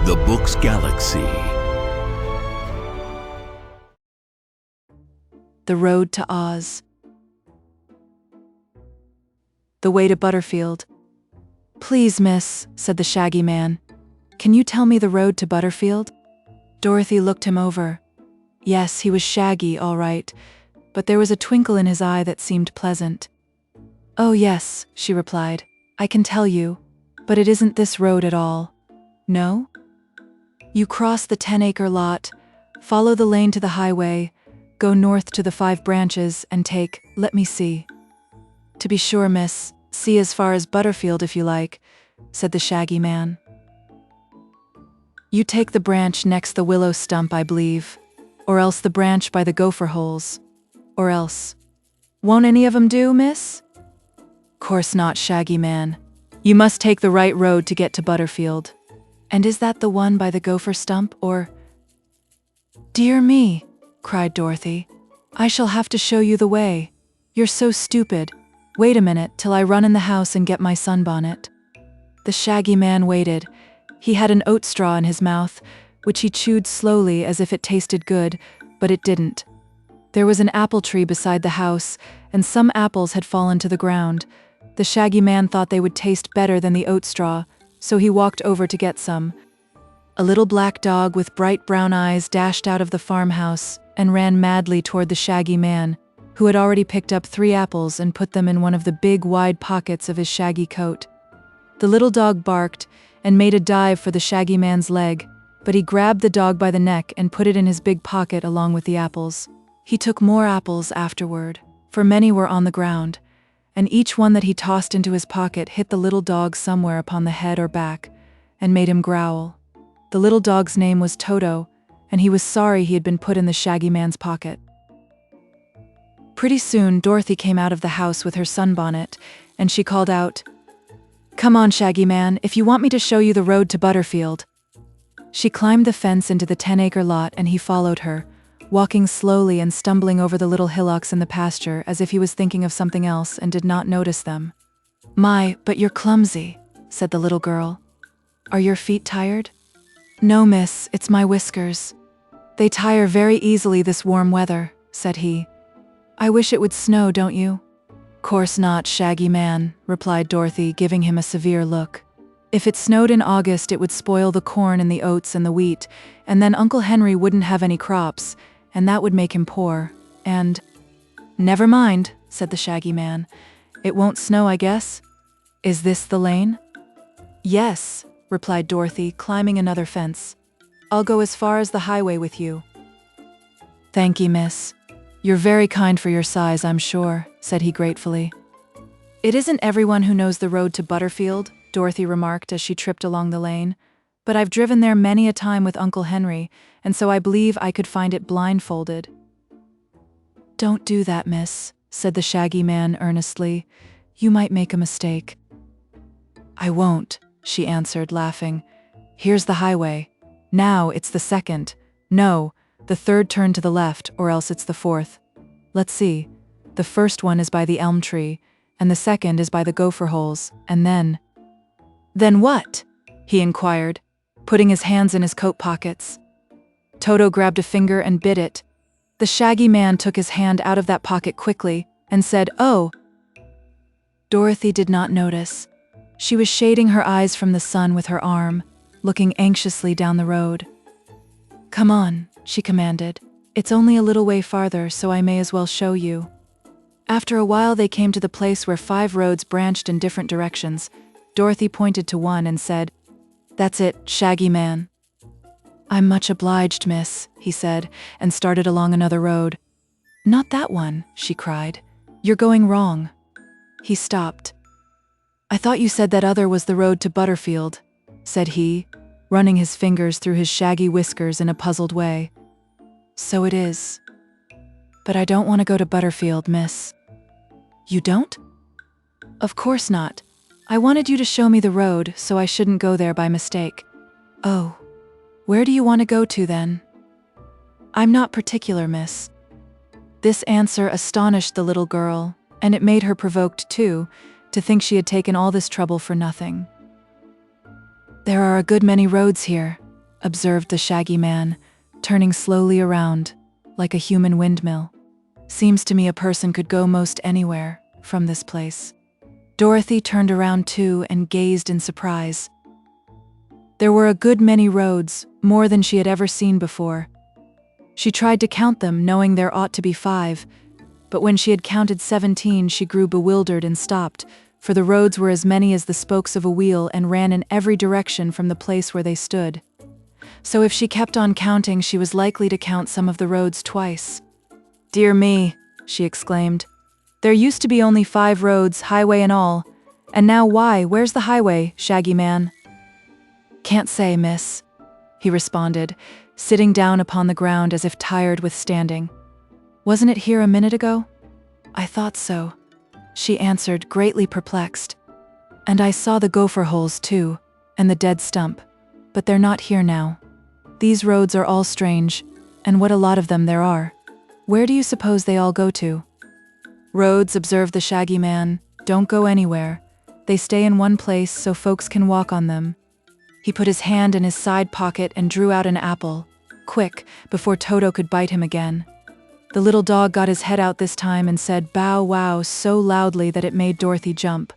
The Books Galaxy. The Road to Oz. The way to Butterfield. "Please, miss," said the Shaggy Man. "Can you tell me the road to Butterfield?" Dorothy looked him over. Yes, he was Shaggy, all right, but there was a twinkle in his eye that seemed pleasant. "Oh yes," she replied, "I can tell you, but it isn't this road at all." "No?" "You cross the 10-acre lot, follow the lane to the highway, go north to the 5 branches, and take, let me see." "To be sure, miss, see as far as Butterfield if you like," said the Shaggy Man. "You take the branch next the willow stump, I believe, or else the branch by the gopher holes, or else. Won't any of 'em do, miss?" "Course not, Shaggy Man. You must take the right road to get to Butterfield." "And is that the one by the gopher stump, or—" "Dear me," cried Dorothy. "I shall have to show you the way. You're so stupid. Wait a minute till I run in the house and get my sunbonnet." The Shaggy Man waited. He had an oat straw in his mouth, which he chewed slowly as if it tasted good, but it didn't. There was an apple tree beside the house, and some apples had fallen to the ground. The Shaggy Man thought they would taste better than the oat straw, so he walked over to get some. A little black dog with bright brown eyes dashed out of the farmhouse and ran madly toward the Shaggy Man, who had already picked up 3 apples and put them in one of the big, wide pockets of his shaggy coat. The little dog barked and made a dive for the Shaggy Man's leg, but he grabbed the dog by the neck and put it in his big pocket along with the apples. He took more apples afterward, for many were on the ground, and each one that he tossed into his pocket hit the little dog somewhere upon the head or back, and made him growl. The little dog's name was Toto, and he was sorry he had been put in the Shaggy Man's pocket. Pretty soon, Dorothy came out of the house with her sunbonnet, and she called out, "Come on, Shaggy Man, if you want me to show you the road to Butterfield." She climbed the fence into the 10-acre lot, and he followed her, walking slowly and stumbling over the little hillocks in the pasture as if he was thinking of something else and did not notice them. "My, but you're clumsy," said the little girl. "Are your feet tired?" "No, miss, it's my whiskers. They tire very easily this warm weather," said he. "I wish it would snow, don't you?" "Course not, Shaggy Man," replied Dorothy, giving him a severe look. "If it snowed in August, it would spoil the corn and the oats and the wheat, and then Uncle Henry wouldn't have any crops, and that would make him poor, and—" "Never mind," said the Shaggy Man. "It won't snow, I guess. Is this the lane?" "Yes," replied Dorothy, climbing another fence. "I'll go as far as the highway with you." "Thank ye, miss. You're very kind for your size, I'm sure," said he gratefully. "It isn't everyone who knows the road to Butterfield," Dorothy remarked as she tripped along the lane, "but I've driven there many a time with Uncle Henry, and so I believe I could find it blindfolded." "Don't do that, miss," said the Shaggy Man earnestly. "You might make a mistake." "I won't," she answered, laughing. "Here's the highway. Now it's the 2nd. No, the 3rd turn to the left, or else it's the 4th. Let's see. The 1st one is by the elm tree, and the 2nd is by the gopher holes, and then—" "Then what?" he inquired, putting his hands in his coat pockets. Toto grabbed a finger and bit it. The Shaggy Man took his hand out of that pocket quickly and said, "Oh." Dorothy did not notice. She was shading her eyes from the sun with her arm, looking anxiously down the road. "Come on," she commanded. "It's only a little way farther, so I may as well show you." After a while they came to the place where 5 roads branched in different directions. Dorothy pointed to one and said, "That's it, Shaggy Man." "I'm much obliged, miss," he said, and started along another road. "Not that one," she cried. "You're going wrong." He stopped. "I thought you said that other was the road to Butterfield," said he, running his fingers through his shaggy whiskers in a puzzled way. "So it is. But I don't want to go to Butterfield, miss." "You don't?" "Of course not. I wanted you to show me the road, so I shouldn't go there by mistake." "Oh. Where do you want to go to, then?" "I'm not particular, miss." This answer astonished the little girl, and it made her provoked, too, to think she had taken all this trouble for nothing. "There are a good many roads here," observed the Shaggy Man, turning slowly around, like a human windmill. Seems to me a person could go most anywhere from this place. Dorothy turned around too and gazed in surprise. There were a good many roads, more than she had ever seen before. She tried to count them, knowing there ought to be 5, but when she had counted 17, she grew bewildered and stopped, for the roads were as many as the spokes of a wheel and ran in every direction from the place where they stood. So if she kept on counting, she was likely to count some of the roads twice. "Dear me," she exclaimed. "There used to be only 5 roads, highway and all. And now why? Where's the highway, Shaggy Man?" "Can't say, miss," he responded, sitting down upon the ground as if tired with standing. "Wasn't it here a minute ago?" "I thought so," she answered, greatly perplexed. "And I saw the gopher holes too, and the dead stump. But they're not here now. These roads are all strange, and what a lot of them there are. Where do you suppose they all go to?" "Roads," observed the Shaggy Man, "don't go anywhere. They stay in one place so folks can walk on them." He put his hand in his side pocket and drew out an apple, quick, before Toto could bite him again. The little dog got his head out this time and said "bow wow" so loudly that it made Dorothy jump.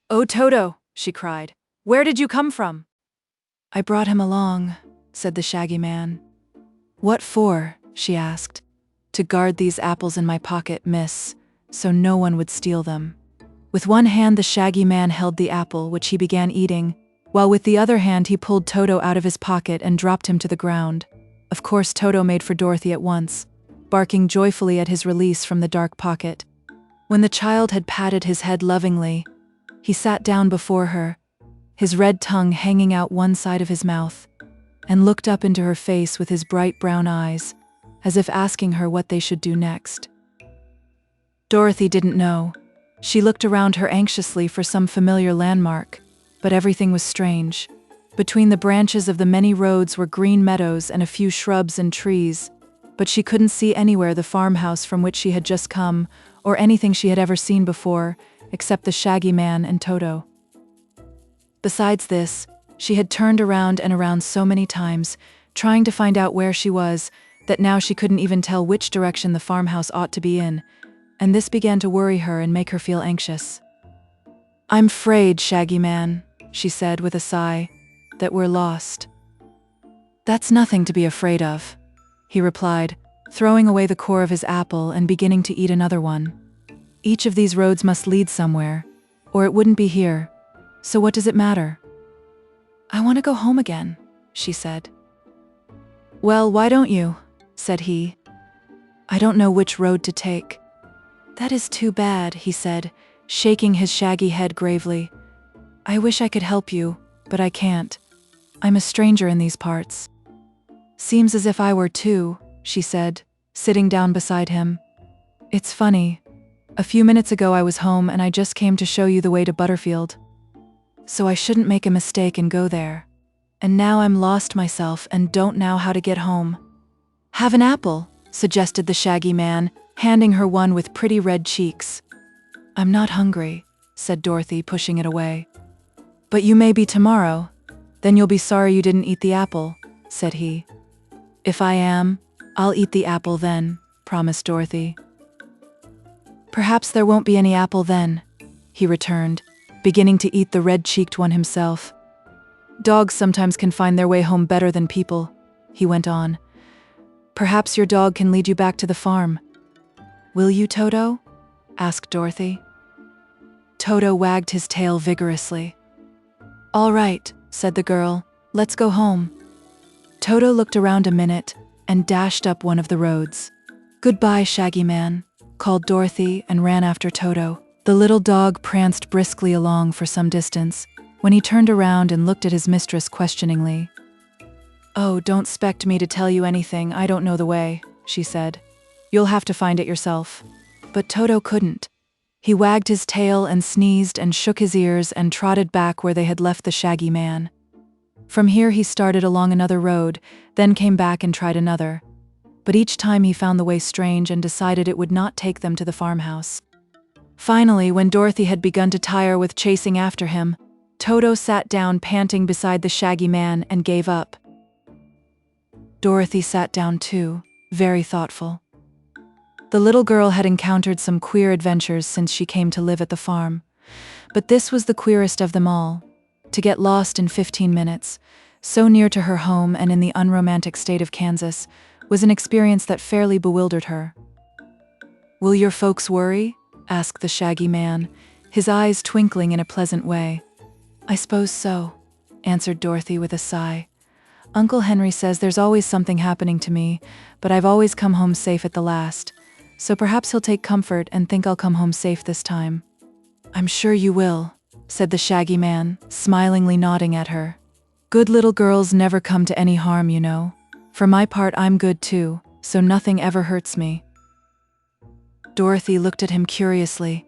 "Oh, Toto," she cried, "where did you come from?" "I brought him along," said the Shaggy Man. "What for?" she asked. "To guard these apples in my pocket, miss, so no one would steal them." With one hand the Shaggy Man held the apple, which he began eating, while with the other hand he pulled Toto out of his pocket and dropped him to the ground. Of course Toto made for Dorothy at once, barking joyfully at his release from the dark pocket. When the child had patted his head lovingly, he sat down before her, his red tongue hanging out one side of his mouth, and looked up into her face with his bright brown eyes, as if asking her what they should do next. Dorothy didn't know. She looked around her anxiously for some familiar landmark, but everything was strange. Between the branches of the many roads were green meadows and a few shrubs and trees, but she couldn't see anywhere the farmhouse from which she had just come, or anything she had ever seen before, except the Shaggy Man and Toto. Besides this, she had turned around and around so many times, trying to find out where she was, that now she couldn't even tell which direction the farmhouse ought to be in, and this began to worry her and make her feel anxious. "I'm 'fraid, Shaggy Man," she said with a sigh, "that we're lost." "That's nothing to be afraid of," he replied, throwing away the core of his apple and beginning to eat another one. "Each of these roads must lead somewhere, or it wouldn't be here. So what does it matter?" "I want to go home again," she said. "Well, why don't you?" said he. "I don't know which road to take." "That is too bad," he said, shaking his shaggy head gravely. "I wish I could help you, but I can't. I'm a stranger in these parts." "Seems as if I were too," she said, sitting down beside him. "It's funny. A few minutes ago I was home and I just came to show you the way to Butterfield. So I shouldn't make a mistake and go there. And now I'm lost myself and don't know how to get home." "Have an apple," suggested the Shaggy Man, handing her one with pretty red cheeks. "I'm not hungry," said Dorothy, pushing it away. "But you may be tomorrow. Then you'll be sorry you didn't eat the apple," said he. "If I am, I'll eat the apple then," promised Dorothy. "Perhaps there won't be any apple then," he returned, beginning to eat the red-cheeked one himself. "Dogs sometimes can find their way home better than people," he went on. "Perhaps your dog can lead you back to the farm." "Will you, Toto?" asked Dorothy. Toto wagged his tail vigorously. "All right," said the girl, "let's go home." Toto looked around a minute and dashed up one of the roads. "Goodbye, Shaggy Man," called Dorothy and ran after Toto. The little dog pranced briskly along for some distance, when he turned around and looked at his mistress questioningly. "Oh, don't expect me to tell you anything, I don't know the way," she said. "You'll have to find it yourself." But Toto couldn't. He wagged his tail and sneezed and shook his ears and trotted back where they had left the Shaggy Man. From here he started along another road, then came back and tried another. But each time he found the way strange and decided it would not take them to the farmhouse. Finally, when Dorothy had begun to tire with chasing after him, Toto sat down panting beside the Shaggy Man and gave up. Dorothy sat down too, very thoughtful. The little girl had encountered some queer adventures since she came to live at the farm. But this was the queerest of them all. To get lost in 15 minutes, so near to her home and in the unromantic state of Kansas, was an experience that fairly bewildered her. "Will your folks worry?" asked the Shaggy Man, his eyes twinkling in a pleasant way. "I suppose so," answered Dorothy with a sigh. "Uncle Henry says there's always something happening to me, but I've always come home safe at the last, so perhaps he'll take comfort and think I'll come home safe this time." "I'm sure you will," said the Shaggy Man, smilingly nodding at her. "Good little girls never come to any harm, you know. For my part, I'm good too, so nothing ever hurts me." Dorothy looked at him curiously.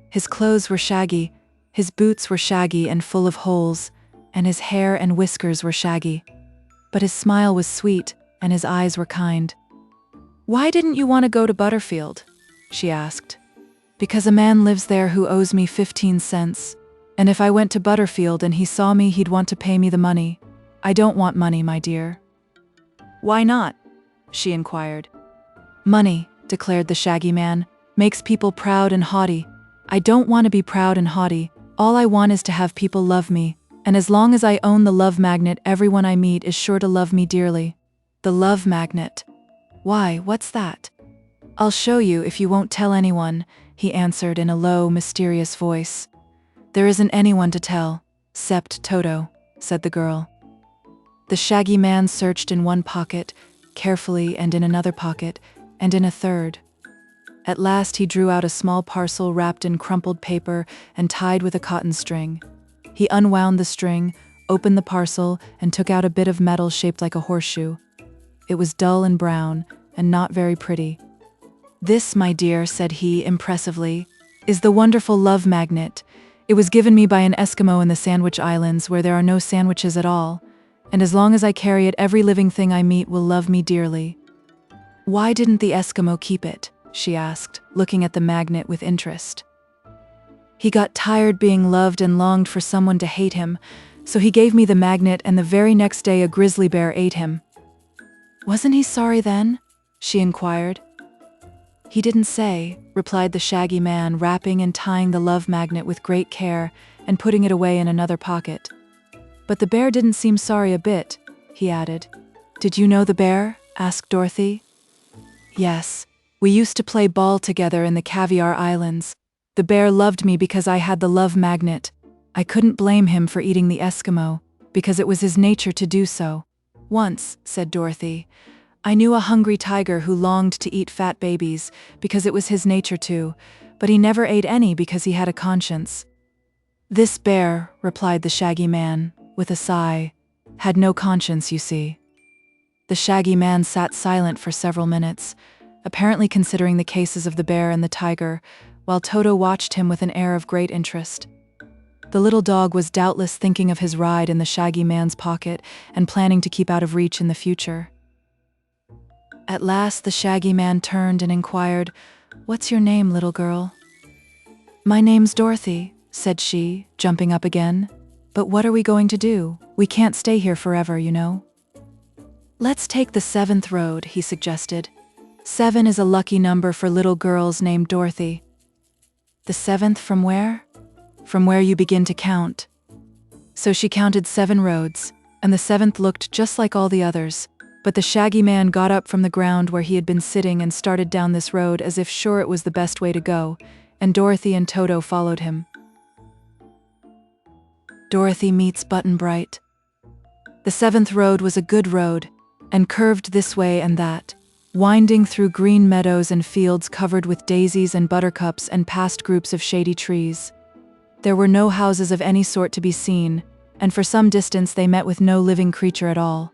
His clothes were shaggy, his boots were shaggy and full of holes, and his hair and whiskers were shaggy. But his smile was sweet, and his eyes were kind. "Why didn't you want to go to Butterfield?" she asked. "Because a man lives there who owes me 15 cents. And if I went to Butterfield and he saw me, he'd want to pay me the money. I don't want money, my dear." "Why not?" she inquired. "Money," declared the Shaggy Man, "makes people proud and haughty. I don't want to be proud and haughty. All I want is to have people love me. And as long as I own the love magnet, everyone I meet is sure to love me dearly." "The love magnet? Why, what's that?" "I'll show you if you won't tell anyone," he answered in a low, mysterious voice. "There isn't anyone to tell, 'cept Toto," said the girl. The Shaggy Man searched in one pocket, carefully, and in another pocket, and in a third. At last he drew out a small parcel wrapped in crumpled paper and tied with a cotton string. He unwound the string, opened the parcel, and took out a bit of metal shaped like a horseshoe. It was dull and brown, and not very pretty. "This, my dear," said he impressively, "is the wonderful love magnet. It was given me by an Eskimo in the Sandwich Islands, where there are no sandwiches at all, and as long as I carry it, every living thing I meet will love me dearly." "Why didn't the Eskimo keep it?" she asked, looking at the magnet with interest. "He got tired being loved and longed for someone to hate him, so he gave me the magnet, and the very next day a grizzly bear ate him." "Wasn't he sorry then?" she inquired. "He didn't say," replied the Shaggy Man, wrapping and tying the love magnet with great care and putting it away in another pocket. "But the bear didn't seem sorry a bit," he added. "Did you know the bear?" asked Dorothy. "Yes. We used to play ball together in the Caviar Islands. The bear loved me because I had the love magnet. I couldn't blame him for eating the Eskimo, because it was his nature to do so." "Once," said Dorothy, "I knew a hungry tiger who longed to eat fat babies because it was his nature to, but he never ate any because he had a conscience." "This bear," replied the Shaggy Man, with a sigh, "had no conscience, you see." The Shaggy Man sat silent for several minutes, apparently considering the cases of the bear and the tiger, while Toto watched him with an air of great interest. The little dog was doubtless thinking of his ride in the Shaggy Man's pocket and planning to keep out of reach in the future. At last the Shaggy Man turned and inquired, "What's your name, little girl?" "My name's Dorothy," said she, jumping up again. "But what are we going to do? We can't stay here forever, you know." "Let's take the 7th road," he suggested. 7 is a lucky number for little girls named Dorothy. "The 7th from where?" "From where you begin to count." So she counted 7 roads, and the 7th looked just like all the others, but the Shaggy Man got up from the ground where he had been sitting and started down this road as if sure it was the best way to go, and Dorothy and Toto followed him. Dorothy meets Button-Bright. The 7th road was a good road, and curved this way and that, winding through green meadows and fields covered with daisies and buttercups and past groups of shady trees. There were no houses of any sort to be seen, and for some distance they met with no living creature at all.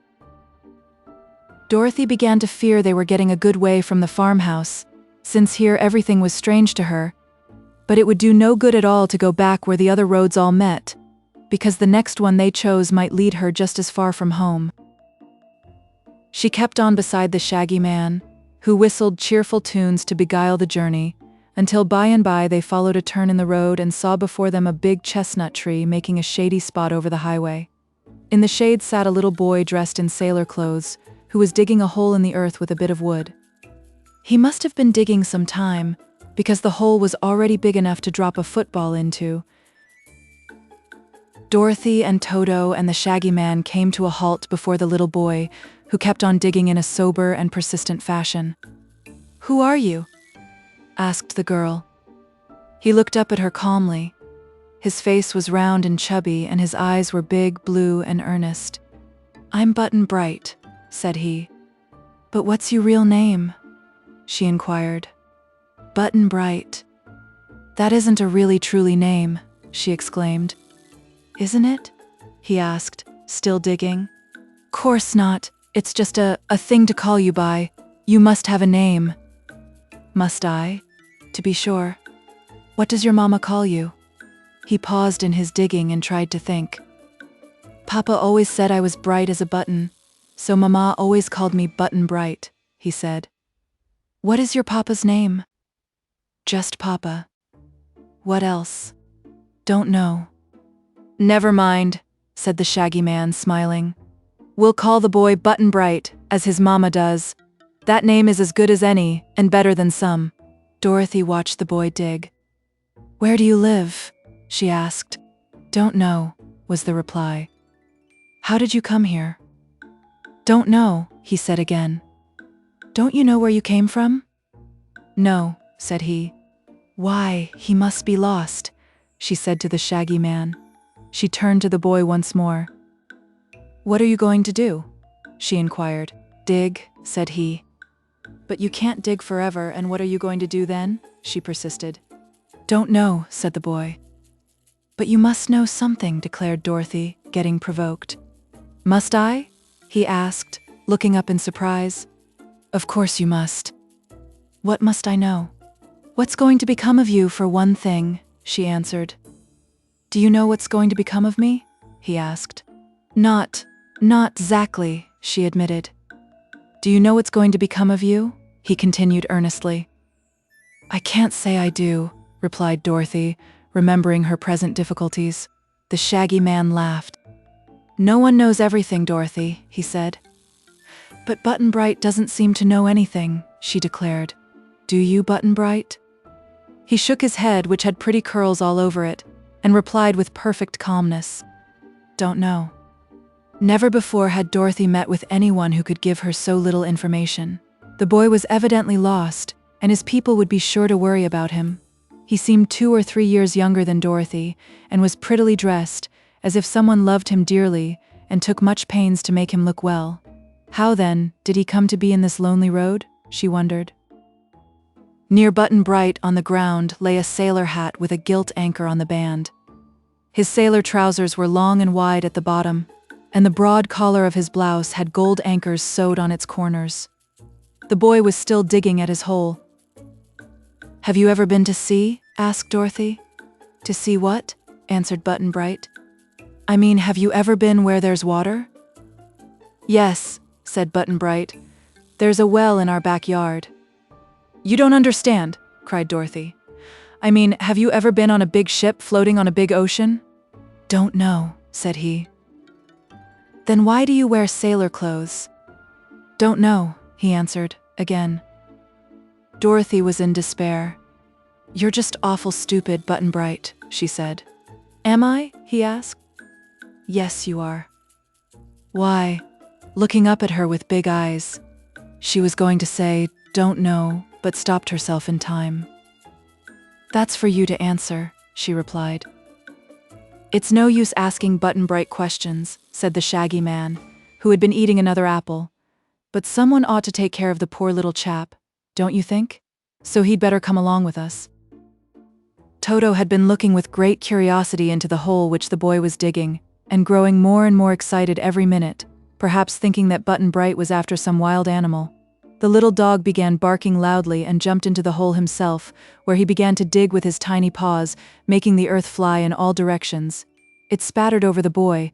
Dorothy began to fear they were getting a good way from the farmhouse, since here everything was strange to her, but it would do no good at all to go back where the other roads all met, because the next one they chose might lead her just as far from home. She kept on beside the Shaggy Man, who whistled cheerful tunes to beguile the journey, until by and by they followed a turn in the road and saw before them a big chestnut tree making a shady spot over the highway. In the shade sat a little boy dressed in sailor clothes, who was digging a hole in the earth with a bit of wood. He must have been digging some time, because the hole was already big enough to drop a football into. Dorothy and Toto and the Shaggy Man came to a halt before the little boy, who kept on digging in a sober and persistent fashion. "Who are you?" asked the girl. He looked up at her calmly. His face was round and chubby, and his eyes were big, blue, and earnest. "I'm Button Bright," said he. "But what's your real name?" she inquired. "Button Bright. That isn't a really truly name," she exclaimed. "Isn't it?" he asked, still digging. "Course not. It's just a thing to call you by. You must have a name." "Must I? To be sure. What does your mama call you?" He paused in his digging and tried to think. "Papa always said I was bright as a button, so Mama always called me Button Bright," he said. "What is your papa's name?" "Just Papa." "What else?" "Don't know." "Never mind," said the Shaggy Man, smiling. "We'll call the boy Button Bright, as his mama does. That name is as good as any, and better than some." Dorothy watched the boy dig. "Where do you live?" she asked. "Don't know," was the reply. "How did you come here?" "Don't know," he said again. "Don't you know where you came from?" "No," said he. "Why, he must be lost," she said to the Shaggy Man. She turned to the boy once more. "What are you going to do?" she inquired. "Dig," said he. "But you can't dig forever, and what are you going to do then?" she persisted. "Don't know," said the boy. "But you must know something," declared Dorothy, getting provoked. "Must I?" he asked, looking up in surprise. "Of course you must." "What must I know?" "What's going to become of you, for one thing," she answered. "Do you know what's going to become of me?" he asked. Not exactly," she admitted. "Do you know what's going to become of you?" he continued earnestly. "I can't say I do," replied Dorothy, remembering her present difficulties. The Shaggy Man laughed. "No one knows everything, Dorothy," he said. "But Button Bright doesn't seem to know anything," she declared. "Do you, Button Bright?" He shook his head, which had pretty curls all over it, and replied with perfect calmness, "Don't know." Never before had Dorothy met with anyone who could give her so little information. The boy was evidently lost, and his people would be sure to worry about him. He seemed 2 or 3 years younger than Dorothy, and was prettily dressed, as if someone loved him dearly and took much pains to make him look well. How, then, did he come to be in this lonely road? She wondered. Near Button Bright, on the ground, lay a sailor hat with a gilt anchor on the band. His sailor trousers were long and wide at the bottom, and the broad collar of his blouse had gold anchors sewed on its corners. The boy was still digging at his hole. "Have you ever been to sea?" asked Dorothy. "To see what?" answered Button Bright. "I mean, have you ever been where there's water?" "Yes," said Button Bright. "There's a well in our backyard." "You don't understand," cried Dorothy. "I mean, have you ever been on a big ship floating on a big ocean?" "Don't know," said he. "Then why do you wear sailor clothes?" "Don't know," he answered, again. Dorothy was in despair. "You're just awful stupid, Button Bright," she said. "Am I?" he asked. "Yes, you are." "Why?" Looking up at her with big eyes. She was going to say, "Don't know," but stopped herself in time. "That's for you to answer," she replied. "It's no use asking Button Bright questions," said the Shaggy Man, who had been eating another apple. "But someone ought to take care of the poor little chap, don't you think? So he'd better come along with us." Toto had been looking with great curiosity into the hole which the boy was digging, and growing more and more excited every minute, perhaps thinking that Button Bright was after some wild animal. The little dog began barking loudly and jumped into the hole himself, where he began to dig with his tiny paws, making the earth fly in all directions. It spattered over the boy.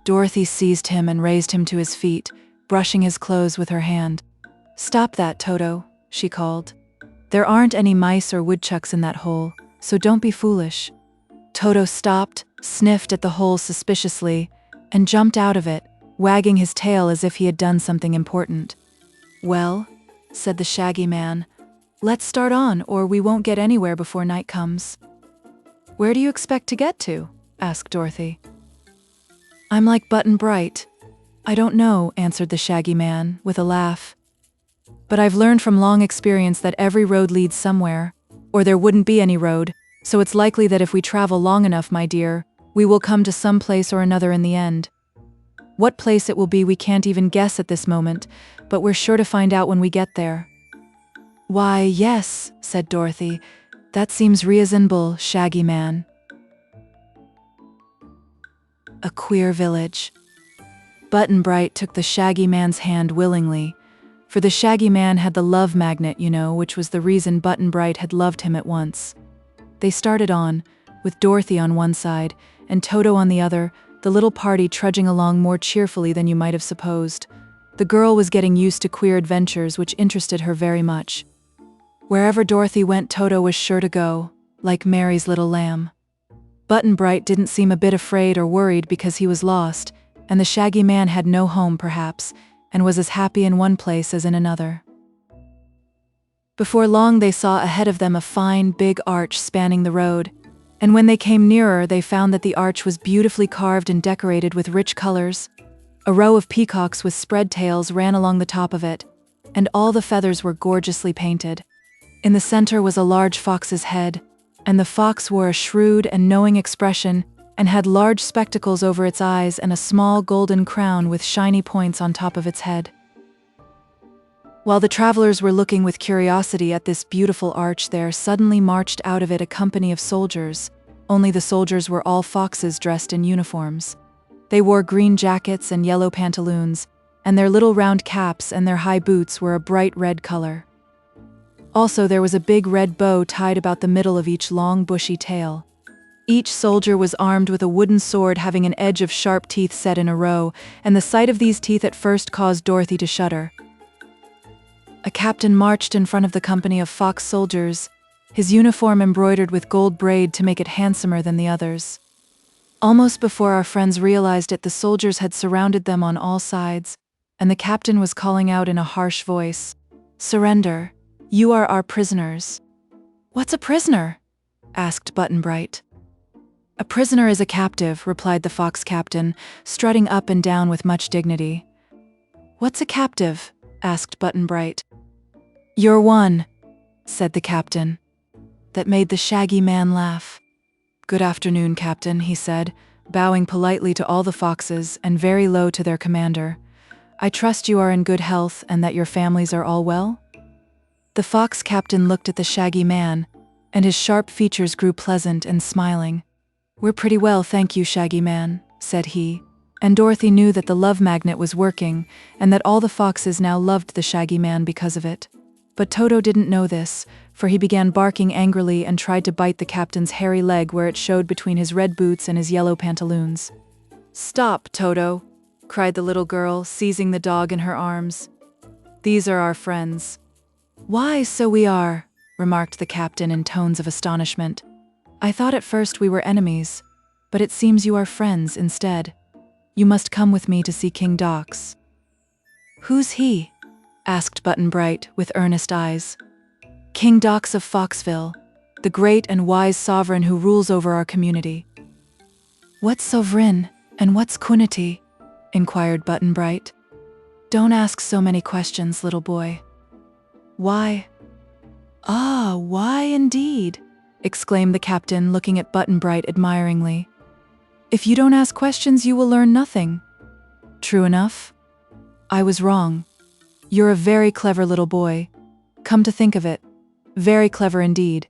Dorothy seized him and raised him to his feet, brushing his clothes with her hand. "Stop that, Toto," she called. "There aren't any mice or woodchucks in that hole, so don't be foolish." Toto stopped, sniffed at the hole suspiciously, and jumped out of it, wagging his tail as if he had done something important. "Well," said the Shaggy Man, "let's start on, or we won't get anywhere before night comes." "Where do you expect to get to?" asked Dorothy. "I'm like Button Bright. I don't know," answered the Shaggy Man, with a laugh. "But I've learned from long experience that every road leads somewhere, or there wouldn't be any road, so it's likely that if we travel long enough, my dear, we will come to some place or another in the end. What place it will be we can't even guess at this moment, but we're sure to find out when we get there." "Why, yes," said Dorothy. "That seems reasonable, Shaggy Man." A queer village. Button Bright took the Shaggy Man's hand willingly, for the Shaggy Man had the love magnet, which was the reason Button Bright had loved him at once. They started on, with Dorothy on one side and Toto on the other, the little party trudging along more cheerfully than you might have supposed. The girl was getting used to queer adventures, which interested her very much. Wherever Dorothy went, Toto was sure to go, like Mary's little lamb. Button Bright didn't seem a bit afraid or worried because he was lost, and the Shaggy Man had no home, perhaps, and was as happy in one place as in another. Before long, they saw ahead of them a fine, big arch spanning the road, and when they came nearer, they found that the arch was beautifully carved and decorated with rich colors. A row of peacocks with spread tails ran along the top of it, and all the feathers were gorgeously painted. In the center was a large fox's head, and the fox wore a shrewd and knowing expression and had large spectacles over its eyes and a small golden crown with shiny points on top of its head. While the travelers were looking with curiosity at this beautiful arch, there suddenly marched out of it a company of soldiers, only the soldiers were all foxes dressed in uniforms. They wore green jackets and yellow pantaloons, and their little round caps and their high boots were a bright red color. Also, there was a big red bow tied about the middle of each long bushy tail. Each soldier was armed with a wooden sword having an edge of sharp teeth set in a row, and the sight of these teeth at first caused Dorothy to shudder. A captain marched in front of the company of fox soldiers, his uniform embroidered with gold braid to make it handsomer than the others. Almost before our friends realized it, the soldiers had surrounded them on all sides, and the captain was calling out in a harsh voice, "Surrender! You are our prisoners." "What's a prisoner?" asked Button Bright. "A prisoner is a captive," replied the fox captain, strutting up and down with much dignity. "What's a captive?" asked Button Bright. "You're one," said the captain. That made the Shaggy Man laugh. "Good afternoon, Captain," he said, bowing politely to all the foxes and very low to their commander. "I trust you are in good health and that your families are all well?" The fox captain looked at the Shaggy Man, and his sharp features grew pleasant and smiling. "We're pretty well, thank you, Shaggy Man," said he, and Dorothy knew that the love magnet was working and that all the foxes now loved the Shaggy Man because of it. But Toto didn't know this, for he began barking angrily and tried to bite the captain's hairy leg where it showed between his red boots and his yellow pantaloons. "Stop, Toto!" cried the little girl, seizing the dog in her arms. "These are our friends." "Why, so we are," remarked the captain in tones of astonishment. "I thought at first we were enemies, but it seems you are friends instead. You must come with me to see King Dox." "Who's he?" asked Button Bright with earnest eyes. "King Dox of Foxville, the great and wise sovereign who rules over our community." "What's sovereign and what's kunity?" inquired Button Bright. "Don't ask so many questions, little boy." "Why?" "Ah, why indeed?" exclaimed the captain, looking at Button Bright admiringly. "If you don't ask questions, you will learn nothing." "True enough. I was wrong. You're a very clever little boy. Come to think of it, very clever indeed.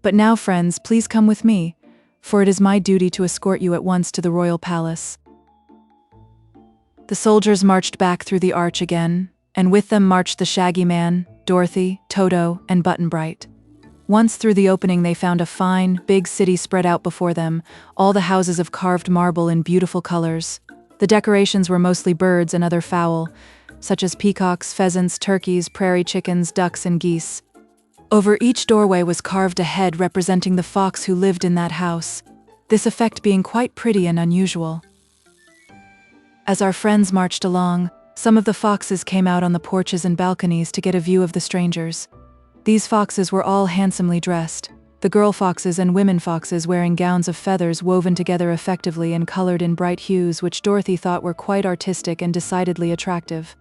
But now, friends, please come with me, for it is my duty to escort you at once to the royal palace." The soldiers marched back through the arch again, and with them marched the Shaggy Man, Dorothy, Toto, and Button Bright. Once through the opening, they found a fine, big city spread out before them, all the houses of carved marble in beautiful colors. The decorations were mostly birds and other fowl, such as peacocks, pheasants, turkeys, prairie chickens, ducks, and geese. Over each doorway was carved a head representing the fox who lived in that house, this effect being quite pretty and unusual. As our friends marched along, some of the foxes came out on the porches and balconies to get a view of the strangers. These foxes were all handsomely dressed, the girl foxes and women foxes wearing gowns of feathers woven together effectively and colored in bright hues which Dorothy thought were quite artistic and decidedly attractive.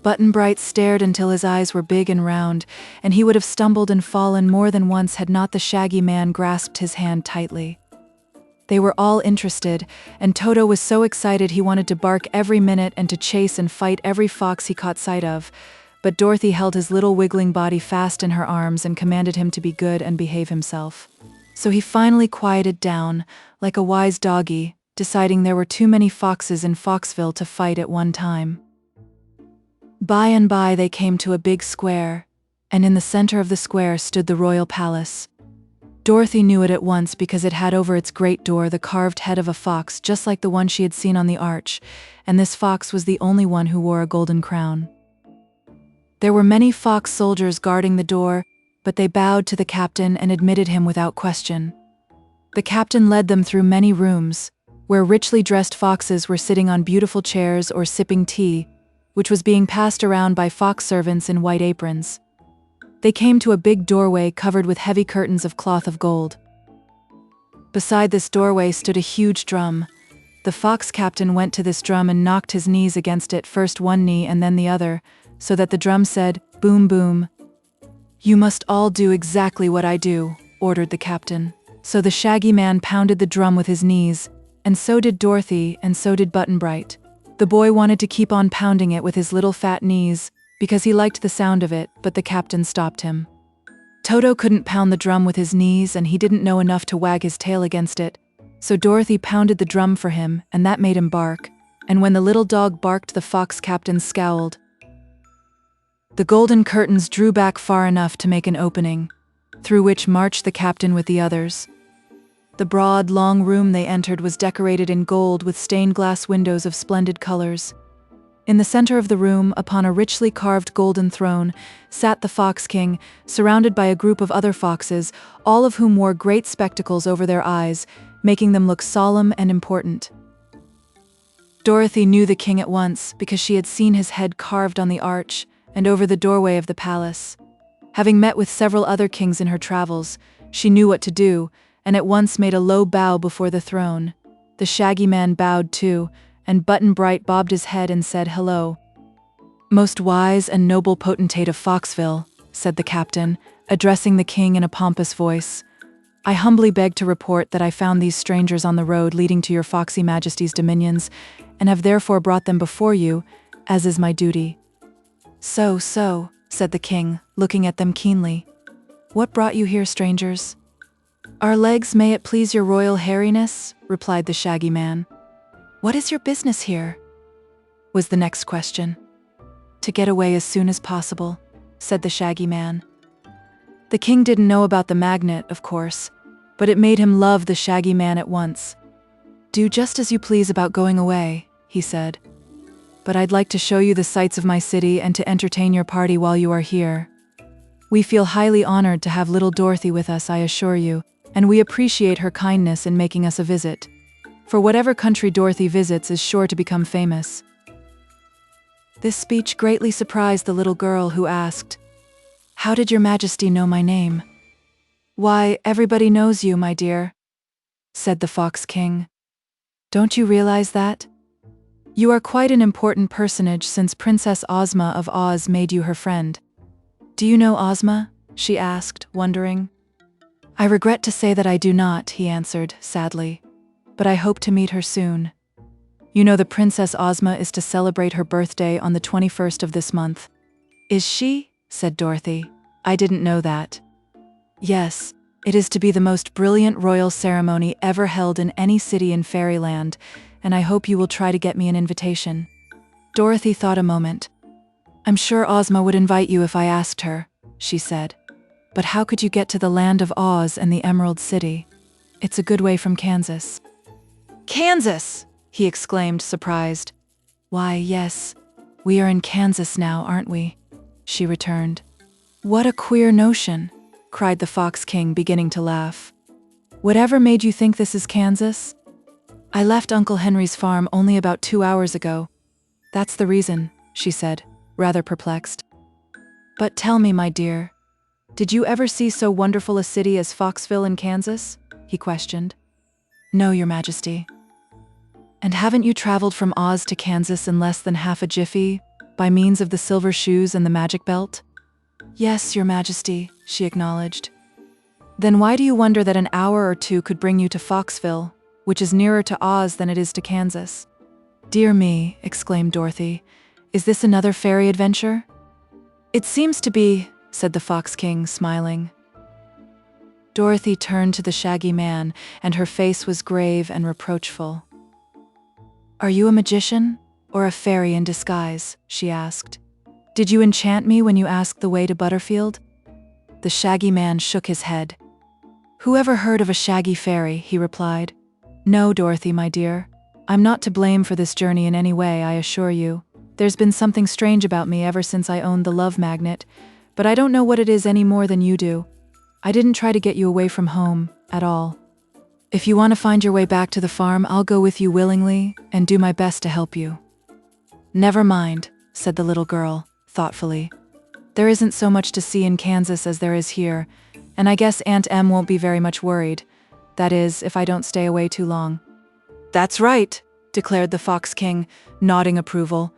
Button-Bright stared until his eyes were big and round, and he would have stumbled and fallen more than once had not the Shaggy Man grasped his hand tightly. They were all interested, and Toto was so excited he wanted to bark every minute and to chase and fight every fox he caught sight of, but Dorothy held his little wiggling body fast in her arms and commanded him to be good and behave himself. So he finally quieted down, like a wise doggy, deciding there were too many foxes in Foxville to fight at one time. By and by they came to a big square, and in the center of the square stood the royal palace. Dorothy knew it at once because it had over its great door the carved head of a fox just like the one she had seen on the arch, and this fox was the only one who wore a golden crown. There were many fox soldiers guarding the door, but they bowed to the captain and admitted him without question. The captain led them through many rooms, where richly dressed foxes were sitting on beautiful chairs or sipping tea, which was being passed around by fox servants in white aprons. They came to a big doorway covered with heavy curtains of cloth of gold. Beside this doorway stood a huge drum. The fox captain went to this drum and knocked his knees against it, first one knee and then the other, so that the drum said, "Boom, boom." "You must all do exactly what I do," ordered the captain. So the Shaggy Man pounded the drum with his knees, and so did Dorothy, and so did Button-Bright. The boy wanted to keep on pounding it with his little fat knees, because he liked the sound of it, but the captain stopped him. Toto couldn't pound the drum with his knees, and he didn't know enough to wag his tail against it, so Dorothy pounded the drum for him, and that made him bark, and when the little dog barked the fox captain scowled. The golden curtains drew back far enough to make an opening, through which marched the captain with the others. The broad, long room they entered was decorated in gold with stained glass windows of splendid colors. In the center of the room, upon a richly carved golden throne, sat the Fox King, surrounded by a group of other foxes, all of whom wore great spectacles over their eyes, making them look solemn and important. Dorothy knew the king at once because she had seen his head carved on the arch and over the doorway of the palace. Having met with several other kings in her travels, she knew what to do, and at once made a low bow before the throne. The Shaggy Man bowed too, and Button-Bright bobbed his head and said hello. "Most wise and noble potentate of Foxville," said the captain, addressing the king in a pompous voice, "I humbly beg to report that I found these strangers on the road leading to your foxy majesty's dominions, and have therefore brought them before you, as is my duty." So, said the king, looking at them keenly. "What brought you here, strangers?" "Our legs, may it please your royal hairiness," replied the Shaggy Man. "What is your business here?" was the next question. "To get away as soon as possible," said the Shaggy Man. The king didn't know about the magnet, of course, but it made him love the Shaggy Man at once. "Do just as you please about going away," he said. "But I'd like to show you the sights of my city and to entertain your party while you are here. We feel highly honored to have little Dorothy with us, I assure you, and we appreciate her kindness in making us a visit. For whatever country Dorothy visits is sure to become famous." This speech greatly surprised the little girl, who asked, "How did your majesty know my name?" "Why, everybody knows you, my dear," said the Fox King. "Don't you realize that? You are quite an important personage since Princess Ozma of Oz made you her friend." "Do you know Ozma?" she asked, wondering. "I regret to say that I do not," he answered, sadly. "But I hope to meet her soon. You know the Princess Ozma is to celebrate her birthday on the 21st of this month." "Is she?" said Dorothy. "I didn't know that." "Yes, it is to be the most brilliant royal ceremony ever held in any city in Fairyland, and I hope you will try to get me an invitation." Dorothy thought a moment. "I'm sure Ozma would invite you if I asked her," she said. "But how could you get to the land of Oz and the Emerald City? It's a good way from Kansas." "Kansas!" he exclaimed, surprised. "Why, yes, we are in Kansas now, aren't we?" she returned. "What a queer notion," cried the Fox King, beginning to laugh. "Whatever made you think this is Kansas?" I left Uncle Henry's farm only about 2 hours ago. That's the reason, she said, rather perplexed. But tell me, my dear, did you ever see so wonderful a city as Foxville in Kansas? He questioned. No, Your Majesty. And haven't you traveled from Oz to Kansas in less than half a jiffy, by means of the silver shoes and the magic belt? Yes, Your Majesty, she acknowledged. Then why do you wonder that an hour or two could bring you to Foxville, which is nearer to Oz than it is to Kansas? Dear me, exclaimed Dorothy, is this another fairy adventure? It seems to be, said the Fox King, smiling. Dorothy turned to the Shaggy Man, and her face was grave and reproachful. Are you a magician, or a fairy in disguise? She asked. Did you enchant me when you asked the way to Butterfield? The Shaggy Man shook his head. Who ever heard of a shaggy fairy? He replied. No, Dorothy, my dear. I'm not to blame for this journey in any way, I assure you. There's been something strange about me ever since I owned the Love Magnet, but I don't know what it is any more than you do. I didn't try to get you away from home, at all. If you want to find your way back to the farm, I'll go with you willingly and do my best to help you. Never mind, said the little girl, thoughtfully. There isn't so much to see in Kansas as there is here, and I guess Aunt Em won't be very much worried. That is, if I don't stay away too long. That's right, declared the Fox King, nodding approval.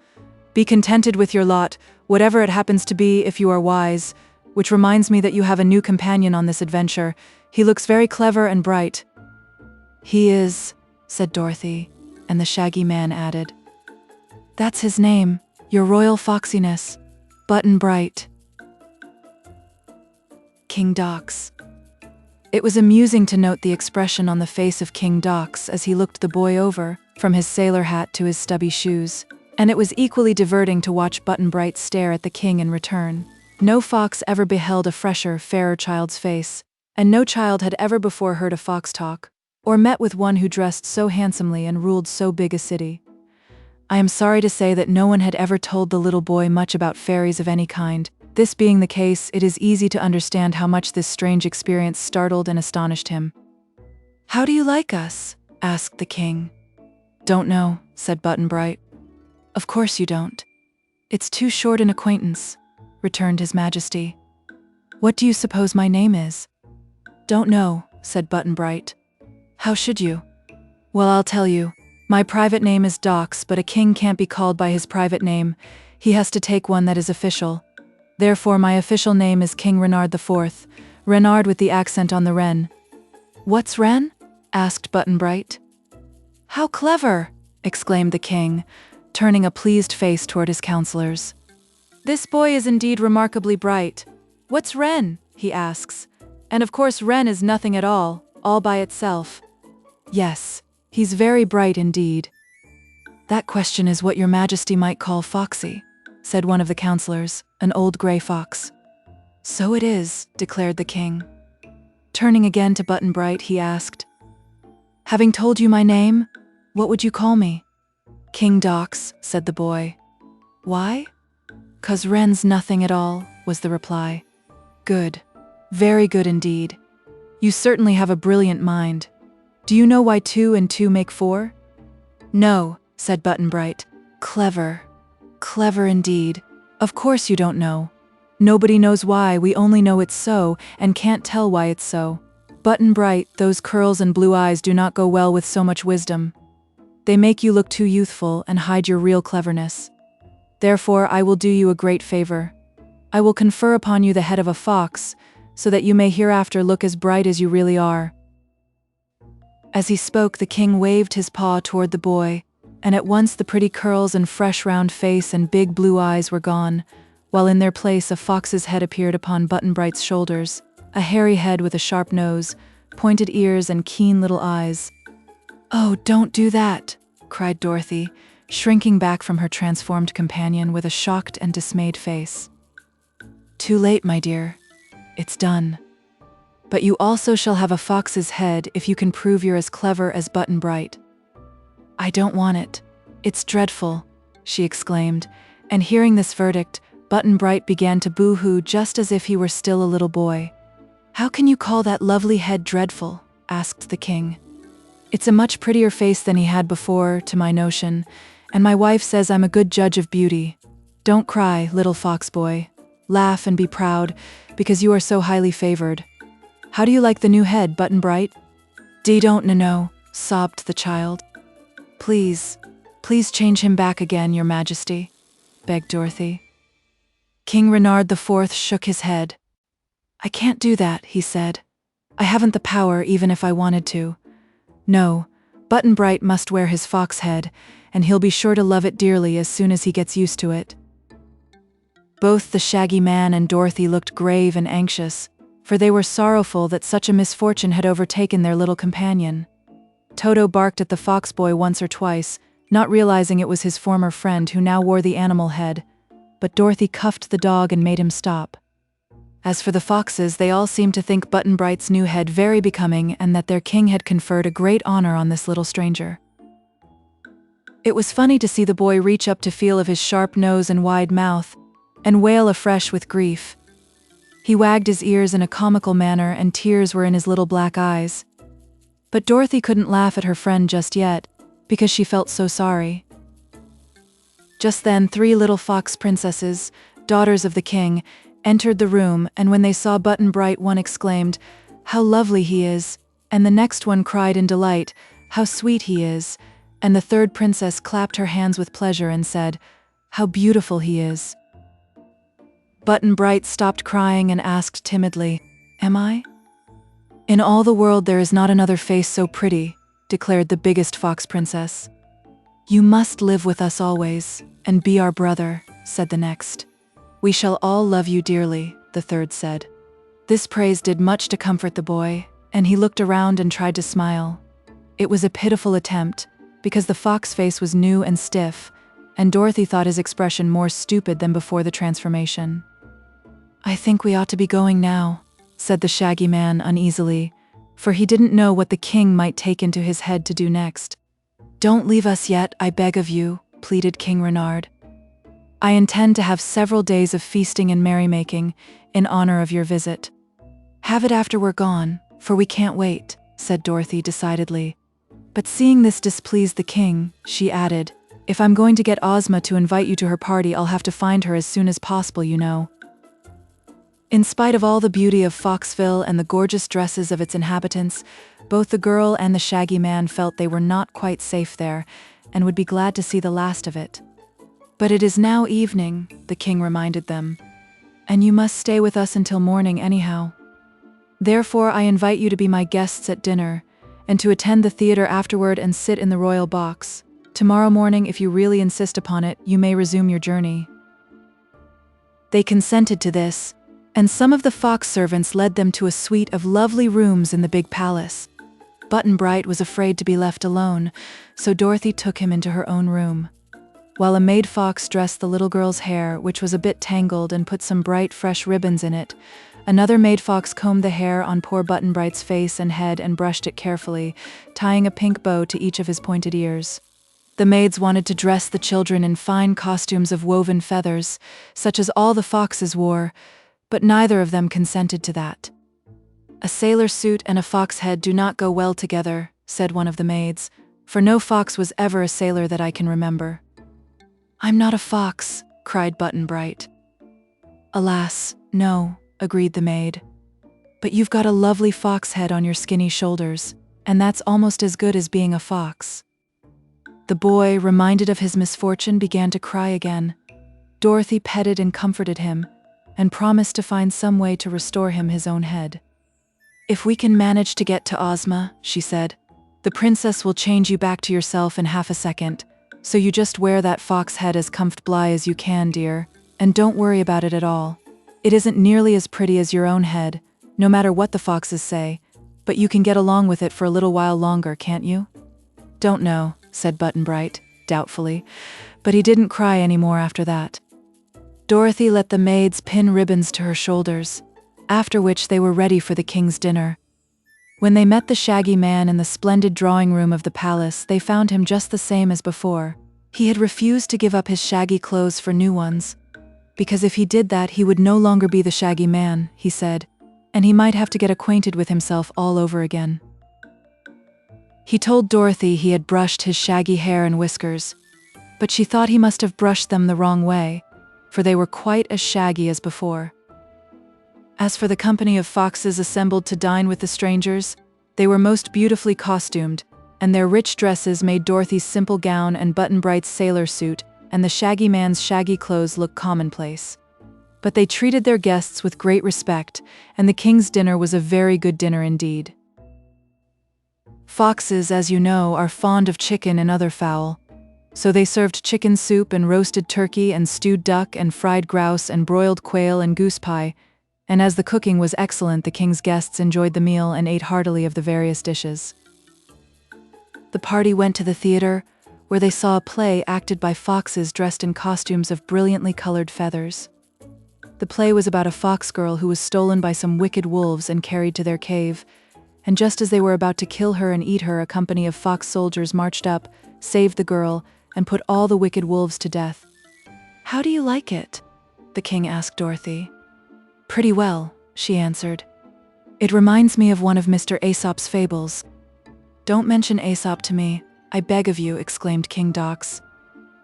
Be contented with your lot, whatever it happens to be, if you are wise, which reminds me that you have a new companion on this adventure. He looks very clever and bright. He is, said Dorothy, and the Shaggy Man added. That's his name, your royal foxiness, Button Bright. King Dox. It was amusing to note the expression on the face of King Dox as he looked the boy over, from his sailor hat to his stubby shoes, and it was equally diverting to watch Button Bright stare at the king in return. No fox ever beheld a fresher, fairer child's face, and no child had ever before heard a fox talk, or met with one who dressed so handsomely and ruled so big a city. I am sorry to say that no one had ever told the little boy much about fairies of any kind. This being the case, it is easy to understand how much this strange experience startled and astonished him. How do you like us? Asked the king. Don't know, said Button Bright. Of course you don't. It's too short an acquaintance, returned His Majesty. What do you suppose my name is? Don't know, said Button Bright. How should you? Well, I'll tell you. My private name is Dox, but a king can't be called by his private name. He has to take one that is official. Therefore, my official name is King Renard IV, Renard with the accent on the Ren. What's Ren? Asked Button Bright. How clever! Exclaimed the king, turning a pleased face toward his counselors. This boy is indeed remarkably bright. What's Ren? He asks. And of course Ren is nothing at all by itself. Yes, he's very bright indeed. That question is what your Majesty might call foxy, said one of the counselors, an old gray fox. So it is, declared the king. Turning again to Button Bright, he asked, Having told you my name, what would you call me? King Dox, said the boy. Why? 'Cause Ren's nothing at all, was the reply. Good. Very good indeed. You certainly have a brilliant mind. Do you know why 2 and 2 make 4? No, said Button Bright. Clever. Clever indeed. Of course you don't know. Nobody knows why, we only know it's so, and can't tell why it's so. Button Bright, those curls and blue eyes do not go well with so much wisdom. They make you look too youthful and hide your real cleverness. Therefore, I will do you a great favor. I will confer upon you the head of a fox, so that you may hereafter look as bright as you really are. As he spoke, the king waved his paw toward the boy, and at once the pretty curls and fresh round face and big blue eyes were gone, while in their place a fox's head appeared upon Button Bright's shoulders, a hairy head with a sharp nose, pointed ears and keen little eyes. Oh, don't do that, cried Dorothy, shrinking back from her transformed companion with a shocked and dismayed face. Too late, my dear. It's done. But you also shall have a fox's head if you can prove you're as clever as Button Bright. I don't want it. It's dreadful, she exclaimed, and hearing this verdict, Button Bright began to boo-hoo just as if he were still a little boy. How can you call that lovely head dreadful? Asked the king. It's a much prettier face than he had before, to my notion, and my wife says I'm a good judge of beauty. Don't cry, little fox boy. Laugh and be proud, because you are so highly favored. How do you like the new head, Button-Bright? Don't know, sobbed the child. Please change him back again, your majesty, begged Dorothy. King Renard IV shook his head. I can't do that, he said. I haven't the power even if I wanted to. No, Button-Bright must wear his fox head, and he'll be sure to love it dearly as soon as he gets used to it. Both the Shaggy Man and Dorothy looked grave and anxious, for they were sorrowful that such a misfortune had overtaken their little companion. Toto barked at the fox boy once or twice, not realizing it was his former friend who now wore the animal head, but Dorothy cuffed the dog and made him stop. As for the foxes, they all seemed to think Button-Bright's new head very becoming and that their king had conferred a great honor on this little stranger. It was funny to see the boy reach up to feel of his sharp nose and wide mouth, and wail afresh with grief. He wagged his ears in a comical manner and tears were in his little black eyes. But Dorothy couldn't laugh at her friend just yet, because she felt so sorry. Just then 3 little fox princesses, daughters of the king, entered the room, and when they saw Button-Bright, one exclaimed, "How lovely he is," and the next one cried in delight, "How sweet he is," and the third princess clapped her hands with pleasure and said, "How beautiful he is." Button-Bright stopped crying and asked timidly, "Am I?" "In all the world there is not another face so pretty," declared the biggest fox princess. "You must live with us always, and be our brother," said the next. "We shall all love you dearly," the third said. This praise did much to comfort the boy, and he looked around and tried to smile. It was a pitiful attempt, because the fox face was new and stiff, and Dorothy thought his expression more stupid than before the transformation. "I think we ought to be going now," said the Shaggy Man uneasily, for he didn't know what the king might take into his head to do next. "Don't leave us yet, I beg of you," pleaded King Renard. "I intend to have several days of feasting and merrymaking in honor of your visit." "Have it after we're gone, for we can't wait," said Dorothy decidedly. But seeing this displeased the king, she added, "If I'm going to get Ozma to invite you to her party, I'll have to find her as soon as possible, you know." In spite of all the beauty of Foxville and the gorgeous dresses of its inhabitants, both the girl and the Shaggy Man felt they were not quite safe there, and would be glad to see the last of it. "But it is now evening," the king reminded them, "and you must stay with us until morning anyhow. Therefore I invite you to be my guests at dinner, and to attend the theater afterward and sit in the royal box. Tomorrow morning, if you really insist upon it, you may resume your journey." They consented to this, and some of the fox servants led them to a suite of lovely rooms in the big palace. Button-Bright was afraid to be left alone, so Dorothy took him into her own room. While a maid fox dressed the little girl's hair, which was a bit tangled, and put some bright, fresh ribbons in it, another maid fox combed the hair on poor Button-Bright's face and head and brushed it carefully, tying a pink bow to each of his pointed ears. The maids wanted to dress the children in fine costumes of woven feathers, such as all the foxes wore, but neither of them consented to that. "A sailor suit and a fox head do not go well together," said one of the maids, "for no fox was ever a sailor that I can remember." "I'm not a fox," cried Button-Bright. "Alas, no," agreed the maid. "But you've got a lovely fox head on your skinny shoulders, and that's almost as good as being a fox." The boy, reminded of his misfortune, began to cry again. Dorothy petted and comforted him, and promised to find some way to restore him his own head. "If we can manage to get to Ozma," she said, "the princess will change you back to yourself in half a second, so you just wear that fox head as comfortably as you can, dear, and don't worry about it at all. It isn't nearly as pretty as your own head, no matter what the foxes say, but you can get along with it for a little while longer, can't you?" "Don't know," said Button-Bright, doubtfully, but he didn't cry any more after that. Dorothy let the maids pin ribbons to her shoulders, after which they were ready for the king's dinner. When they met the Shaggy Man in the splendid drawing room of the palace, they found him just the same as before. He had refused to give up his shaggy clothes for new ones, because if he did that he would no longer be the Shaggy Man, he said, and he might have to get acquainted with himself all over again. He told Dorothy he had brushed his shaggy hair and whiskers, but she thought he must have brushed them the wrong way, for they were quite as shaggy as before. As for the company of foxes assembled to dine with the strangers, they were most beautifully costumed, and their rich dresses made Dorothy's simple gown and Button-Bright's sailor suit and the Shaggy Man's shaggy clothes look commonplace. But they treated their guests with great respect, and the king's dinner was a very good dinner indeed. Foxes, as you know, are fond of chicken and other fowl, so they served chicken soup and roasted turkey and stewed duck and fried grouse and broiled quail and goose pie, and as the cooking was excellent, the king's guests enjoyed the meal and ate heartily of the various dishes. The party went to the theater, where they saw a play acted by foxes dressed in costumes of brilliantly colored feathers. The play was about a fox girl who was stolen by some wicked wolves and carried to their cave, and just as they were about to kill her and eat her, a company of fox soldiers marched up, saved the girl, and put all the wicked wolves to death. "How do you like it?" the king asked Dorothy. "Pretty well," she answered. "It reminds me of one of Mr. Aesop's fables." "Don't mention Aesop to me, I beg of you," exclaimed King Dox.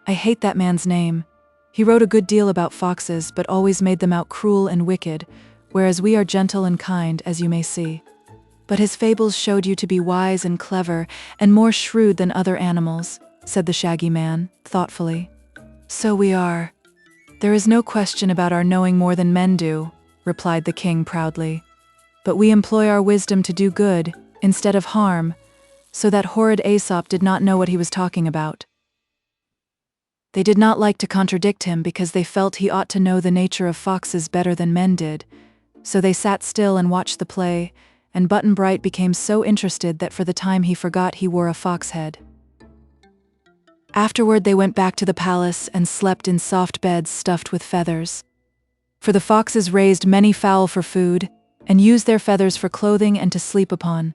"I hate that man's name. He wrote a good deal about foxes, but always made them out cruel and wicked, whereas we are gentle and kind, as you may see. But his fables showed you to be wise and clever, and more shrewd than other animals," said the Shaggy Man, thoughtfully. "So we are. There is no question about our knowing more than men do," replied the king proudly. "But we employ our wisdom to do good, instead of harm, so that horrid Aesop did not know what he was talking about." They did not like to contradict him because they felt he ought to know the nature of foxes better than men did, so they sat still and watched the play, and Button-Bright became so interested that for the time he forgot he wore a fox head. Afterward they went back to the palace and slept in soft beds stuffed with feathers. For the foxes raised many fowl for food, and used their feathers for clothing and to sleep upon.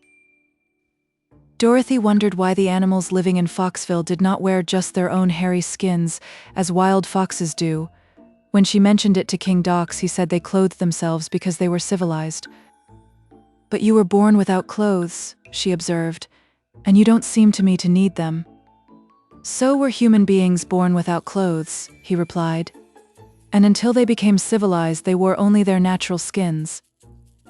Dorothy wondered why the animals living in Foxville did not wear just their own hairy skins, as wild foxes do. When she mentioned it to King Dox, he said they clothed themselves because they were civilized. "But you were born without clothes," she observed, "and you don't seem to me to need them." "So were human beings born without clothes," he replied. "And until they became civilized, they wore only their natural skins.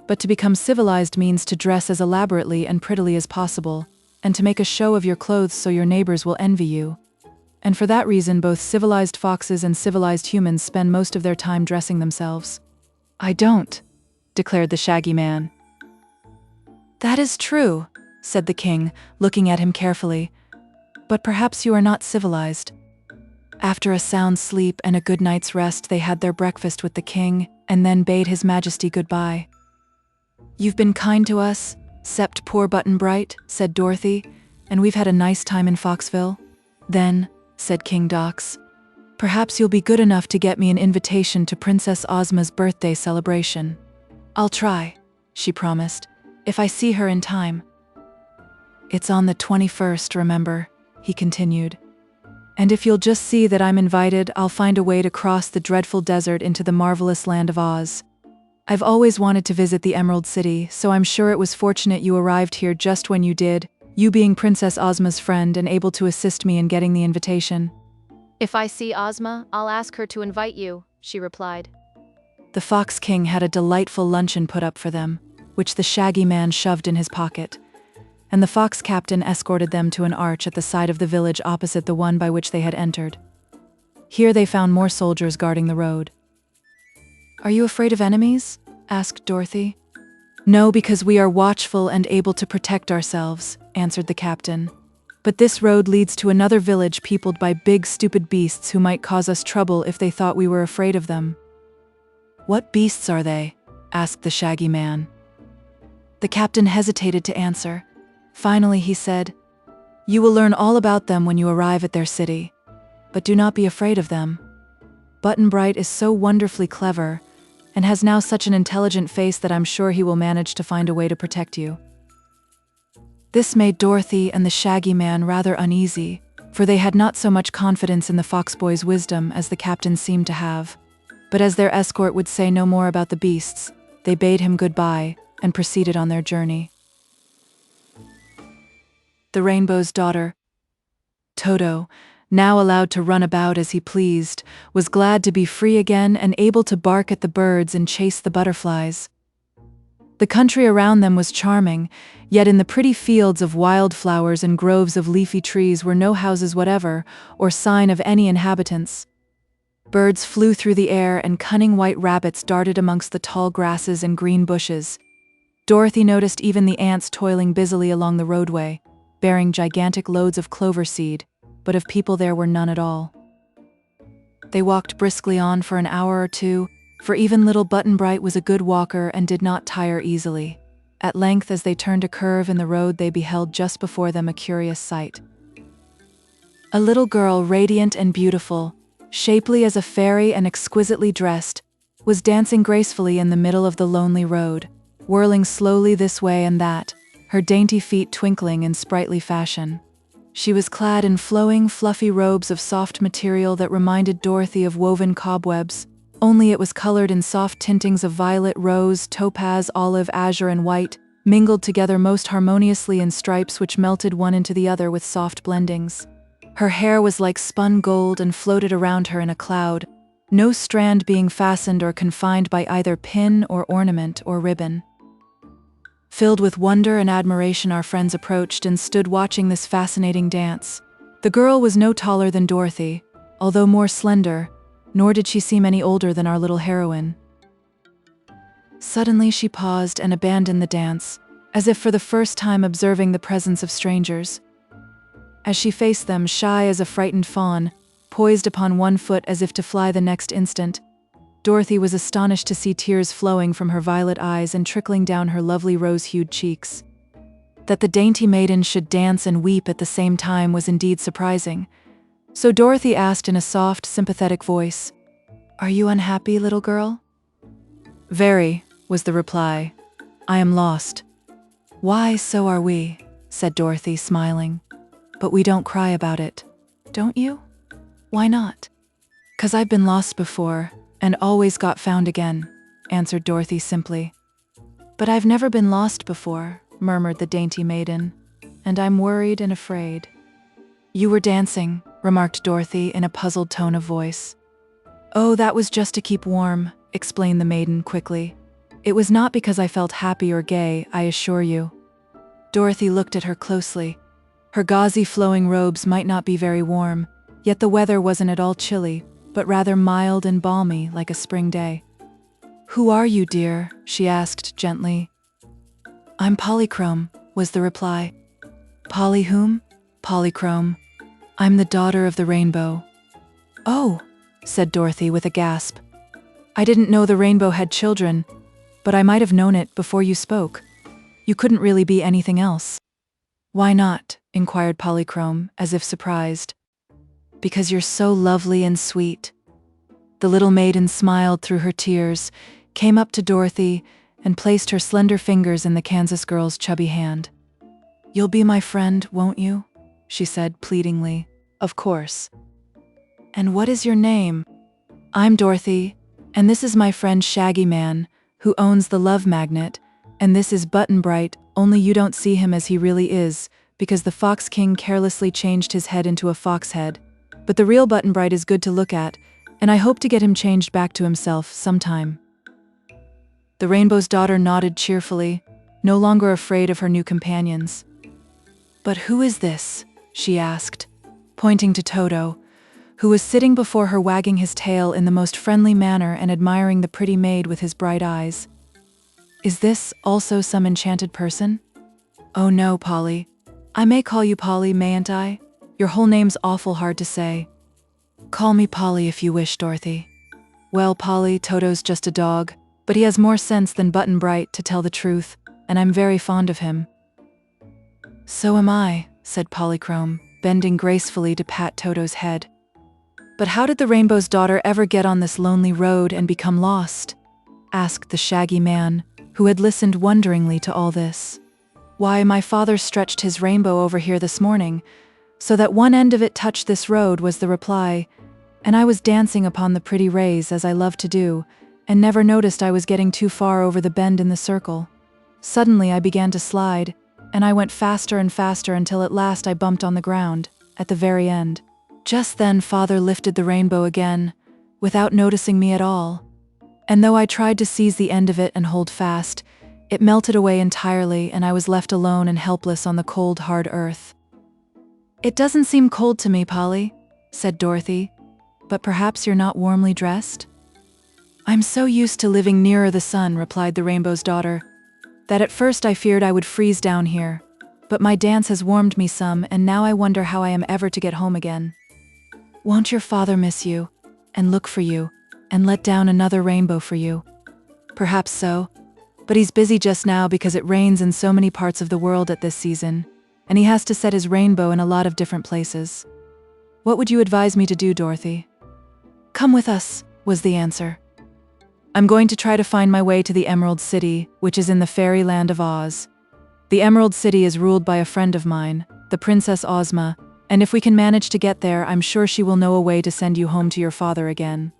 But to become civilized means to dress as elaborately and prettily as possible, and to make a show of your clothes so your neighbors will envy you. And for that reason, both civilized foxes and civilized humans spend most of their time dressing themselves." "I don't," declared the Shaggy Man. "That is true," said the king, looking at him carefully. "But perhaps you are not civilized." After a sound sleep and a good night's rest, they had their breakfast with the king, and then bade His Majesty goodbye. "You've been kind to us, 'cept poor Button-Bright," said Dorothy, "and we've had a nice time in Foxville." "Then," said King Dox, "perhaps you'll be good enough to get me an invitation to Princess Ozma's birthday celebration." "I'll try," she promised, "if I see her in time." "It's on the 21st, remember," he continued. "And if you'll just see that I'm invited, I'll find a way to cross the dreadful desert into the marvelous land of Oz. I've always wanted to visit the Emerald City, so I'm sure it was fortunate you arrived here just when you did, you being Princess Ozma's friend and able to assist me in getting the invitation." "If I see Ozma, I'll ask her to invite you," she replied. The Fox King had a delightful luncheon put up for them, which the Shaggy Man shoved in his pocket, and the Fox Captain escorted them to an arch at the side of the village opposite the one by which they had entered. Here they found more soldiers guarding the road. "Are you afraid of enemies?" asked Dorothy. "No, because we are watchful and able to protect ourselves," answered the captain. "But this road leads to another village peopled by big, stupid beasts who might cause us trouble if they thought we were afraid of them." "What beasts are they?" asked the Shaggy Man. The captain hesitated to answer. Finally he said, "You will learn all about them when you arrive at their city. But do not be afraid of them. Button-Bright is so wonderfully clever, and has now such an intelligent face that I'm sure he will manage to find a way to protect you." This made Dorothy and the Shaggy Man rather uneasy, for they had not so much confidence in the Fox Boy's wisdom as the captain seemed to have. But as their escort would say no more about the beasts, they bade him goodbye and proceeded on their journey. the Rainbow's daughter. Toto, now allowed to run about as he pleased, was glad to be free again and able to bark at the birds and chase the butterflies. The country around them was charming, yet in the pretty fields of wildflowers and groves of leafy trees were no houses whatever, or sign of any inhabitants. Birds flew through the air and cunning white rabbits darted amongst the tall grasses and green bushes. Dorothy noticed even the ants toiling busily along the roadway, bearing gigantic loads of clover seed, but of people there were none at all. They walked briskly on for an hour or two, for even little Button-Bright was a good walker and did not tire easily. At length, as they turned a curve in the road, they beheld just before them a curious sight. A little girl, radiant and beautiful, shapely as a fairy and exquisitely dressed, was dancing gracefully in the middle of the lonely road, whirling slowly this way and that, her dainty feet twinkling in sprightly fashion. She was clad in flowing, fluffy robes of soft material that reminded Dorothy of woven cobwebs, only it was colored in soft tintings of violet, rose, topaz, olive, azure, and white, mingled together most harmoniously in stripes which melted one into the other with soft blendings. Her hair was like spun gold and floated around her in a cloud, no strand being fastened or confined by either pin or ornament or ribbon. Filled with wonder and admiration, our friends approached and stood watching this fascinating dance. The girl was no taller than Dorothy, although more slender, nor did she seem any older than our little heroine. Suddenly she paused and abandoned the dance, as if for the first time observing the presence of strangers. As she faced them, shy as a frightened fawn, poised upon one foot as if to fly the next instant, Dorothy was astonished to see tears flowing from her violet eyes and trickling down her lovely rose-hued cheeks. That the dainty maiden should dance and weep at the same time was indeed surprising. So Dorothy asked in a soft, sympathetic voice, "Are you unhappy, little girl?" "Very," was the reply. "I am lost." "Why, so are we," said Dorothy, smiling. "But we don't cry about it. Don't you?" "Why not?" "'Cause I've been lost before, and always got found again," answered Dorothy simply. "But I've never been lost before," murmured the dainty maiden, "and I'm worried and afraid." "You were dancing," remarked Dorothy in a puzzled tone of voice. "Oh, that was just to keep warm," explained the maiden quickly. "It was not because I felt happy or gay, I assure you." Dorothy looked at her closely. Her gauzy flowing robes might not be very warm, yet the weather wasn't at all chilly, but rather mild and balmy like a spring day. "Who are you, dear?" she asked gently. "I'm Polychrome," was the reply. "Polly whom?" "Polychrome. I'm the daughter of the rainbow." "Oh," said Dorothy with a gasp. "I didn't know the rainbow had children, but I might have known it before you spoke. You couldn't really be anything else." "Why not?" inquired Polychrome, as if surprised. "Because you're so lovely and sweet." The little maiden smiled through her tears, came up to Dorothy, and placed her slender fingers in the Kansas girl's chubby hand. "You'll be my friend, won't you?" she said pleadingly. "Of course." "And what is your name?" "I'm Dorothy, and this is my friend Shaggy Man, who owns the Love Magnet, and this is Button-Bright, only you don't see him as he really is, because the Fox King carelessly changed his head into a fox head. But the real Button-Bright is good to look at, and I hope to get him changed back to himself sometime." The Rainbow's daughter nodded cheerfully, no longer afraid of her new companions. "But who is this?" she asked, pointing to Toto, who was sitting before her wagging his tail in the most friendly manner and admiring the pretty maid with his bright eyes. "Is this also some enchanted person?" "Oh no, Polly. I may call you Polly, mayn't I? Your whole name's awful hard to say." "Call me Polly if you wish, Dorothy." "Well, Polly, Toto's just a dog, but he has more sense than Button-Bright, to tell the truth, and I'm very fond of him." "So am I," said Polychrome, bending gracefully to pat Toto's head. "But how did the Rainbow's daughter ever get on this lonely road and become lost?" asked the Shaggy Man, who had listened wonderingly to all this. "Why, my father stretched his rainbow over here this morning, so that one end of it touched this road," was the reply, "and I was dancing upon the pretty rays as I love to do, and never noticed I was getting too far over the bend in the circle. Suddenly I began to slide, and I went faster and faster until at last I bumped on the ground, at the very end. Just then Father lifted the rainbow again, without noticing me at all. And though I tried to seize the end of it and hold fast, it melted away entirely and I was left alone and helpless on the cold, hard earth. "It doesn't seem cold to me, Polly," said Dorothy, "but perhaps you're not warmly dressed?" "I'm so used to living nearer the sun," replied the Rainbow's Daughter, "that at first I feared I would freeze down here. But my dance has warmed me some, and now I wonder how I am ever to get home again." "Won't your father miss you, and look for you, and let down another rainbow for you?" "Perhaps so, but he's busy just now because it rains in so many parts of the world at this season, and he has to set his rainbow in a lot of different places. What would you advise me to do, Dorothy?" "Come with us," was the answer. "I'm going to try to find my way to the Emerald City, which is in the fairyland of Oz. The Emerald City is ruled by a friend of mine, the Princess Ozma, and if we can manage to get there, I'm sure she will know a way to send you home to your father again."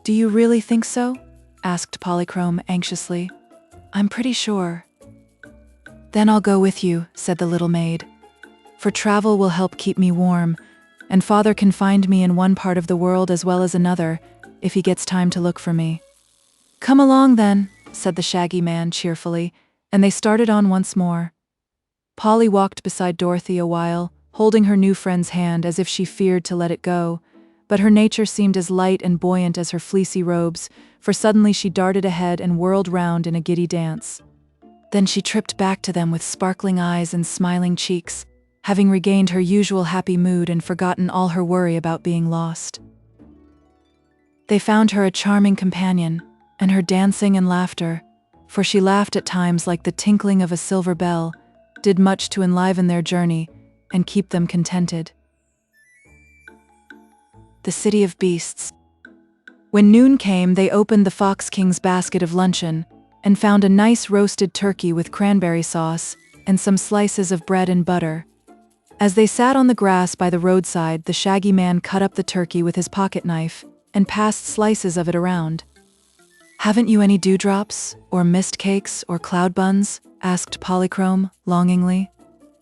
"Do you really think so?" asked Polychrome anxiously. "I'm pretty sure." "Then I'll go with you," said the little maid. "For travel will help keep me warm, and father can find me in one part of the world as well as another, if he gets time to look for me." "Come along then," said the Shaggy Man cheerfully, and they started on once more. Polly walked beside Dorothy a while, holding her new friend's hand as if she feared to let it go, but her nature seemed as light and buoyant as her fleecy robes, for suddenly she darted ahead and whirled round in a giddy dance. Then she tripped back to them with sparkling eyes and smiling cheeks, having regained her usual happy mood and forgotten all her worry about being lost. They found her a charming companion, and her dancing and laughter, for she laughed at times like the tinkling of a silver bell, did much to enliven their journey and keep them contented. The City of Beasts. When noon came, they opened the Fox King's basket of luncheon and found a nice roasted turkey with cranberry sauce and some slices of bread and butter. As they sat on the grass by the roadside, the Shaggy Man cut up the turkey with his pocket knife and passed slices of it around. "Haven't you any dewdrops, or mist cakes, or cloud buns?" asked Polychrome longingly.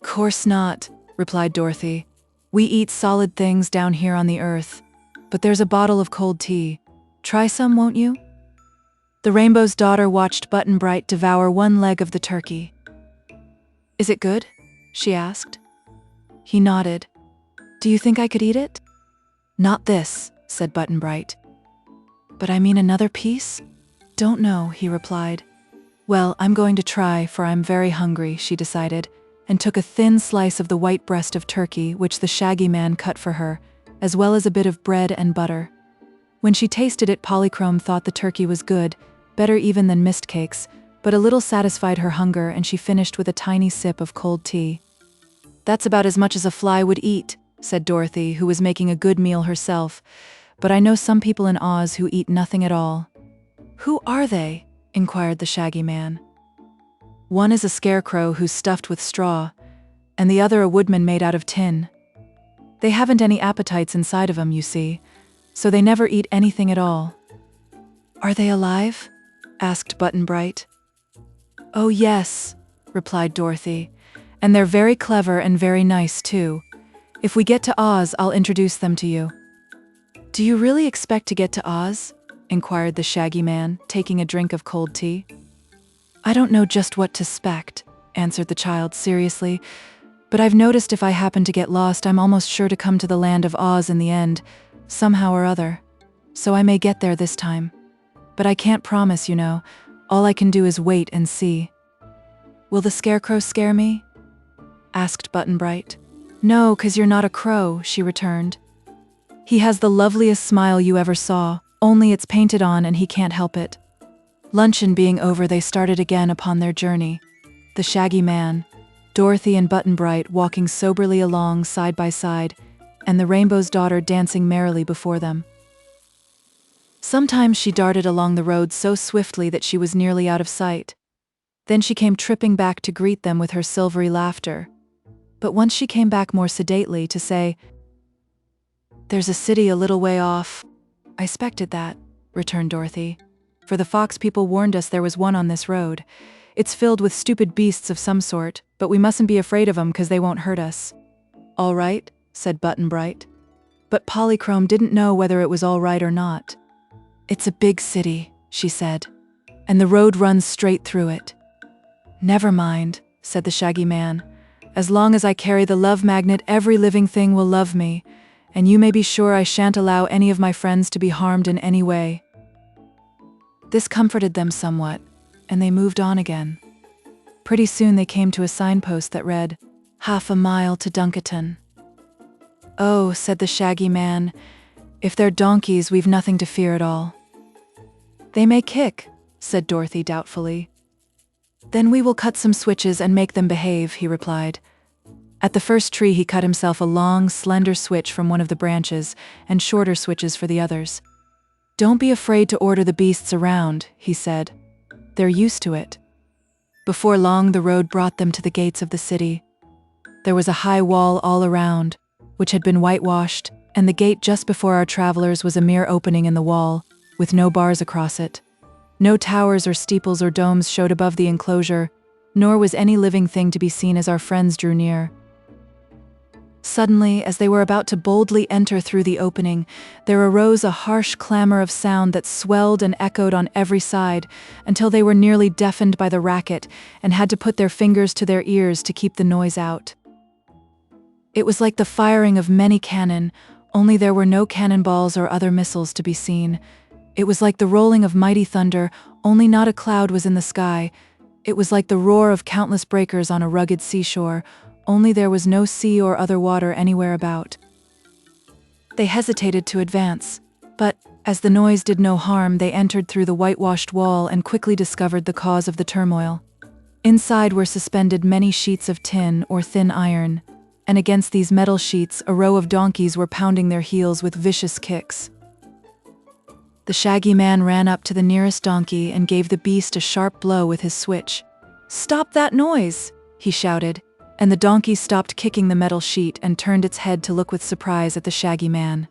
"Course not," replied Dorothy. "We eat solid things down here on the earth, but there's a bottle of cold tea. Try some, won't you?" The Rainbow's Daughter watched Button-Bright devour one leg of the turkey. "Is it good?" she asked. He nodded. "Do you think I could eat it?" "Not this," said Button-Bright. "But I mean another piece?" "Don't know," he replied. "Well, I'm going to try, for I'm very hungry," she decided, and took a thin slice of the white breast of turkey which the Shaggy Man cut for her, as well as a bit of bread and butter. When she tasted it, Polychrome thought the turkey was good, better even than mist cakes, but a little satisfied her hunger, and she finished with a tiny sip of cold tea. "That's about as much as a fly would eat," said Dorothy, who was making a good meal herself, "but I know some people in Oz who eat nothing at all." "Who are they?" inquired the Shaggy Man. "One is a scarecrow who's stuffed with straw, and the other a woodman made out of tin. They haven't any appetites inside of 'em, you see, so they never eat anything at all." "Are they alive?" asked Button-Bright. "Oh yes," replied Dorothy, "and they're very clever and very nice too. If we get to Oz, I'll introduce them to you." "Do you really expect to get to Oz?" inquired the Shaggy Man, taking a drink of cold tea. "I don't know just what to expect," answered the child seriously, "but I've noticed if I happen to get lost, I'm almost sure to come to the land of Oz in the end, somehow or other. So I may get there this time. But I can't promise, you know. All I can do is wait and see." "Will the scarecrow scare me?" asked Button-Bright. "No, 'cause you're not a crow," she returned. "He has the loveliest smile you ever saw, only it's painted on and he can't help it." Luncheon being over, they started again upon their journey. The Shaggy Man, Dorothy and Button-Bright walking soberly along side by side, and the Rainbow's Daughter dancing merrily before them. Sometimes she darted along the road so swiftly that she was nearly out of sight. Then she came tripping back to greet them with her silvery laughter. But once she came back more sedately to say, "There's a city a little way off." "I expected that," returned Dorothy, "for the fox people warned us there was one on this road. It's filled with stupid beasts of some sort, but we mustn't be afraid of 'em 'cause they won't hurt us." "All right," said Button-Bright. But Polychrome didn't know whether it was all right or not. "It's a big city," she said, "and the road runs straight through it." "Never mind," said the Shaggy Man. "As long as I carry the love magnet, every living thing will love me, and you may be sure I shan't allow any of my friends to be harmed in any way." This comforted them somewhat, and they moved on again. Pretty soon they came to a signpost that read, "Half a mile to Dunketon." "Oh," said the Shaggy Man, "if they're donkeys, we've nothing to fear at all." "They may kick," said Dorothy doubtfully. "Then we will cut some switches and make them behave," he replied. At the first tree he cut himself a long, slender switch from one of the branches, and shorter switches for the others. "Don't be afraid to order the beasts around," he said. "They're used to it." Before long the road brought them to the gates of the city. There was a high wall all around, which had been whitewashed, and the gate just before our travelers was a mere opening in the wall, with no bars across it. No towers or steeples or domes showed above the enclosure, nor was any living thing to be seen as our friends drew near. Suddenly, as they were about to boldly enter through the opening, there arose a harsh clamor of sound that swelled and echoed on every side, until they were nearly deafened by the racket and had to put their fingers to their ears to keep the noise out. It was like the firing of many cannon, only there were no cannonballs or other missiles to be seen. It was like the rolling of mighty thunder, only not a cloud was in the sky. It was like the roar of countless breakers on a rugged seashore, only there was no sea or other water anywhere about. They hesitated to advance, but, as the noise did no harm, they entered through the whitewashed wall and quickly discovered the cause of the turmoil. Inside were suspended many sheets of tin or thin iron, and against these metal sheets a row of donkeys were pounding their heels with vicious kicks. The Shaggy Man ran up to the nearest donkey and gave the beast a sharp blow with his switch. "Stop that noise!" he shouted, and the donkey stopped kicking the metal sheet and turned its head to look with surprise at the Shaggy Man.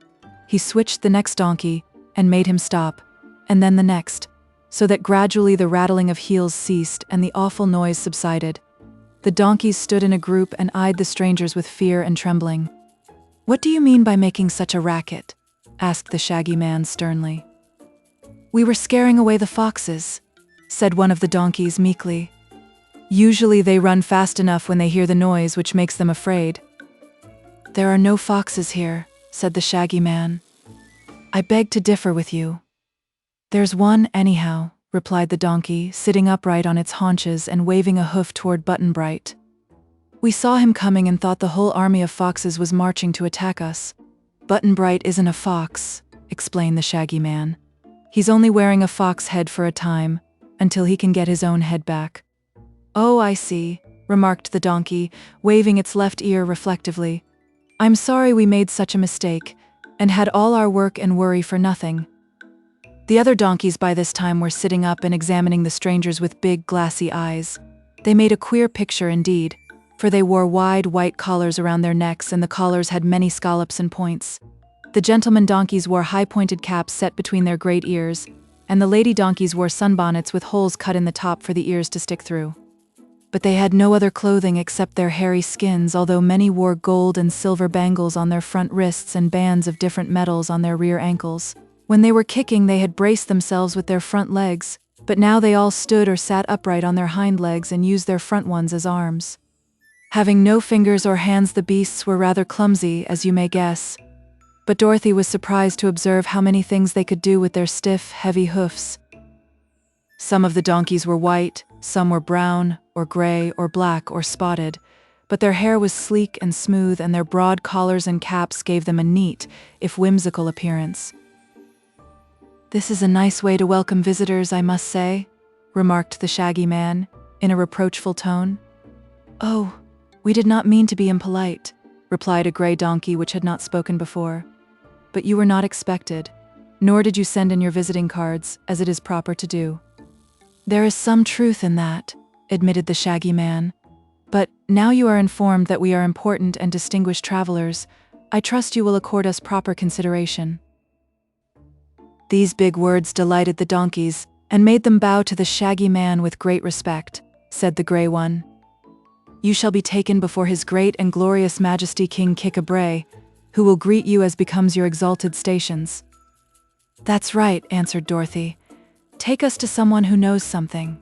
He switched the next donkey and made him stop, and then the next, so that gradually the rattling of heels ceased and the awful noise subsided. The donkeys stood in a group and eyed the strangers with fear and trembling. "What do you mean by making such a racket?" asked the Shaggy Man sternly. "We were scaring away the foxes," said one of the donkeys meekly. "Usually they run fast enough when they hear the noise, which makes them afraid." "There are no foxes here," said the Shaggy Man. "I beg to differ with you." "There's one, anyhow," replied the donkey, sitting upright on its haunches and waving a hoof toward Button-Bright. "We saw him coming and thought the whole army of foxes was marching to attack us." "Button-Bright isn't a fox," explained the Shaggy Man. "He's only wearing a fox head for a time, until he can get his own head back." "Oh, I see," remarked the donkey, waving its left ear reflectively. "I'm sorry we made such a mistake, and had all our work and worry for nothing." The other donkeys by this time were sitting up and examining the strangers with big, glassy eyes. They made a queer picture indeed, for they wore wide, white collars around their necks, and the collars had many scallops and points. The gentleman donkeys wore high-pointed caps set between their great ears, and the lady donkeys wore sunbonnets with holes cut in the top for the ears to stick through. But they had no other clothing except their hairy skins, although many wore gold and silver bangles on their front wrists and bands of different metals on their rear ankles. When they were kicking, they had braced themselves with their front legs, but now they all stood or sat upright on their hind legs and used their front ones as arms. Having no fingers or hands, the beasts were rather clumsy, as you may guess. But Dorothy was surprised to observe how many things they could do with their stiff, heavy hoofs. Some of the donkeys were white, some were brown, or gray, or black, or spotted, but their hair was sleek and smooth, and their broad collars and caps gave them a neat, if whimsical appearance. "This is a nice way to welcome visitors, I must say," remarked the Shaggy Man, in a reproachful tone. "Oh, we did not mean to be impolite," replied a gray donkey which had not spoken before. "But you were not expected, nor did you send in your visiting cards, as it is proper to do." "There is some truth in that," admitted the Shaggy Man. "But, now you are informed that we are important and distinguished travelers, I trust you will accord us proper consideration." These big words delighted the donkeys, and made them bow to the Shaggy Man with great respect. said the grey one. "You shall be taken before his great and glorious majesty King Kik-a-bray, who will greet you as becomes your exalted stations." "That's right," answered Dorothy. "Take us to someone who knows something."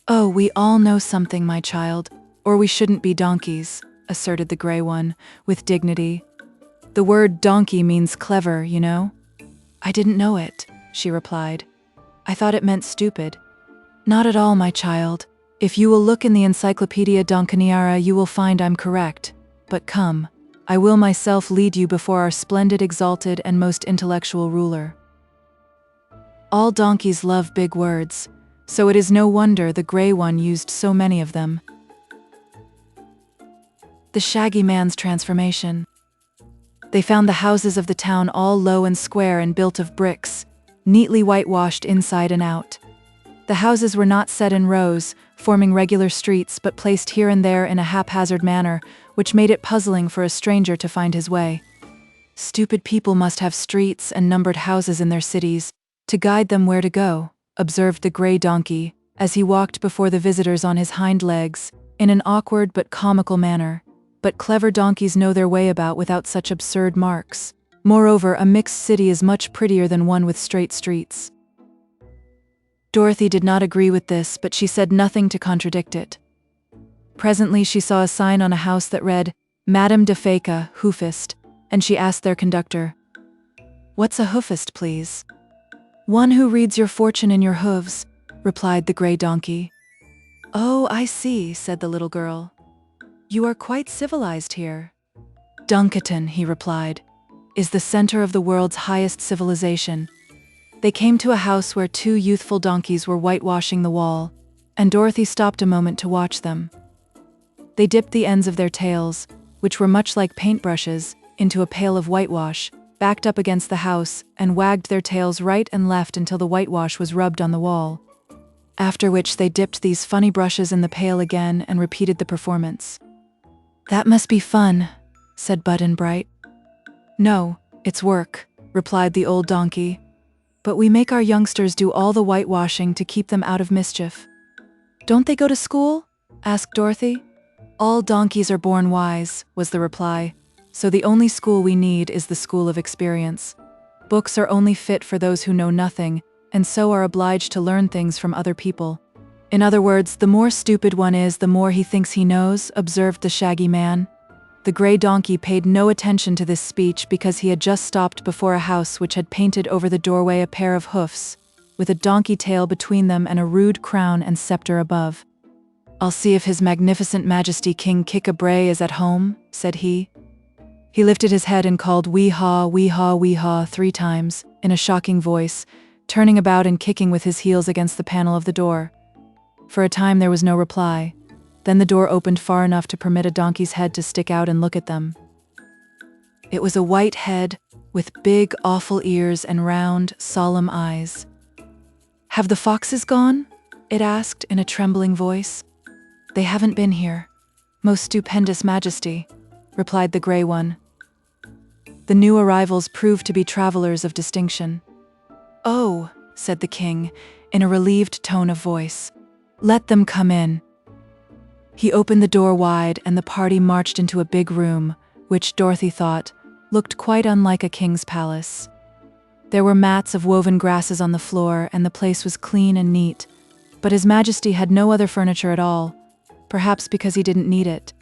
"Oh, we all know something, my child, or we shouldn't be donkeys," asserted the grey one, with dignity. "The word donkey means clever, you know." "I didn't know it," she replied. "I thought it meant stupid." "Not at all, my child. If you will look in the Encyclopedia Donkaniara, you will find I'm correct. But come, I will myself lead you before our splendid, exalted, and most intellectual ruler." All donkeys love big words, so it is no wonder the grey one used so many of them. The Shaggy Man's transformation. They found the houses of the town all low and square and built of bricks, neatly whitewashed inside and out. The houses were not set in rows, forming regular streets, but placed here and there in a haphazard manner, which made it puzzling for a stranger to find his way. "Stupid people must have streets and numbered houses in their cities, to guide them where to go," observed the grey donkey, as he walked before the visitors on his hind legs, in an awkward but comical manner. But clever donkeys know their way about without such absurd marks. Moreover, a mixed city is much prettier than one with straight streets. Dorothy did not agree with this, but she said nothing to contradict it. Presently she saw a sign on a house that read, "Madame de Feka, hoofist," and she asked their conductor, "What's a hoofist, please?" "One who reads your fortune in your hooves," replied the grey donkey. "Oh, I see," said the little girl. "You are quite civilized here." "Dunkiton," he replied, "is the center of the world's highest civilization." They came to a house where two youthful donkeys were whitewashing the wall, and Dorothy stopped a moment to watch them. They dipped the ends of their tails, which were much like paintbrushes, into a pail of whitewash, backed up against the house, and wagged their tails right and left until the whitewash was rubbed on the wall. After which they dipped these funny brushes in the pail again and repeated the performance. "That must be fun," said Button Bright. "No, it's work," replied the old donkey. "But we make our youngsters do all the whitewashing to keep them out of mischief." "Don't they go to school?" asked Dorothy. "All donkeys are born wise," was the reply. "So the only school we need is the school of experience. Books are only fit for those who know nothing, and so are obliged to learn things from other people. In other words, the more stupid one is, the more he thinks he knows," observed the Shaggy Man. The grey donkey paid no attention to this speech because he had just stopped before a house which had painted over the doorway a pair of hoofs, with a donkey tail between them and a rude crown and scepter above. "I'll see if His Magnificent Majesty King Kik-a-bray is at home," said he. He lifted his head and called "Wee-haw, wee-haw, wee-haw" 3 times, in a shocking voice, turning about and kicking with his heels against the panel of the door. For a time there was no reply. Then the door opened far enough to permit a donkey's head to stick out and look at them. It was a white head, with big, awful ears and round, solemn eyes. "Have the foxes gone?" it asked in a trembling voice. "They haven't been here, most stupendous Majesty," replied the grey one. The new arrivals proved to be travelers of distinction. "Oh," said the king, in a relieved tone of voice. "Let them come in." He opened the door wide and the party marched into a big room, which, Dorothy thought, looked quite unlike a king's palace. There were mats of woven grasses on the floor and the place was clean and neat, but His Majesty had no other furniture at all, perhaps because he didn't need it.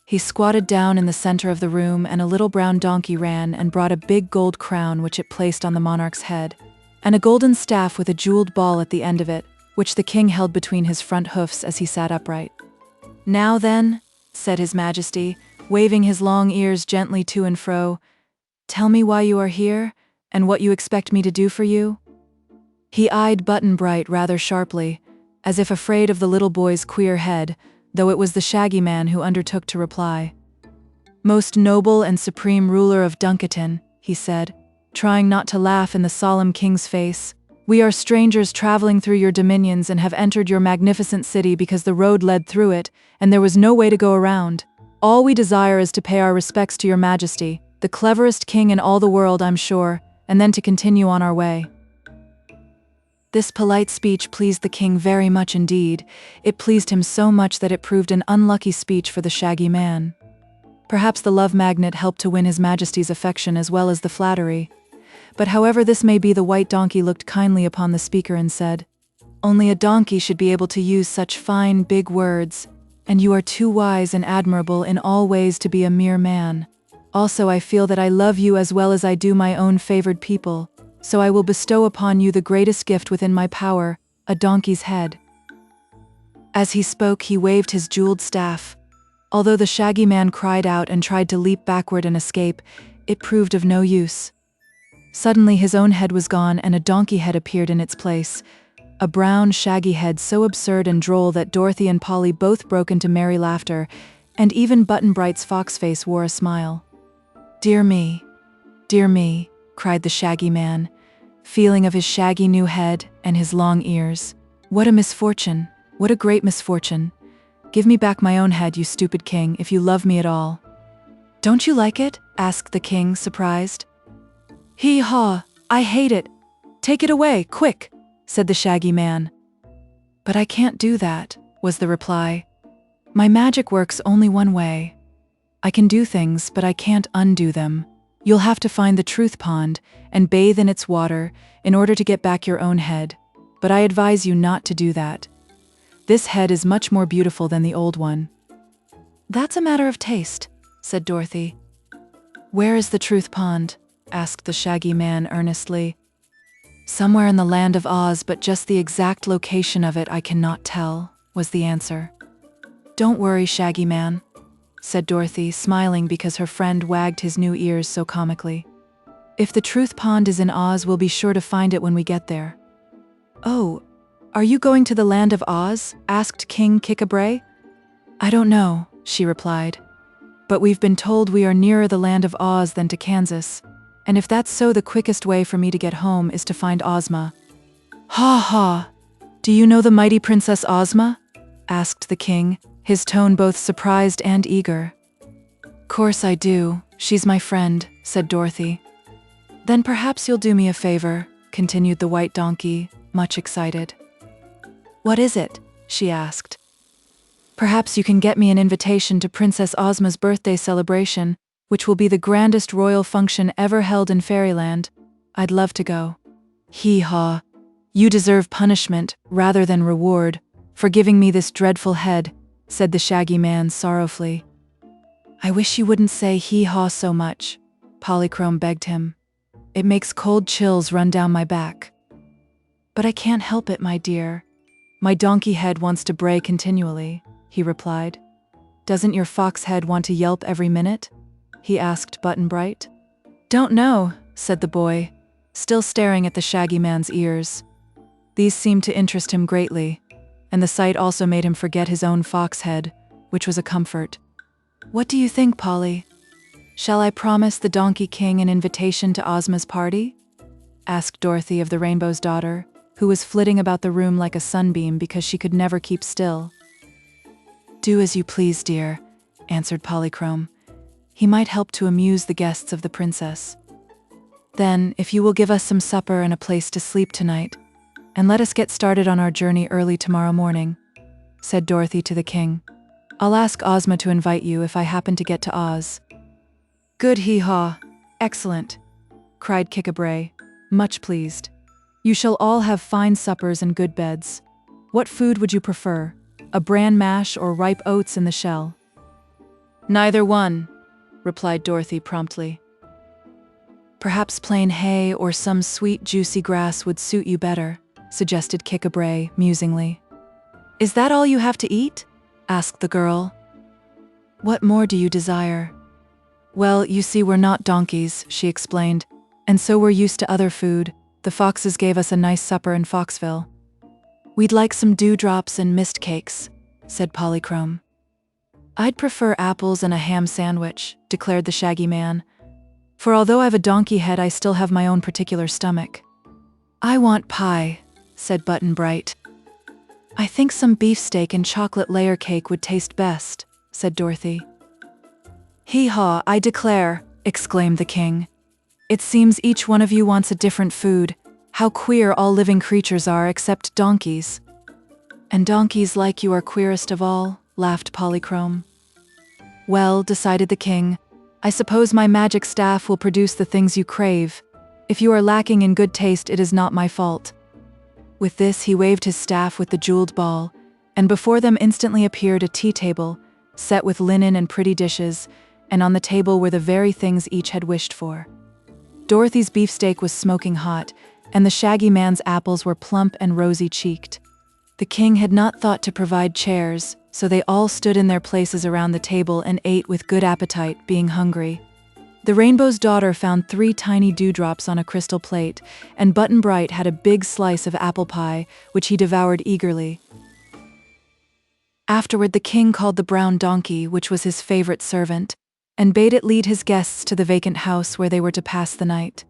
He squatted down in the center of the room and a little brown donkey ran and brought a big gold crown which it placed on the monarch's head, and a golden staff with a jeweled ball at the end of it, which the king held between his front hoofs as he sat upright. "Now then," said His Majesty, waving his long ears gently to and fro, "tell me why you are here, and what you expect me to do for you?" He eyed Button Bright rather sharply, as if afraid of the little boy's queer head, though it was the Shaggy Man who undertook to reply. "Most noble and supreme ruler of Dunkiton," he said, trying not to laugh in the solemn king's face, "we are strangers traveling through your dominions and have entered your magnificent city because the road led through it, and there was no way to go around. All we desire is to pay our respects to your Majesty, the cleverest king in all the world, I'm sure, and then to continue on our way." This polite speech pleased the king very much indeed. It pleased him so much that it proved an unlucky speech for the Shaggy Man. Perhaps the love magnet helped to win His Majesty's affection as well as the flattery. But however this may be, the white donkey looked kindly upon the speaker and said, "Only a donkey should be able to use such fine, big words, and you are too wise and admirable in all ways to be a mere man. Also I feel that I love you as well as I do my own favored people, so I will bestow upon you the greatest gift within my power, a donkey's head." As he spoke, he waved his jeweled staff. Although the Shaggy Man cried out and tried to leap backward and escape, it proved of no use. Suddenly his own head was gone and a donkey head appeared in its place. A brown, shaggy head so absurd and droll that Dorothy and Polly both broke into merry laughter, and even Button-Bright's fox face wore a smile. Dear me, cried the Shaggy Man, feeling of his shaggy new head and his long ears. What a misfortune, what a great misfortune. Give me back my own head, you stupid king, if you love me at all. Don't you like it? Asked the king, surprised. Hee-haw, I hate it. Take it away, quick, said the Shaggy Man. But I can't do that, was the reply. My magic works only one way. I can do things, but I can't undo them. You'll have to find the truth pond and bathe in its water in order to get back your own head. But I advise you not to do that. This head is much more beautiful than the old one. That's a matter of taste, said Dorothy. Where is the truth pond? Asked the Shaggy Man earnestly. Somewhere in the land of Oz, but just the exact location of it I cannot tell, was the answer. Don't worry, Shaggy Man, said Dorothy, smiling because her friend wagged his new ears so comically. If the truth pond is in Oz, we'll be sure to find it when we get there. Oh, are you going to the land of Oz? Asked King Kik-A-Bray. I don't know, she replied. But we've been told we are nearer the land of Oz than to Kansas, and if that's so, the quickest way for me to get home is to find Ozma. Ha ha! Do you know the mighty Princess Ozma? Asked the king, his tone both surprised and eager. Course I do, she's my friend, said Dorothy. Then perhaps you'll do me a favor, continued the white donkey, much excited. What is it? She asked. Perhaps you can get me an invitation to Princess Ozma's birthday celebration, which will be the grandest royal function ever held in Fairyland. I'd love to go. Hee-haw. You deserve punishment, rather than reward, for giving me this dreadful head, said the Shaggy Man sorrowfully. I wish you wouldn't say hee-haw so much, Polychrome begged him. It makes cold chills run down my back. But I can't help it, my dear. My donkey head wants to bray continually, he replied. Doesn't your fox head want to yelp every minute? He asked Button-Bright. Don't know, said the boy, still staring at the Shaggy Man's ears. These seemed to interest him greatly, and the sight also made him forget his own fox head, which was a comfort. What do you think, Polly? Shall I promise the Donkey King an invitation to Ozma's party? Asked Dorothy of the Rainbow's Daughter, who was flitting about the room like a sunbeam because she could never keep still. Do as you please, dear, answered Polychrome. He might help to amuse the guests of the princess. Then, if you will give us some supper and a place to sleep tonight, and let us get started on our journey early tomorrow morning, said Dorothy to the king. I'll ask Ozma to invite you if I happen to get to Oz. Good hee-haw. Excellent, cried Kik-A-Bray, much pleased. You shall all have fine suppers and good beds. What food would you prefer, a bran mash or ripe oats in the shell? Neither one, replied Dorothy promptly. Perhaps plain hay or some sweet juicy grass would suit you better, suggested Kik-A-Bray musingly. Is that all you have to eat? Asked the girl. What more do you desire? Well, you see, we're not donkeys, she explained, and so we're used to other food. The foxes gave us a nice supper in Foxville. We'd like some dewdrops and mist cakes, said Polychrome. I'd prefer apples and a ham sandwich, declared the Shaggy Man. For although I've a donkey head, I still have my own particular stomach. I want pie, said Button-Bright. I think some beefsteak and chocolate layer cake would taste best, said Dorothy. Hee-haw, I declare, exclaimed the king. It seems each one of you wants a different food, How queer all living creatures are except donkeys." "And donkeys like you are queerest of all," laughed Polychrome. "Well," decided the king, "I suppose my magic staff will produce the things you crave. If you are lacking in good taste, it is not my fault." With this, he waved his staff with the jeweled ball, and before them instantly appeared a tea table, set with linen and pretty dishes, and on the table were the very things each had wished for. Dorothy's beefsteak was smoking hot, and the Shaggy Man's apples were plump and rosy-cheeked. The king had not thought to provide chairs, so they all stood in their places around the table and ate with good appetite, being hungry. The Rainbow's daughter found 3 tiny dewdrops on a crystal plate, and Button Bright had a big slice of apple pie, which he devoured eagerly. Afterward, the king called the brown donkey, which was his favorite servant, and bade it lead his guests to the vacant house where they were to pass the night.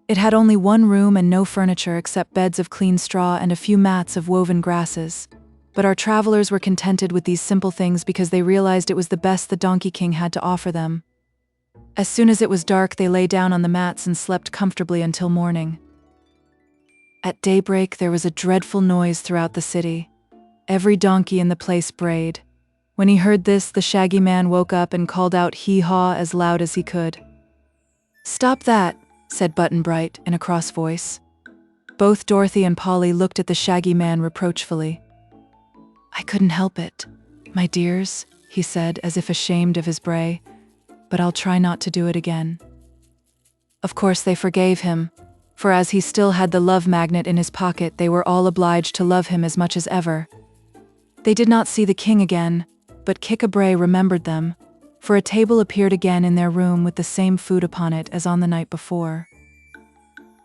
It had only one room and no furniture except beds of clean straw and a few mats of woven grasses. But our travelers were contented with these simple things because they realized it was the best the Donkey King had to offer them. As soon as it was dark, they lay down on the mats and slept comfortably until morning. At daybreak, there was a dreadful noise throughout the city. Every donkey in the place brayed. When he heard this, the Shaggy Man woke up and called out hee-haw as loud as he could. "Stop that," said Button Bright in a cross voice. Both Dorothy and Polly looked at the Shaggy Man reproachfully. "I couldn't help it, my dears," he said, as if ashamed of his bray, "but I'll try not to do it again." Of course they forgave him, for as he still had the love magnet in his pocket, they were all obliged to love him as much as ever. They did not see the king again, but Kick-a-Bray remembered them, for a table appeared again in their room with the same food upon it as on the night before.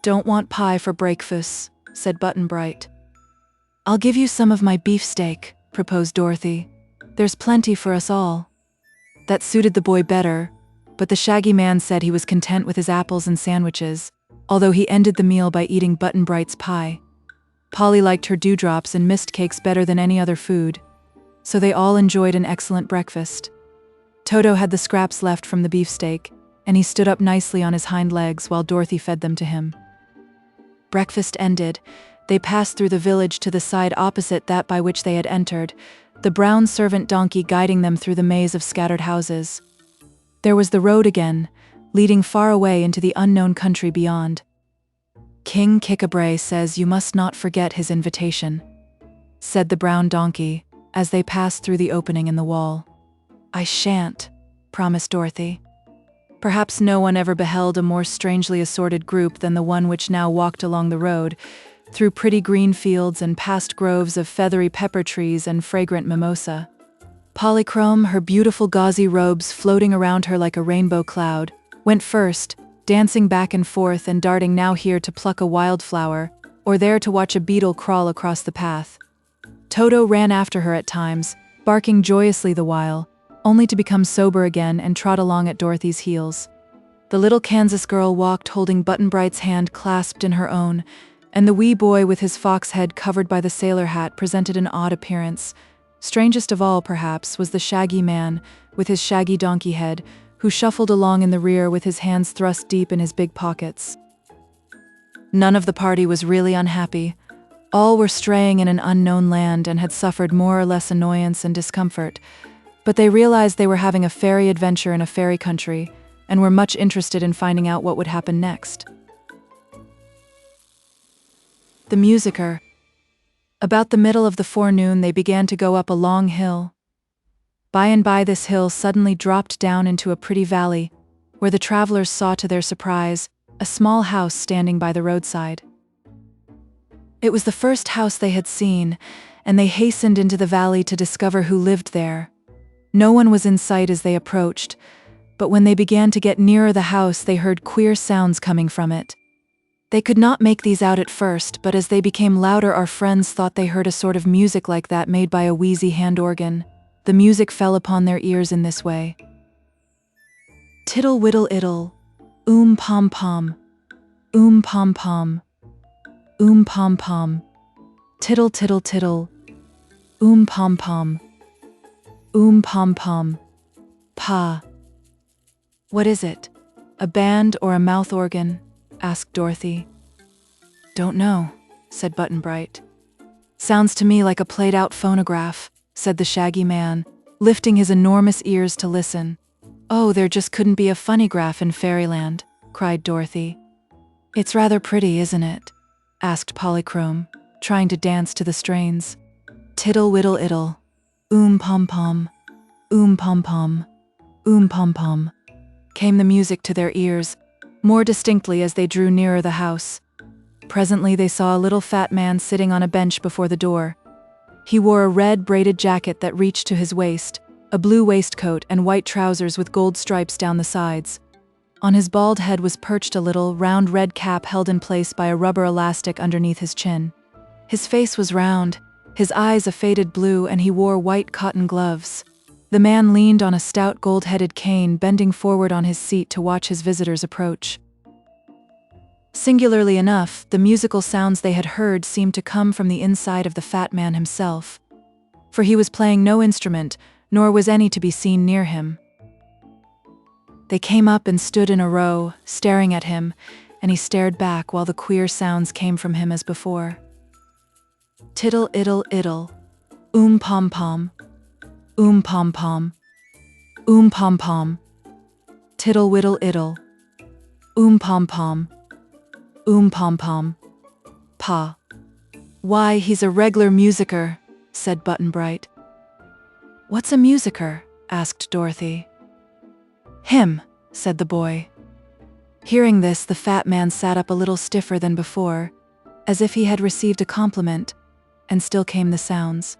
"Don't want pie for breakfast," said Button Bright. "I'll give you some of my beefsteak," proposed Dorothy. "There's plenty for us all." That suited the boy better, but the Shaggy Man said he was content with his apples and sandwiches, although he ended the meal by eating Button Bright's pie. Polly liked her dewdrops and mist cakes better than any other food, so they all enjoyed an excellent breakfast. Toto had the scraps left from the beefsteak, and he stood up nicely on his hind legs while Dorothy fed them to him. Breakfast ended, they passed through the village to the side opposite that by which they had entered, the brown servant donkey guiding them through the maze of scattered houses. There was the road again, leading far away into the unknown country beyond. "King Kick-a-Bray says you must not forget his invitation," said the brown donkey, as they passed through the opening in the wall. "I shan't," promised Dorothy. Perhaps no one ever beheld a more strangely assorted group than the one which now walked along the road, through pretty green fields and past groves of feathery pepper trees and fragrant mimosa. Polychrome, her beautiful gauzy robes floating around her like a rainbow cloud, went first, dancing back and forth and darting now here to pluck a wildflower, or there to watch a beetle crawl across the path. Toto ran after her at times, barking joyously the while, only to become sober again and trot along at Dorothy's heels. The little Kansas girl walked holding Button Bright's hand clasped in her own, and the wee boy with his fox head covered by the sailor hat presented an odd appearance. Strangest of all, perhaps, was the Shaggy Man, with his shaggy donkey head, who shuffled along in the rear with his hands thrust deep in his big pockets. None of the party was really unhappy. All were straying in an unknown land and had suffered more or less annoyance and discomfort, but they realized they were having a fairy adventure in a fairy country, and were much interested in finding out what would happen next. The MUSICKER. About the middle of the forenoon, they began to go up a long hill. By and by, this hill suddenly dropped down into a pretty valley, where the travelers saw to their surprise a small house standing by the roadside. It was the first house they had seen, and they hastened into the valley to discover who lived there. No one was in sight as they approached, but when they began to get nearer the house, they heard queer sounds coming from it. They could not make these out at first, but as they became louder, our friends thought they heard a sort of music like that made by a wheezy hand organ. The music fell upon their ears in this way. Tiddle whittle iddle, pom pom, pom pom, pom pom, tiddle tiddle tiddle, pom pom, pom pom, pa. "What is it? A band or a mouth organ?" asked Dorothy. Don't know, said Button-Bright. Sounds to me like a played-out phonograph, said the Shaggy Man, lifting his enormous ears to listen. Oh, there just couldn't be a funnygraph in Fairyland, cried Dorothy. It's rather pretty, isn't it? Asked Polychrome, trying to dance to the strains. Tiddle-widdle-iddle, pom-pom, pom-pom, pom-pom, came the music to their ears, more distinctly as they drew nearer the house. Presently they saw a little fat man sitting on a bench before the door. He wore a red braided jacket that reached to his waist, a blue waistcoat and white trousers with gold stripes down the sides. On his bald head was perched a little, round red cap held in place by a rubber elastic underneath his chin. His face was round, his eyes a faded blue, and he wore white cotton gloves. The man leaned on a stout gold-headed cane, bending forward on his seat to watch his visitors approach. Singularly enough, the musical sounds they had heard seemed to come from the inside of the fat man himself, for he was playing no instrument, nor was any to be seen near him. They came up and stood in a row, staring at him, and he stared back while the queer sounds came from him as before. Tiddle-iddle-iddle, pom-pom, pom-pom, pom-pom, tiddle-widdle-iddle, pom-pom, pom-pom, pa. Why, he's a reg'lar musicker, said Button-Bright. What's a musicker? Asked Dorothy. Him, said the boy. Hearing this, the fat man sat up a little stiffer than before, as if he had received a compliment, and still came the sounds.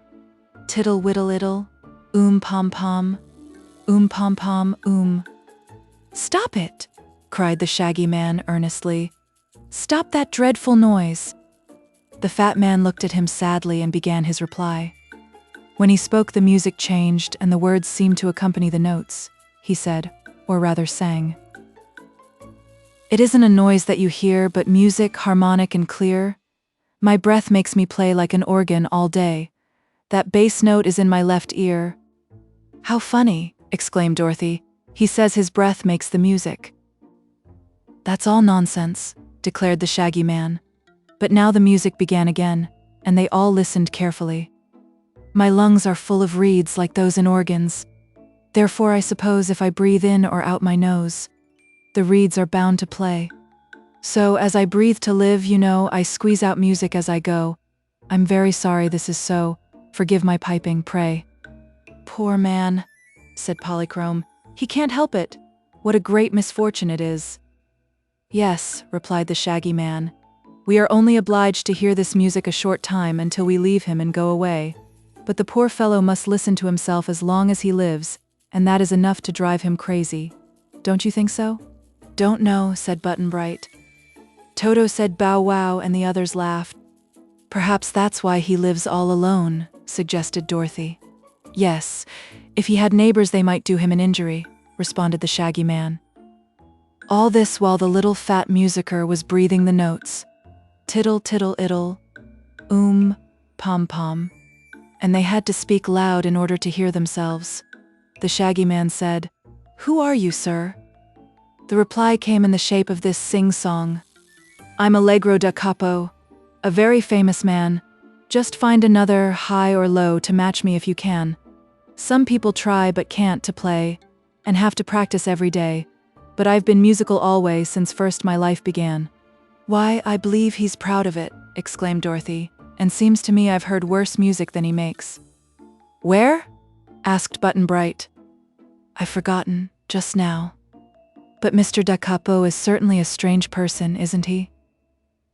Tiddle-widdle-iddle, pom-pom, pom-pom, Stop it, cried the Shaggy Man earnestly. Stop that dreadful noise. The fat man looked at him sadly and began his reply. When he spoke, the music changed and the words seemed to accompany the notes, he said, or rather sang. It isn't a noise that you hear, but music, harmonic and clear. My breath makes me play like an organ all day. That bass note is in my left ear. How funny, exclaimed Dorothy. He says his breath makes the music. That's all nonsense, declared the Shaggy Man. But now the music began again, and they all listened carefully. My lungs are full of reeds like those in organs. Therefore I suppose if I breathe in or out my nose, the reeds are bound to play. So as I breathe to live, you know, I squeeze out music as I go. I'm very sorry this is so. Forgive my piping, pray. Poor man, said Polychrome. He can't help it. What a great misfortune it is. Yes, replied the Shaggy Man. We are only obliged to hear this music a short time until we leave him and go away. But the poor fellow must listen to himself as long as he lives, and that is enough to drive him crazy. Don't you think so? Don't know, said Button-Bright. Toto said bow wow and the others laughed. Perhaps that's why he lives all alone, suggested Dorothy. Yes, if he had neighbors they might do him an injury, responded the Shaggy Man. All this while the little fat musicker was breathing the notes. Tiddle-tiddle-iddle, pom-pom, and they had to speak loud in order to hear themselves. The Shaggy Man said, Who are you, sir? The reply came in the shape of this sing-song. I'm Allegro da Capo, a very famous man. Just find another, high or low, to match me if you can. Some people try but can't to play, and have to practice every day. But I've been musical always since first my life began. Why, I believe he's proud of it, exclaimed Dorothy, and seems to me I've heard worse music than he makes. Where? Asked Button-Bright. I've forgotten, just now. But Mr. Da Capo is certainly a strange person, isn't he?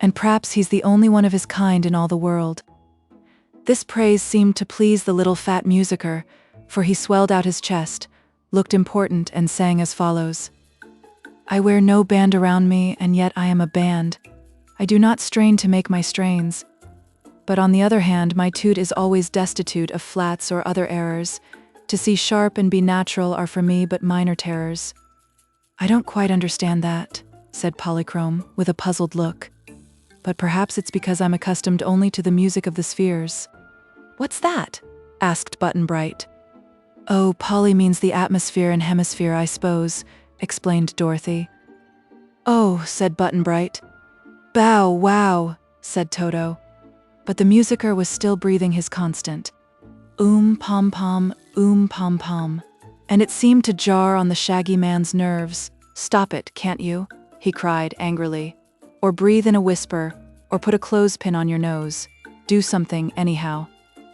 And perhaps he's the only one of his kind in all the world. This praise seemed to please the little fat musicker, for he swelled out his chest, looked important, and sang as follows. I wear no band around me, and yet I am a band. I do not strain to make my strains. But on the other hand, my toot is always destitute of flats or other errors. To see sharp and be natural are for me but minor terrors. I don't quite understand that, said Polychrome, with a puzzled look. But perhaps it's because I'm accustomed only to the music of the spheres. What's that? Asked Button-Bright. Oh, Polly means the atmosphere and hemisphere, I suppose, explained Dorothy. Oh, said Button-Bright. Bow wow, said Toto. But the musicker was still breathing his constant pom-pom, pom-pom, and it seemed to jar on the Shaggy man's nerves. "Stop it, can't you?" he cried angrily. "Or breathe in a whisper, or put a clothespin on your nose. Do something, anyhow."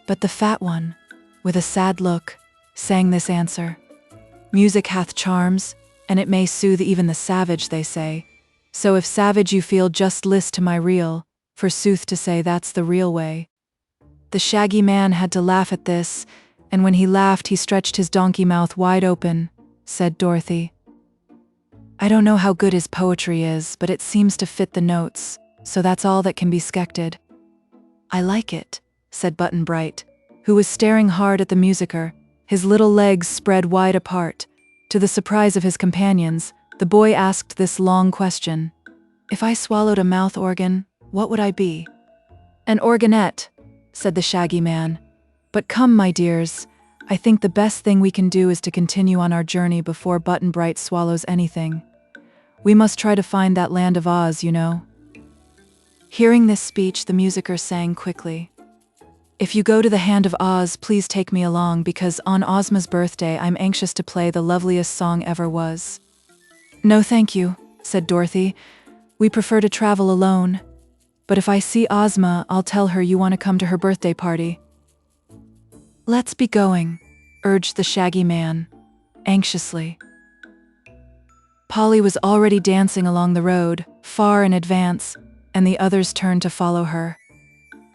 But the fat one, with a sad look, sang this answer: "Music hath charms, and it may soothe even the savage, they say. So if savage you feel, just list to my reel, for sooth to say that's the real way." The Shaggy man had to laugh at this, and when he laughed he stretched his donkey mouth wide open, said Dorothy. "I don't know how good his poetry is, but it seems to fit the notes, so that's all that can be skected." "I like it," said Button Bright, who was staring hard at the musicker, his little legs spread wide apart. To the surprise of his companions, the boy asked this long question: "If I swallowed a mouth organ, what would I be?" "An organette," said the Shaggy man. "But come, my dears, I think the best thing we can do is to continue on our journey before Button Bright swallows anything. We must try to find that land of Oz, you know." Hearing this speech, the musicker sang quickly: "If you go to the Hand of Oz, please take me along, because on Ozma's birthday I'm anxious to play the loveliest song ever was." "No thank you," said Dorothy. "We prefer to travel alone. But if I see Ozma, I'll tell her you want to come to her birthday party." "Let's be going," urged the Shaggy man, anxiously. Polly was already dancing along the road, far in advance, and the others turned to follow her.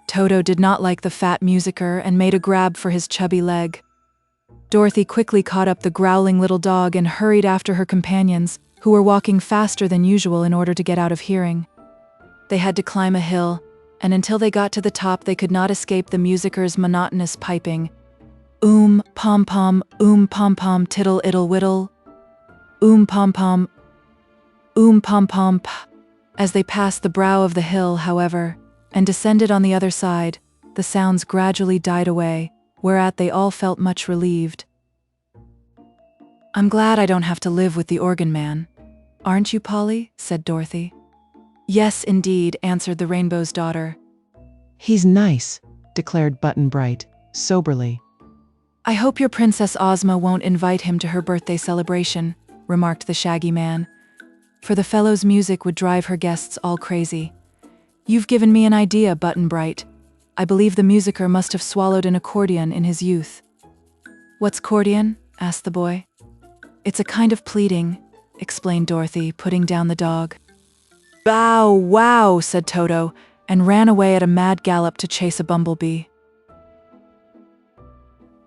Toto did not like the fat musicker and made a grab for his chubby leg. Dorothy quickly caught up the growling little dog and hurried after her companions, who were walking faster than usual in order to get out of hearing. They had to climb a hill, and until they got to the top they could not escape the musicker's monotonous piping. Pom-pom, pom-pom, tiddle-iddle-whittle. Pom-pom, pom-pom, p. As they passed the brow of the hill, however, and descended on the other side, the sounds gradually died away, whereat they all felt much relieved. "I'm glad I don't have to live with the organ man. Aren't you, Polly?" said Dorothy. "Yes, indeed," answered the Rainbow's Daughter. "He's nice," declared Button Bright, soberly. "I hope your Princess Ozma won't invite him to her birthday celebration," remarked the Shaggy man, "for the fellow's music would drive her guests all crazy. You've given me an idea, Button Bright. I believe the musicker must have swallowed an accordion in his youth." "What's cordion?" asked the boy. "It's a kind of pleating," explained Dorothy, putting down the dog. "Bow wow," said Toto, and ran away at a mad gallop to chase a bumblebee.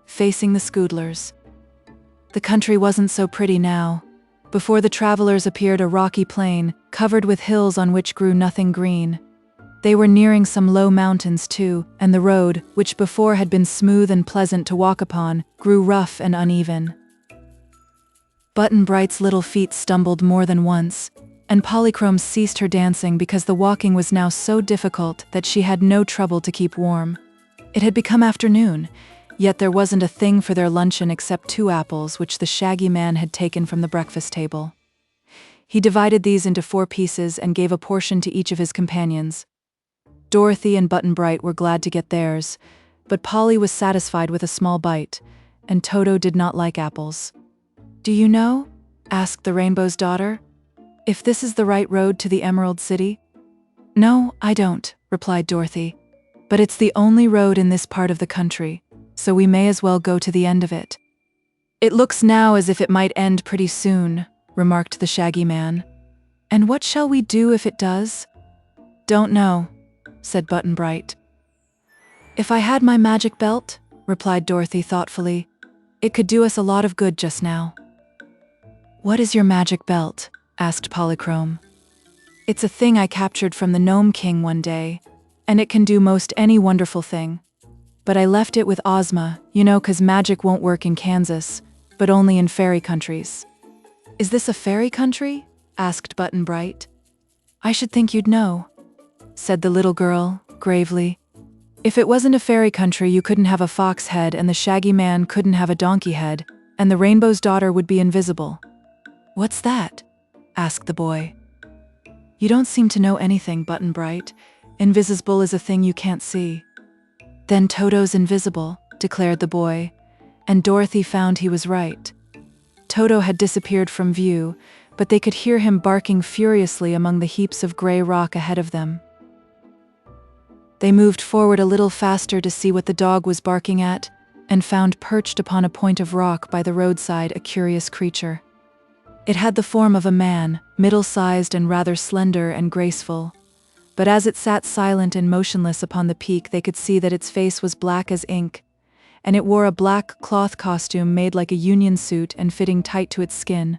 Facing the Scoodlers. The country wasn't so pretty now. Before the travelers appeared a rocky plain, covered with hills on which grew nothing green. They were nearing some low mountains too, and the road, which before had been smooth and pleasant to walk upon, grew rough and uneven. Button Bright's little feet stumbled more than once, and Polychrome ceased her dancing because the walking was now so difficult that she had no trouble to keep warm. It had become afternoon, yet there wasn't a thing for their luncheon except 2 apples which the Shaggy man had taken from the breakfast table. He divided these into 4 pieces and gave a portion to each of his companions. Dorothy and Button Bright were glad to get theirs, but Polly was satisfied with a small bite, and Toto did not like apples. "Do you know," asked the Rainbow's Daughter, "if this is the right road to the Emerald City?" "No, I don't," replied Dorothy, "but it's the only road in this part of the country, so we may as well go to the end of it." "It looks now as if it might end pretty soon," remarked the Shaggy man. "And what shall we do if it does?" "Don't know," said Button Bright. "If I had my magic belt," replied Dorothy thoughtfully, "it could do us a lot of good just now." "What is your magic belt?" asked Polychrome. "It's a thing I captured from the Gnome King one day, and it can do most any wonderful thing. But I left it with Ozma, you know, 'cause magic won't work in Kansas, but only in fairy countries." "Is this a fairy country?" asked Button Bright. "I should think you'd know," said the little girl, gravely. "If it wasn't a fairy country, you couldn't have a fox head, and the Shaggy man couldn't have a donkey head, and the Rainbow's Daughter would be invisible." "What's that?" asked the boy. "You don't seem to know anything, Button Bright. Invisible is a thing you can't see. Then Toto's invisible, declared the boy, and Dorothy found he was right. Toto had disappeared from view, but they could hear him barking furiously among the heaps of gray rock ahead of them. They moved forward a little faster to see what the dog was barking at, and found perched upon a point of rock by the roadside a curious creature. It had the form of a man, middle-sized and rather slender and graceful. But as it sat silent and motionless upon the peak, they could see that its face was black as ink, and it wore a black cloth costume made like a union suit and fitting tight to its skin.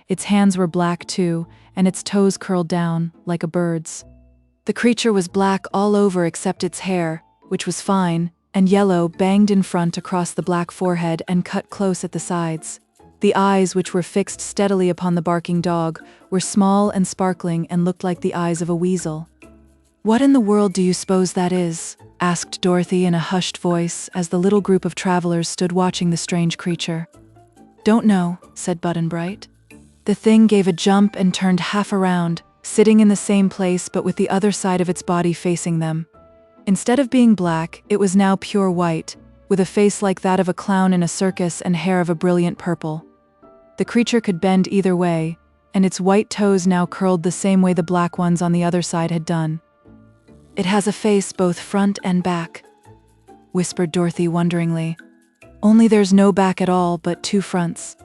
Its hands were black too, and its toes curled down, like a bird's. The creature was black all over except its hair, which was fine, and yellow, banged in front across the black forehead and cut close at the sides. The eyes, which were fixed steadily upon the barking dog, were small and sparkling and looked like the eyes of a weasel. "What in the world do you suppose that is?" asked Dorothy in a hushed voice as the little group of travelers stood watching the strange creature. "Don't know," said Button-Bright. The thing gave a jump and turned half around, sitting in the same place but with the other side of its body facing them. Instead of being black, it was now pure white, with a face like that of a clown in a circus and hair of a brilliant purple. The creature could bend either way, and its white toes now curled the same way the black ones on the other side had done. "It has a face both front and back," whispered Dorothy wonderingly. "Only there's no back at all, but two fronts."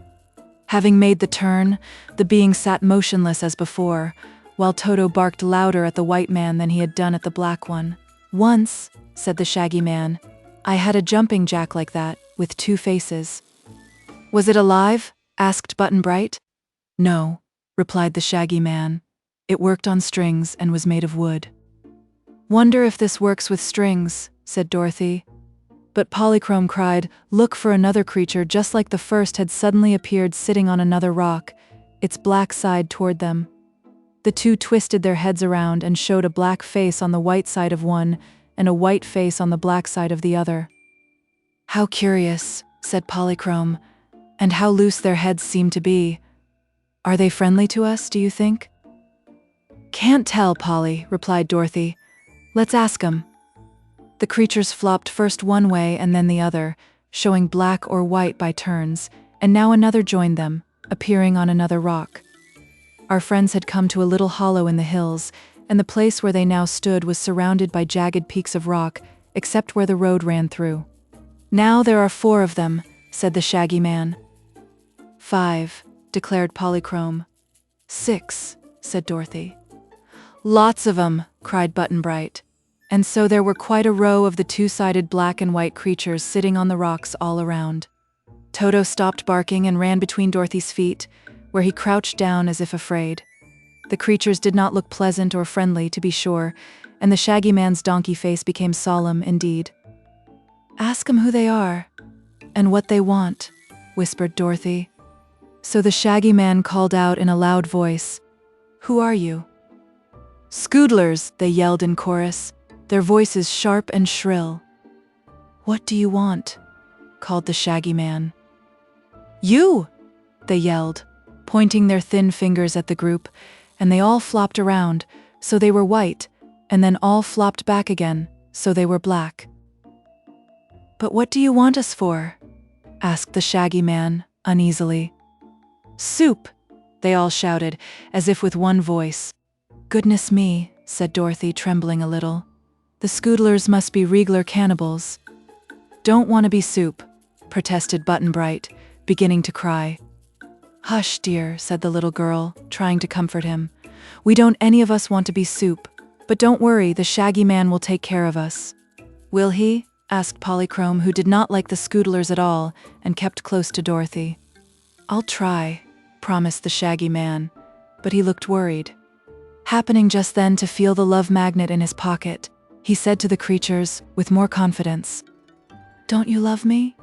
Having made the turn, the being sat motionless as before, while Toto barked louder at the white man than he had done at the black one. "Once," said the Shaggy Man, "I had a jumping jack like that, with two faces." "Was it alive?" asked Button-Bright. "No," replied the Shaggy Man. "It worked on strings and was made of wood." "Wonder if this works with strings," said Dorothy. But Polychrome cried, "Look!" for another creature just like the first had suddenly appeared sitting on another rock, its black side toward them. The two twisted their heads around and showed a black face on the white side of one and a white face on the black side of the other. "How curious," said Polychrome, "and how loose their heads seem to be. Are they friendly to us, do you think?" "Can't tell, Polly," replied Dorothy. "Let's ask 'em." The creatures flopped first one way and then the other, showing black or white by turns, and now another joined them, appearing on another rock. Our friends had come to a little hollow in the hills, and the place where they now stood was surrounded by jagged peaks of rock, except where the road ran through. "Now there are 4 of them," said the Shaggy Man. "5, declared Polychrome. 6, said Dorothy. "Lots of 'em," cried Button-Bright. And so there were quite a row of the two-sided black and white creatures sitting on the rocks all around. Toto stopped barking and ran between Dorothy's feet, where he crouched down as if afraid. The creatures did not look pleasant or friendly, to be sure, and the Shaggy Man's donkey face became solemn indeed. "Ask 'em who they are, and what they want," whispered Dorothy. So the Shaggy Man called out in a loud voice, "Who are you?" "Scoodlers," they yelled in chorus, their voices sharp and shrill. "What do you want?" called the Shaggy Man. "You!" they yelled, pointing their thin fingers at the group, and they all flopped around, so they were white, and then all flopped back again, so they were black. "But what do you want us for?" asked the Shaggy Man, uneasily. "Soup!" they all shouted, as if with one voice. "Goodness me," said Dorothy, trembling a little. "The Scoodlers must be regular cannibals." "Don't want to be soup," protested Button-Bright, beginning to cry. "Hush, dear," said the little girl, trying to comfort him. "We don't any of us want to be soup, but don't worry, the Shaggy Man will take care of us." "Will he?" asked Polychrome, who did not like the Scoodlers at all, and kept close to Dorothy. "I'll try," promised the Shaggy Man, but he looked worried. Happening just then to feel the love magnet in his pocket, he said to the creatures, with more confidence, "Don't you love me?"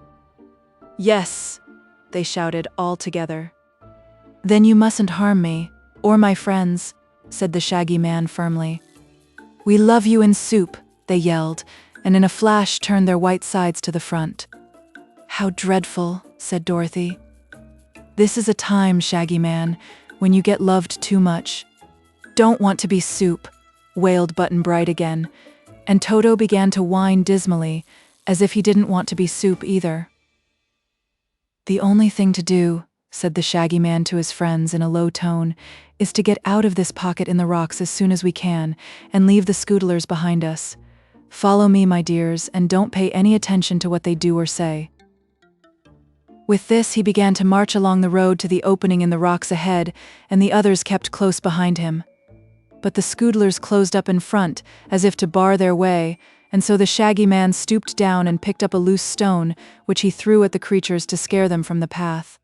"Yes," they shouted all together. "Then you mustn't harm me, or my friends," said the Shaggy Man firmly. "We love you in soup," they yelled, and in a flash turned their white sides to the front. "How dreadful," said Dorothy. "This is a time, Shaggy Man, when you get loved too much. Don't want to be soup," wailed Button-Bright again, and Toto began to whine dismally, as if he didn't want to be soup either. "The only thing to do," said the Shaggy Man to his friends in a low tone, "is to get out of this pocket in the rocks as soon as we can, and leave the Scoodlers behind us. Follow me, my dears, and don't pay any attention to what they do or say." With this, he began to march along the road to the opening in the rocks ahead, and the others kept close behind him. But the Scoodlers closed up in front, as if to bar their way, and so the Shaggy Man stooped down and picked up a loose stone, which he threw at the creatures to scare them from the path.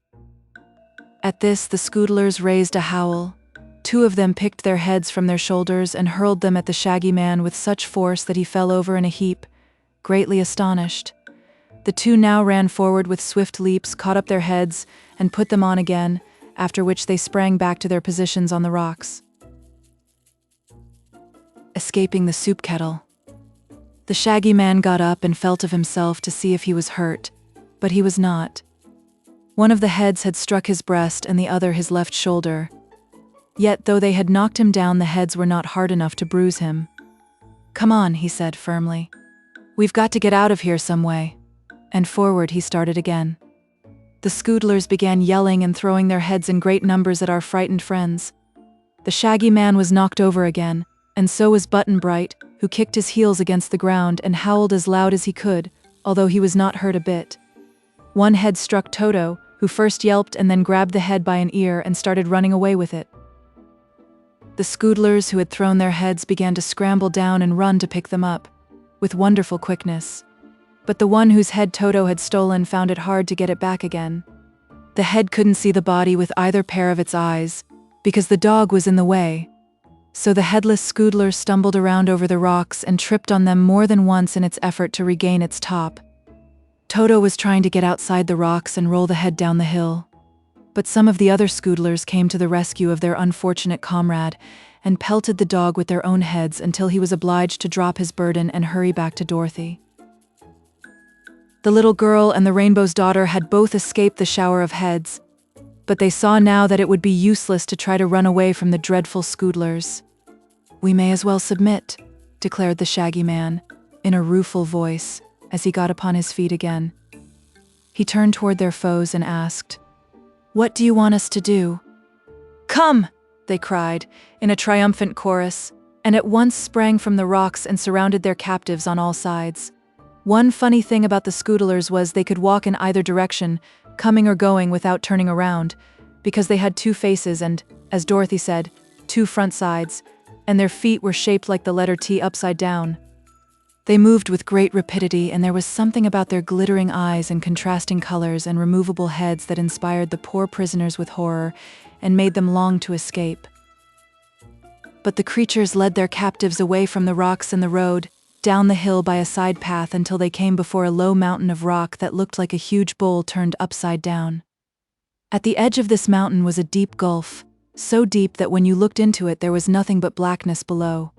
At this, the Scoodlers raised a howl. 2 of them picked their heads from their shoulders and hurled them at the Shaggy Man with such force that he fell over in a heap, greatly astonished. The 2 now ran forward with swift leaps, caught up their heads, and put them on again, after which they sprang back to their positions on the rocks. Escaping the soup kettle. The Shaggy Man got up and felt of himself to see if he was hurt, but he was not. One of the heads had struck his breast and the other his left shoulder. Yet, though they had knocked him down, the heads were not hard enough to bruise him. "Come on," he said firmly. "We've got to get out of here some way." And forward he started again. The Scoodlers began yelling and throwing their heads in great numbers at our frightened friends. The Shaggy Man was knocked over again, and so was Button-Bright, who kicked his heels against the ground and howled as loud as he could, although he was not hurt a bit. One head struck Toto, who first yelped and then grabbed the head by an ear and started running away with it. The Scoodlers who had thrown their heads began to scramble down and run to pick them up, with wonderful quickness. But the one whose head Toto had stolen found it hard to get it back again. The head couldn't see the body with either pair of its eyes, because the dog was in the way. So the headless Scoodler stumbled around over the rocks and tripped on them more than once in its effort to regain its top. Toto was trying to get outside the rocks and roll the head down the hill. But some of the other Scoodlers came to the rescue of their unfortunate comrade and pelted the dog with their own heads until he was obliged to drop his burden and hurry back to Dorothy. The little girl and the Rainbow's daughter had both escaped the shower of heads, but they saw now that it would be useless to try to run away from the dreadful Scoodlers. "We may as well submit," declared the Shaggy Man, in a rueful voice, as he got upon his feet again. He turned toward their foes and asked, "What do you want us to do?" "Come!" they cried, in a triumphant chorus, and at once sprang from the rocks and surrounded their captives on all sides. One funny thing about the Scoodlers was they could walk in either direction, coming or going without turning around, because they had 2 faces and, as Dorothy said, 2 front sides, and their feet were shaped like the letter T upside down. They moved with great rapidity, and there was something about their glittering eyes and contrasting colors and removable heads that inspired the poor prisoners with horror and made them long to escape. But the creatures led their captives away from the rocks and the road, down the hill by a side path until they came before a low mountain of rock that looked like a huge bowl turned upside down. At the edge of this mountain was a deep gulf, so deep that when you looked into it there was nothing but blackness below.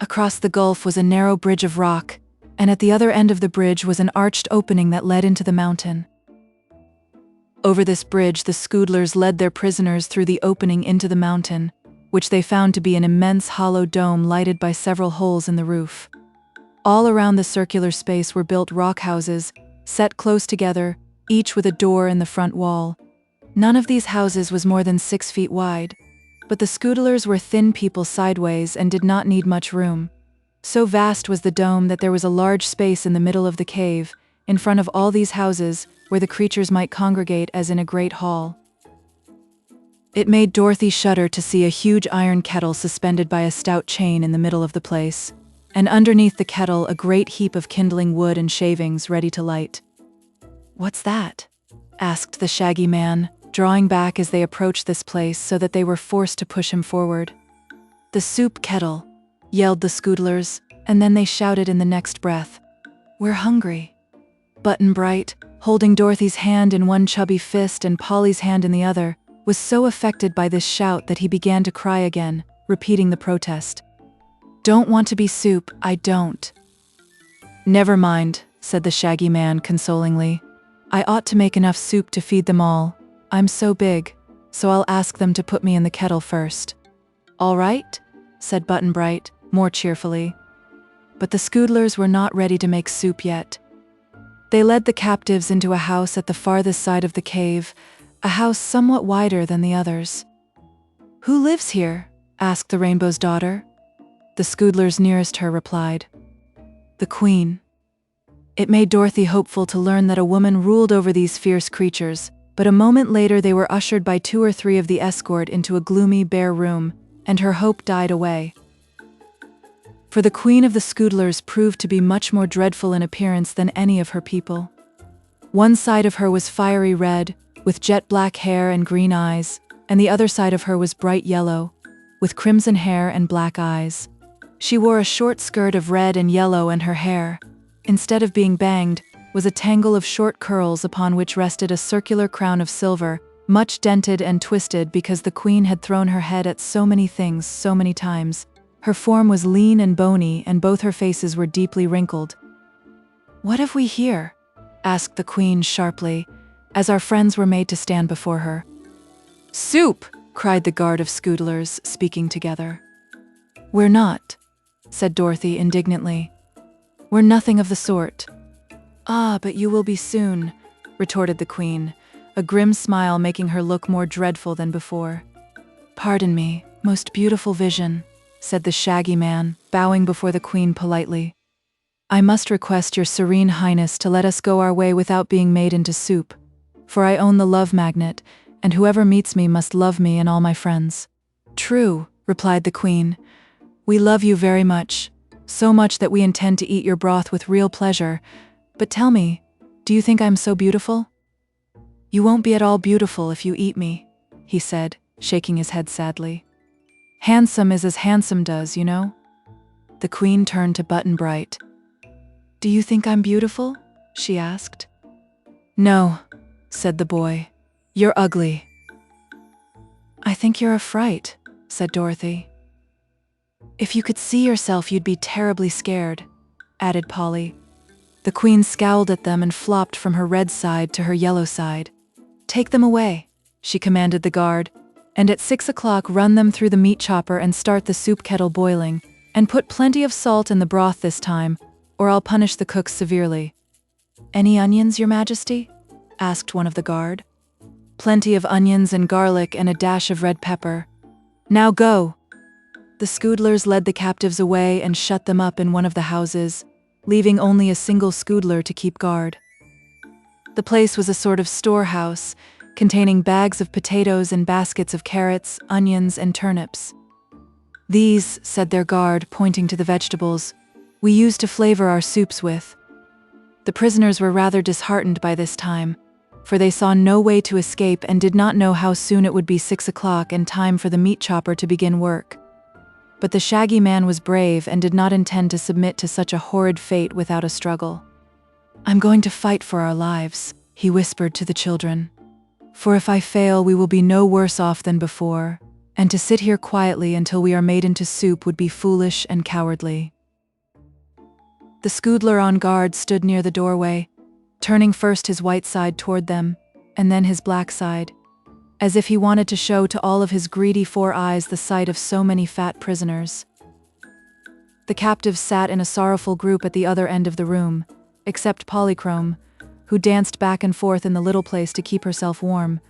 Across the gulf was a narrow bridge of rock, and at the other end of the bridge was an arched opening that led into the mountain. Over this bridge the Scoodlers led their prisoners through the opening into the mountain, which they found to be an immense hollow dome lighted by several holes in the roof. All around the circular space were built rock houses, set close together, each with a door in the front wall. None of these houses was more than 6 feet wide, but the Scoodlers were thin people sideways and did not need much room. So vast was the dome that there was a large space in the middle of the cave, in front of all these houses, where the creatures might congregate as in a great hall. It made Dorothy shudder to see a huge iron kettle suspended by a stout chain in the middle of the place, and underneath the kettle a great heap of kindling wood and shavings ready to light. "What's that?" asked the Shaggy Man, drawing back as they approached this place so that they were forced to push him forward. "The soup-kettle," yelled the Scoodlers, and then they shouted in the next breath, "We're hungry." Button-Bright, holding Dorothy's hand in one chubby fist and Polly's hand in the other, was so affected by this shout that he began to cry again, repeating the protest. "Don't want to be soup, I don't." "Never mind," said the Shaggy Man consolingly. "I ought to make enough soup to feed them all. I'm so big, so I'll ask them to put me in the kettle first." "All right," said Button-Bright, more cheerfully. But the Scoodlers were not ready to make soup yet. They led the captives into a house at the farthest side of the cave, a house somewhat wider than the others. "Who lives here?" asked the Rainbow's daughter. The Scoodlers nearest her replied, "The Queen." It made Dorothy hopeful to learn that a woman ruled over these fierce creatures, but a moment later they were ushered by 2 or 3 of the escort into a gloomy, bare room, and her hope died away. For the Queen of the Scoodlers proved to be much more dreadful in appearance than any of her people. One side of her was fiery red, with jet black hair and green eyes, and the other side of her was bright yellow, with crimson hair and black eyes. She wore a short skirt of red and yellow, and her hair, instead of being banged, was a tangle of short curls upon which rested a circular crown of silver, much dented and twisted because the Queen had thrown her head at so many things so many times. Her form was lean and bony, and both her faces were deeply wrinkled. "What have we here?" asked the Queen sharply, as our friends were made to stand before her. "Soup!" cried the guard of Scoodlers, speaking together. "We're not," said Dorothy indignantly. "We're nothing of the sort." "Ah, but you will be soon," retorted the Queen, a grim smile making her look more dreadful than before. "Pardon me, most beautiful vision," said the Shaggy Man, bowing before the Queen politely. "I must request your Serene Highness to let us go our way without being made into soup, for I own the love magnet, and whoever meets me must love me and all my friends." "True," replied the Queen. "We love you very much, so much that we intend to eat your broth with real pleasure. But tell me, do you think I'm so beautiful?" "You won't be at all beautiful if you eat me," he said, shaking his head sadly. "Handsome is as handsome does, you know." The Queen turned to Button-Bright. "Do you think I'm beautiful?" she asked. "No," said the boy. "You're ugly." "I think you're a fright," said Dorothy. "If you could see yourself, you'd be terribly scared," added Polly. The Queen scowled at them and flopped from her red side to her yellow side. "Take them away," she commanded the guard, "and at 6 o'clock run them through the meat chopper and start the soup kettle boiling, and put plenty of salt in the broth this time, or I'll punish the cooks severely." "Any onions, Your Majesty?" asked one of the guard. "Plenty of onions and garlic and a dash of red pepper. Now go!" The Scoodlers led the captives away and shut them up in one of the houses, leaving only a single Scoodler to keep guard. The place was a sort of storehouse, containing bags of potatoes and baskets of carrots, onions, and turnips. "These," said their guard, pointing to the vegetables, "we use to flavor our soups with." The prisoners were rather disheartened by this time, for they saw no way to escape and did not know how soon it would be 6 o'clock and time for the meat chopper to begin work. But the Shaggy Man was brave and did not intend to submit to such a horrid fate without a struggle. "I'm going to fight for our lives," he whispered to the children. "For if I fail, we will be no worse off than before, and to sit here quietly until we are made into soup would be foolish and cowardly." The Scoodler on guard stood near the doorway, turning first his white side toward them, and then his black side, as if he wanted to show to all of his greedy 4 eyes the sight of so many fat prisoners. The captives sat in a sorrowful group at the other end of the room, except Polychrome, who danced back and forth in the little place to keep herself warm,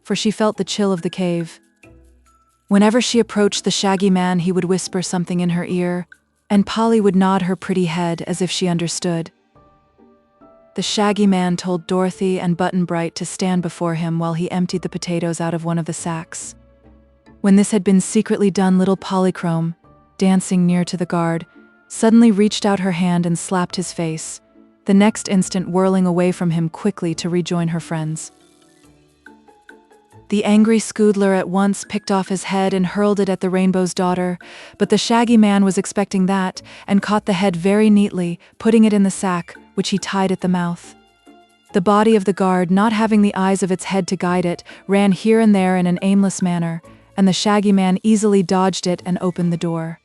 for she felt the chill of the cave. Whenever she approached the Shaggy Man, he would whisper something in her ear, and Polly would nod her pretty head as if she understood. The Shaggy Man told Dorothy and Button-Bright to stand before him while he emptied the potatoes out of one of the sacks. When this had been secretly done, little Polychrome, dancing near to the guard, suddenly reached out her hand and slapped his face, the next instant whirling away from him quickly to rejoin her friends. The angry Scoodler at once picked off his head and hurled it at the Rainbow's daughter, but the Shaggy Man was expecting that and caught the head very neatly, putting it in the sack, which he tied at the mouth. The body of the guard, not having the eyes of its head to guide it, ran here and there in an aimless manner, and the Shaggy Man easily dodged it and opened the door.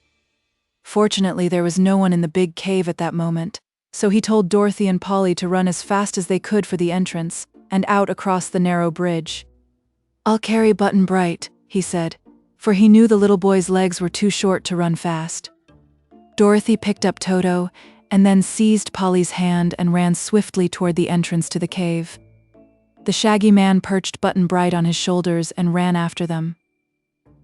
Fortunately, there was no one in the big cave at that moment, so he told Dorothy and Polly to run as fast as they could for the entrance, and out across the narrow bridge. "I'll carry Button-Bright," he said, for he knew the little boy's legs were too short to run fast. Dorothy picked up Toto and then seized Polly's hand and ran swiftly toward the entrance to the cave. The Shaggy Man perched Button-Bright on his shoulders and ran after them.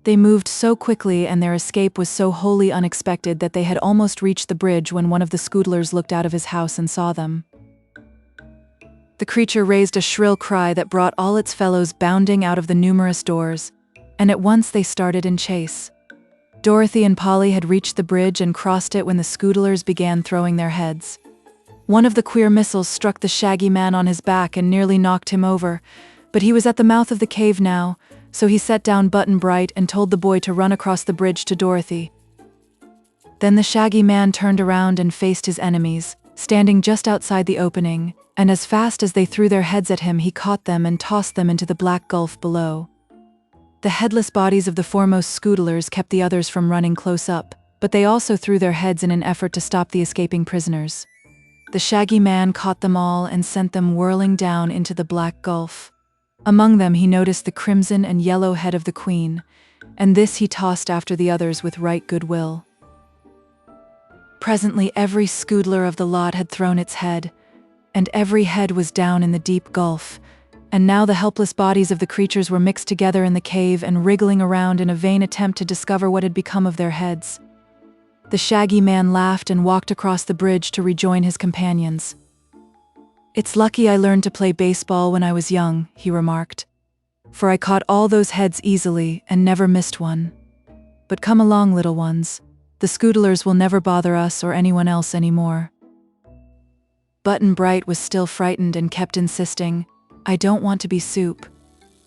They moved so quickly and their escape was so wholly unexpected that they had almost reached the bridge when one of the Scoodlers looked out of his house and saw them. The creature raised a shrill cry that brought all its fellows bounding out of the numerous doors, and at once they started in chase. Dorothy and Polly had reached the bridge and crossed it when the Scoodlers began throwing their heads. One of the queer missiles struck the Shaggy Man on his back and nearly knocked him over, but he was at the mouth of the cave now, so he set down Button-Bright and told the boy to run across the bridge to Dorothy. Then the Shaggy Man turned around and faced his enemies, standing just outside the opening, and as fast as they threw their heads at him, he caught them and tossed them into the black gulf below. The headless bodies of the foremost Scoodlers kept the others from running close up, but they also threw their heads in an effort to stop the escaping prisoners. The Shaggy Man caught them all and sent them whirling down into the black gulf. Among them he noticed the crimson and yellow head of the Queen, and this he tossed after the others with right goodwill. Presently every Scoodler of the lot had thrown its head, and every head was down in the deep gulf, and now the helpless bodies of the creatures were mixed together in the cave and wriggling around in a vain attempt to discover what had become of their heads. The Shaggy Man laughed and walked across the bridge to rejoin his companions. "It's lucky I learned to play baseball when I was young," he remarked, "for I caught all those heads easily and never missed one. But come along, little ones. The Scoodlers will never bother us or anyone else anymore." Button-Bright was still frightened and kept insisting, "I don't want to be soup,"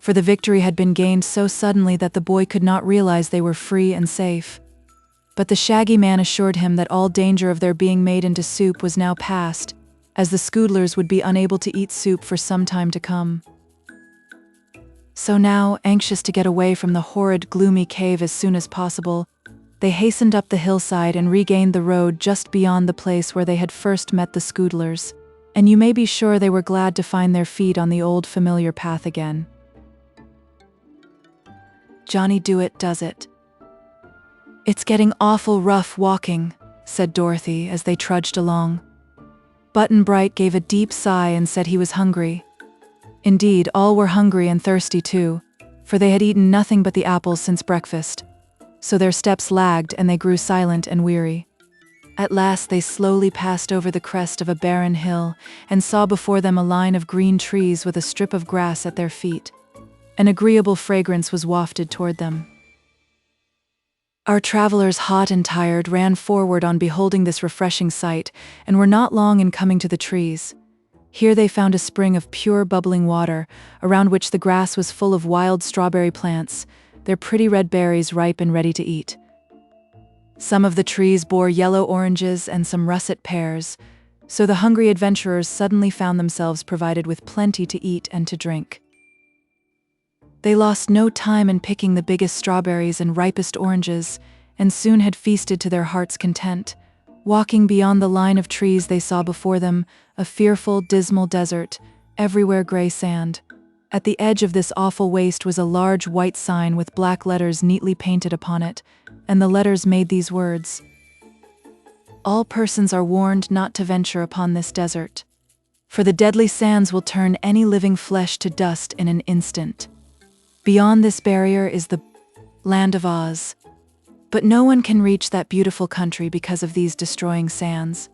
for the victory had been gained so suddenly that the boy could not realize they were free and safe. But the Shaggy Man assured him that all danger of their being made into soup was now past, as the Scoodlers would be unable to eat soup for some time to come. So now, anxious to get away from the horrid, gloomy cave as soon as possible, they hastened up the hillside and regained the road just beyond the place where they had first met the Scoodlers, and you may be sure they were glad to find their feet on the old familiar path again. Johnny DOOIT does it. "It's getting awful rough walking," said Dorothy as they trudged along. Button-Bright gave a deep sigh and said he was hungry. Indeed, all were hungry and thirsty too, for they had eaten nothing but the apples since breakfast. So their steps lagged and they grew silent and weary. At last they slowly passed over the crest of a barren hill and saw before them a line of green trees with a strip of grass at their feet. An agreeable fragrance was wafted toward them. Our travelers, hot and tired, ran forward on beholding this refreshing sight, and were not long in coming to the trees. Here they found a spring of pure bubbling water, around which the grass was full of wild strawberry plants, their pretty red berries ripe and ready to eat. Some of the trees bore yellow oranges and some russet pears, so the hungry adventurers suddenly found themselves provided with plenty to eat and to drink. They lost no time in picking the biggest strawberries and ripest oranges, and soon had feasted to their heart's content. Walking beyond the line of trees, they saw before them a fearful, dismal desert, everywhere gray sand. At the edge of this awful waste was a large white sign with black letters neatly painted upon it, and the letters made these words: "All persons are warned not to venture upon this desert, for the deadly sands will turn any living flesh to dust in an instant. Beyond this barrier is the land of Oz, but no one can reach that beautiful country because of these destroying sands."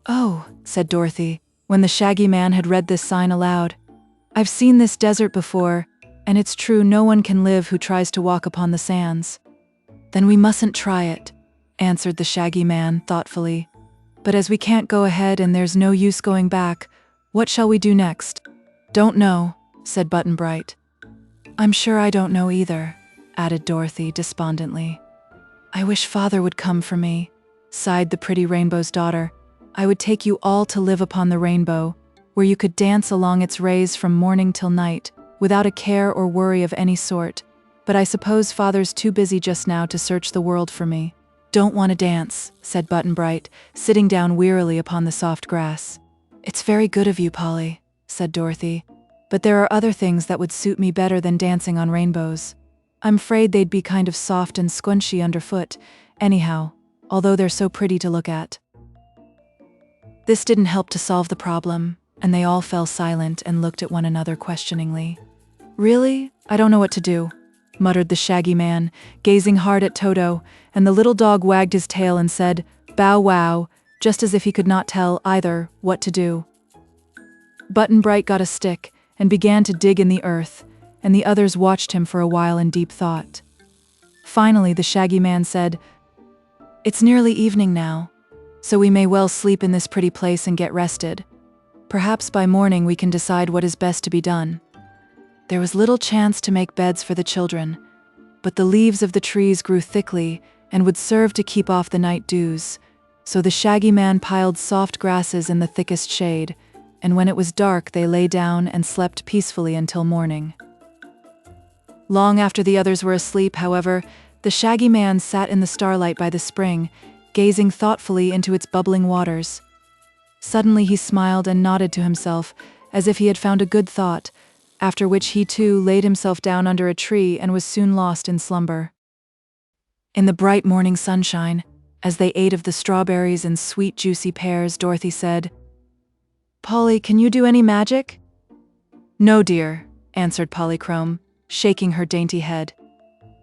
"Oh," said Dorothy, when the Shaggy Man had read this sign aloud, "I've seen this desert before, and it's true no one can live who tries to walk upon the sands." "Then we mustn't try it," answered the Shaggy Man thoughtfully. "But as we can't go ahead and there's no use going back, what shall we do next?" "Don't know," said Button-Bright. "I'm sure I don't know either," added Dorothy despondently. "I wish Father would come for me," sighed the pretty Rainbow's daughter. "I would take you all to live upon the rainbow, where you could dance along its rays from morning till night, without a care or worry of any sort. But I suppose Father's too busy just now to search the world for me." "Don't want to dance," said Button-Bright, sitting down wearily upon the soft grass. "It's very good of you, Polly," said Dorothy, "but there are other things that would suit me better than dancing on rainbows. I'm afraid they'd be kind of soft and squishy underfoot. Anyhow, although they're so pretty to look at. This didn't help to solve the problem, and they all fell silent and looked at one another questioningly. Really? I don't know what to do, muttered the Shaggy Man, gazing hard at Toto, and the little dog wagged his tail and said, "Bow wow," just as if he could not tell, either, what to do. Button-Bright got a stick and began to dig in the earth, and the others watched him for a while in deep thought. Finally, the Shaggy Man said, "It's nearly evening now, so we may well sleep in this pretty place and get rested. Perhaps by morning we can decide what is best to be done." There was little chance to make beds for the children, but the leaves of the trees grew thickly and would serve to keep off the night dews, so the Shaggy Man piled soft grasses in the thickest shade, and when it was dark they lay down and slept peacefully until morning. Long after the others were asleep, however, the Shaggy Man sat in the starlight by the spring, gazing thoughtfully into its bubbling waters. Suddenly he smiled and nodded to himself, as if he had found a good thought, after which he too laid himself down under a tree and was soon lost in slumber. In the bright morning sunshine, as they ate of the strawberries and sweet juicy pears, Dorothy said, "Polly, can you do any magic?" "No, dear," answered Polychrome, shaking her dainty head.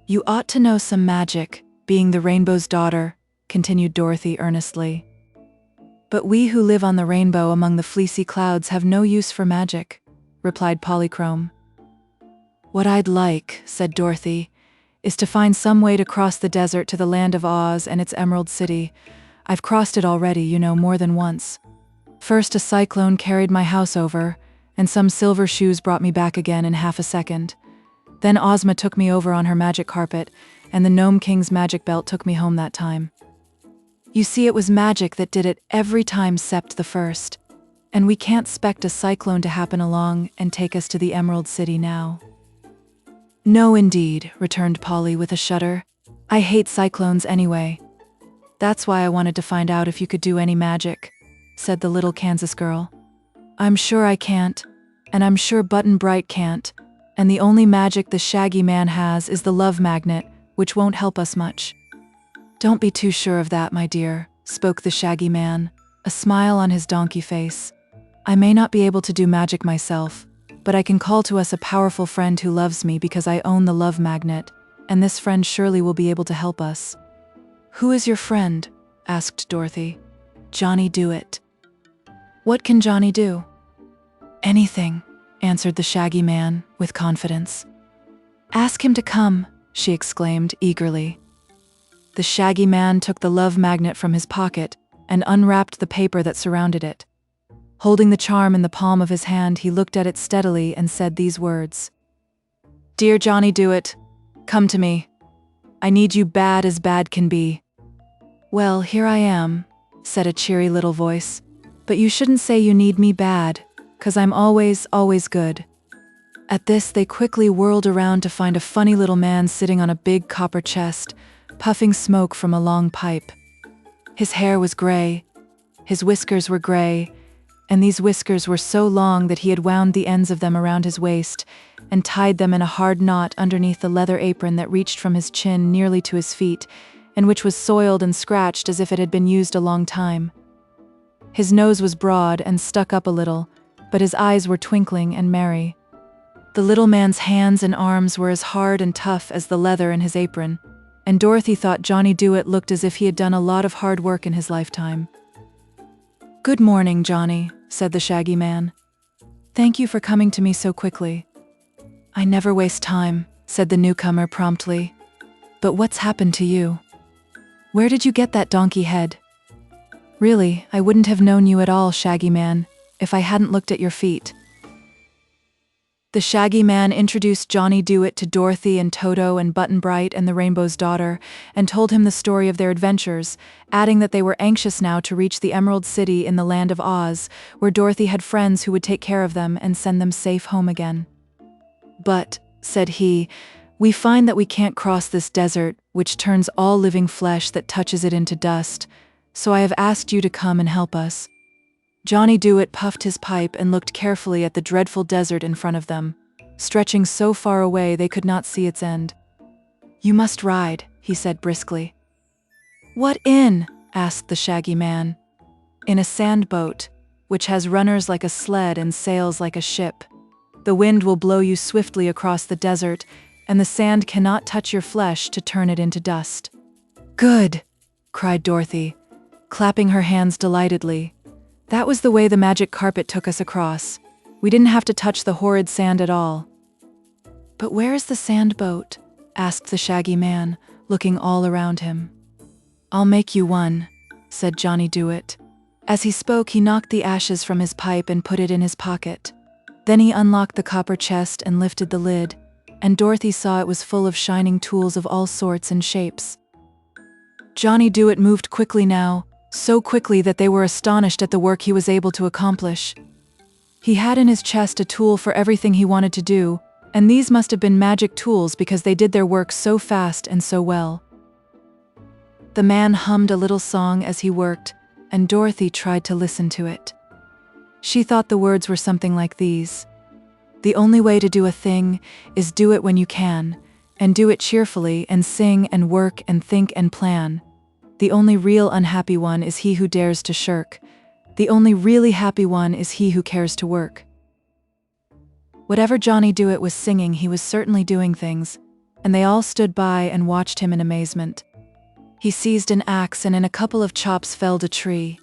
"You ought to know some magic, being the rainbow's daughter," continued Dorothy earnestly. "But we who live on the rainbow among the fleecy clouds have no use for magic," replied Polychrome. "What I'd like," said Dorothy, "is to find some way to cross the desert to the land of Oz and its Emerald City. I've crossed it already, you know, more than once. First a cyclone carried my house over, and some silver shoes brought me back again in half a second. Then Ozma took me over on her magic carpet, and the Gnome King's magic belt took me home that time. You see, it was magic that did it every time except the first, and we can't expect a cyclone to happen along and take us to the Emerald City now." "No, indeed," returned Polly with a shudder. "I hate cyclones anyway. That's why I wanted to find out if you could do any magic," said the little Kansas girl. "I'm sure I can't, and I'm sure Button-Bright can't, and the only magic the Shaggy Man has is the love magnet, which won't help us much." "Don't be too sure of that, my dear," spoke the Shaggy Man, a smile on his donkey face. "I may not be able to do magic myself, but I can call to us a powerful friend who loves me because I own the love magnet, and this friend surely will be able to help us." "Who is your friend?" asked Dorothy. "Johnny DOOIT." "What can Johnny do?" "Anything," answered the Shaggy Man with confidence. "Ask him to come," she exclaimed eagerly. The Shaggy Man took the love magnet from his pocket and unwrapped the paper that surrounded it. Holding the charm in the palm of his hand, he looked at it steadily and said these words: "Dear Johnny DOOIT, come to me. I need you bad as bad can be." "Well, here I am," said a cheery little voice, "but you shouldn't say you need me bad, 'cause I'm always, always good." At this, they quickly whirled around to find a funny little man sitting on a big copper chest, puffing smoke from a long pipe. His hair was gray, his whiskers were gray, and these whiskers were so long that he had wound the ends of them around his waist and tied them in a hard knot underneath the leather apron that reached from his chin nearly to his feet, and which was soiled and scratched as if it had been used a long time. His nose was broad and stuck up a little, but his eyes were twinkling and merry. The little man's hands and arms were as hard and tough as the leather in his apron, and Dorothy thought Johnny DOOIT looked as if he had done a lot of hard work in his lifetime. "Good morning, Johnny," said the Shaggy Man. "Thank you for coming to me so quickly." "I never waste time," said the newcomer promptly. "But what's happened to you? Where did you get that donkey head? Really, I wouldn't have known you at all, Shaggy Man, if I hadn't looked at your feet." The Shaggy Man introduced Johnny DOOIT to Dorothy and Toto and Button-Bright and the Rainbow's Daughter, and told him the story of their adventures, adding that they were anxious now to reach the Emerald City in the land of Oz, where Dorothy had friends who would take care of them and send them safe home again. "But," said he, "we find that we can't cross this desert, which turns all living flesh that touches it into dust, so I have asked you to come and help us." Johnny DOOIT puffed his pipe and looked carefully at the dreadful desert in front of them, stretching so far away they could not see its end. "You must ride," he said briskly. "What in?" asked the Shaggy Man. "In a sand boat, which has runners like a sled and sails like a ship. The wind will blow you swiftly across the desert, and the sand cannot touch your flesh to turn it into dust." "Good!" cried Dorothy, clapping her hands delightedly. "That was the way the magic carpet took us across. We didn't have to touch the horrid sand at all." "But where is the sand boat?" asked the Shaggy Man, looking all around him. "I'll make you one," said Johnny DOOIT. As he spoke, he knocked the ashes from his pipe and put it in his pocket. Then he unlocked the copper chest and lifted the lid, and Dorothy saw it was full of shining tools of all sorts and shapes. Johnny DOOIT moved quickly now, so quickly that they were astonished at the work he was able to accomplish. He had in his chest a tool for everything he wanted to do, and these must have been magic tools because they did their work so fast and so well. The man hummed a little song as he worked, and Dorothy tried to listen to it. She thought the words were something like these: "The only way to do a thing is do it when you can, and do it cheerfully, and sing and work and think and plan. The only real unhappy one is he who dares to shirk. The only really happy one is he who cares to work." Whatever Johnny DOOIT was singing, he was certainly doing things, and they all stood by and watched him in amazement. He seized an axe and in a couple of chops felled a tree.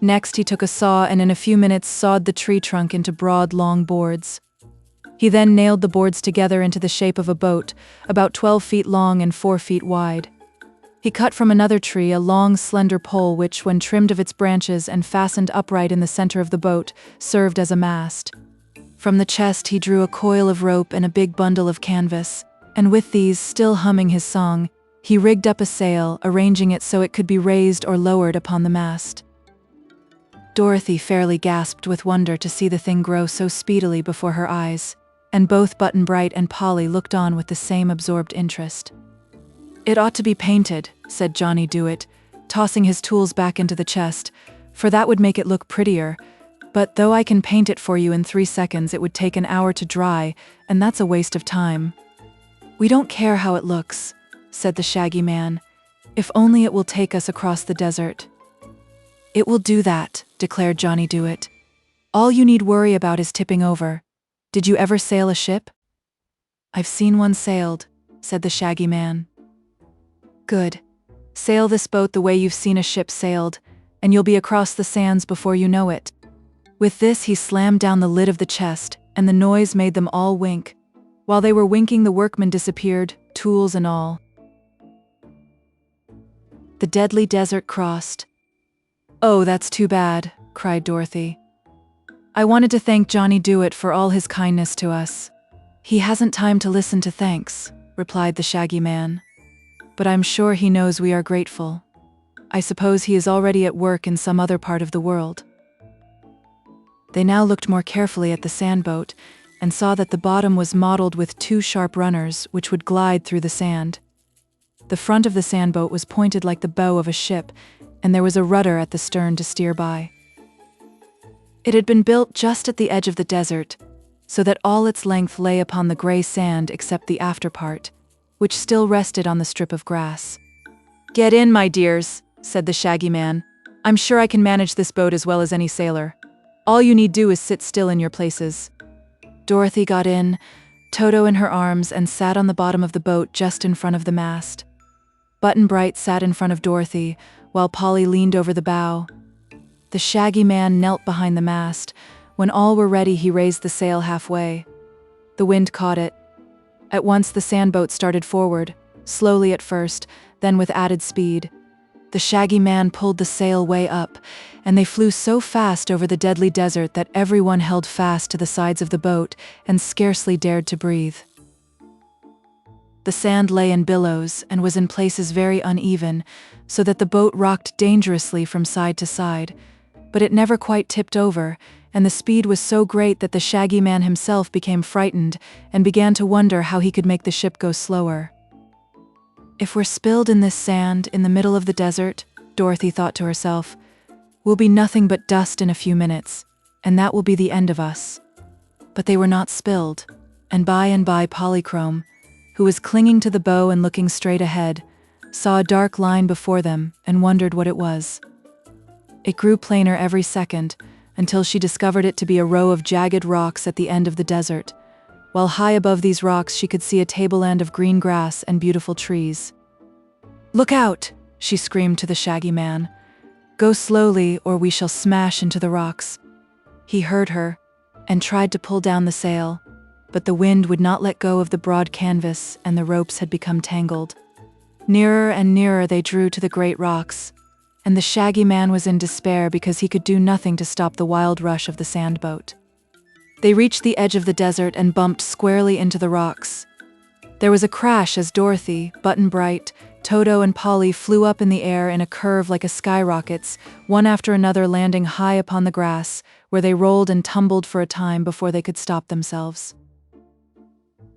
Next he took a saw and in a few minutes sawed the tree trunk into broad, long boards. He then nailed the boards together into the shape of a boat, about 12 feet long and 4 feet wide. He cut from another tree a long, slender pole which, when trimmed of its branches and fastened upright in the center of the boat, served as a mast. From the chest he drew a coil of rope and a big bundle of canvas, and with these, still humming his song, he rigged up a sail, arranging it so it could be raised or lowered upon the mast. Dorothy fairly gasped with wonder to see the thing grow so speedily before her eyes, and both Button-Bright and Polly looked on with the same absorbed interest. "It ought to be painted," said Johnny DOOIT, tossing his tools back into the chest, "for that would make it look prettier. But though I can paint it for you in 3 seconds, it would take an hour to dry, and that's a waste of time." "We don't care how it looks," said the Shaggy Man, "if only it will take us across the desert." "It will do that," declared Johnny DOOIT. "All you need worry about is tipping over. Did you ever sail a ship?" "I've seen one sailed," said the Shaggy Man. "Good. Sail this boat the way you've seen a ship sailed, and you'll be across the sands before you know it." With this he slammed down the lid of the chest, and the noise made them all wink. While they were winking, the workmen disappeared, tools and all. The deadly desert crossed. "Oh, that's too bad," cried Dorothy. "I wanted to thank Johnny DOOIT for all his kindness to us." "He hasn't time to listen to thanks," replied the Shaggy Man. "But I'm sure he knows we are grateful. I suppose he is already at work in some other part of the world." They now looked more carefully at the sandboat and saw that the bottom was mottled with 2 sharp runners which would glide through the sand. The front of the sandboat was pointed like the bow of a ship, and there was a rudder at the stern to steer by. It had been built just at the edge of the desert, so that all its length lay upon the gray sand except the after part, which still rested on the strip of grass. "Get in, my dears," said the Shaggy Man. "I'm sure I can manage this boat as well as any sailor. All you need do is sit still in your places." Dorothy got in, Toto in her arms, and sat on the bottom of the boat just in front of the mast. Button-Bright sat in front of Dorothy, while Polly leaned over the bow. The Shaggy Man knelt behind the mast. When all were ready, he raised the sail halfway. The wind caught it. At once the sandboat started forward, slowly at first, then with added speed. The Shaggy Man pulled the sail way up, and they flew so fast over the deadly desert that everyone held fast to the sides of the boat and scarcely dared to breathe. The sand lay in billows and was in places very uneven, so that the boat rocked dangerously from side to side, but it never quite tipped over, and the speed was so great that the Shaggy Man himself became frightened and began to wonder how he could make the ship go slower. "If we're spilled in this sand in the middle of the desert," Dorothy thought to herself, "we'll be nothing but dust in a few minutes, and that will be the end of us." But they were not spilled, and by Polychrome, who was clinging to the bow and looking straight ahead, saw a dark line before them, and wondered what it was. It grew plainer every second, until she discovered it to be a row of jagged rocks at the end of the desert, while high above these rocks she could see a tableland of green grass and beautiful trees. "Look out!" she screamed to the Shaggy Man. "Go slowly, or we shall smash into the rocks." He heard her, and tried to pull down the sail, but the wind would not let go of the broad canvas, and the ropes had become tangled. Nearer and nearer they drew to the great rocks, and the Shaggy Man was in despair because he could do nothing to stop the wild rush of the sandboat. They reached the edge of the desert and bumped squarely into the rocks. There was a crash as Dorothy, Button-Bright, Toto, and Polly flew up in the air in a curve like a skyrocket's, one after another landing high upon the grass, where they rolled and tumbled for a time before they could stop themselves.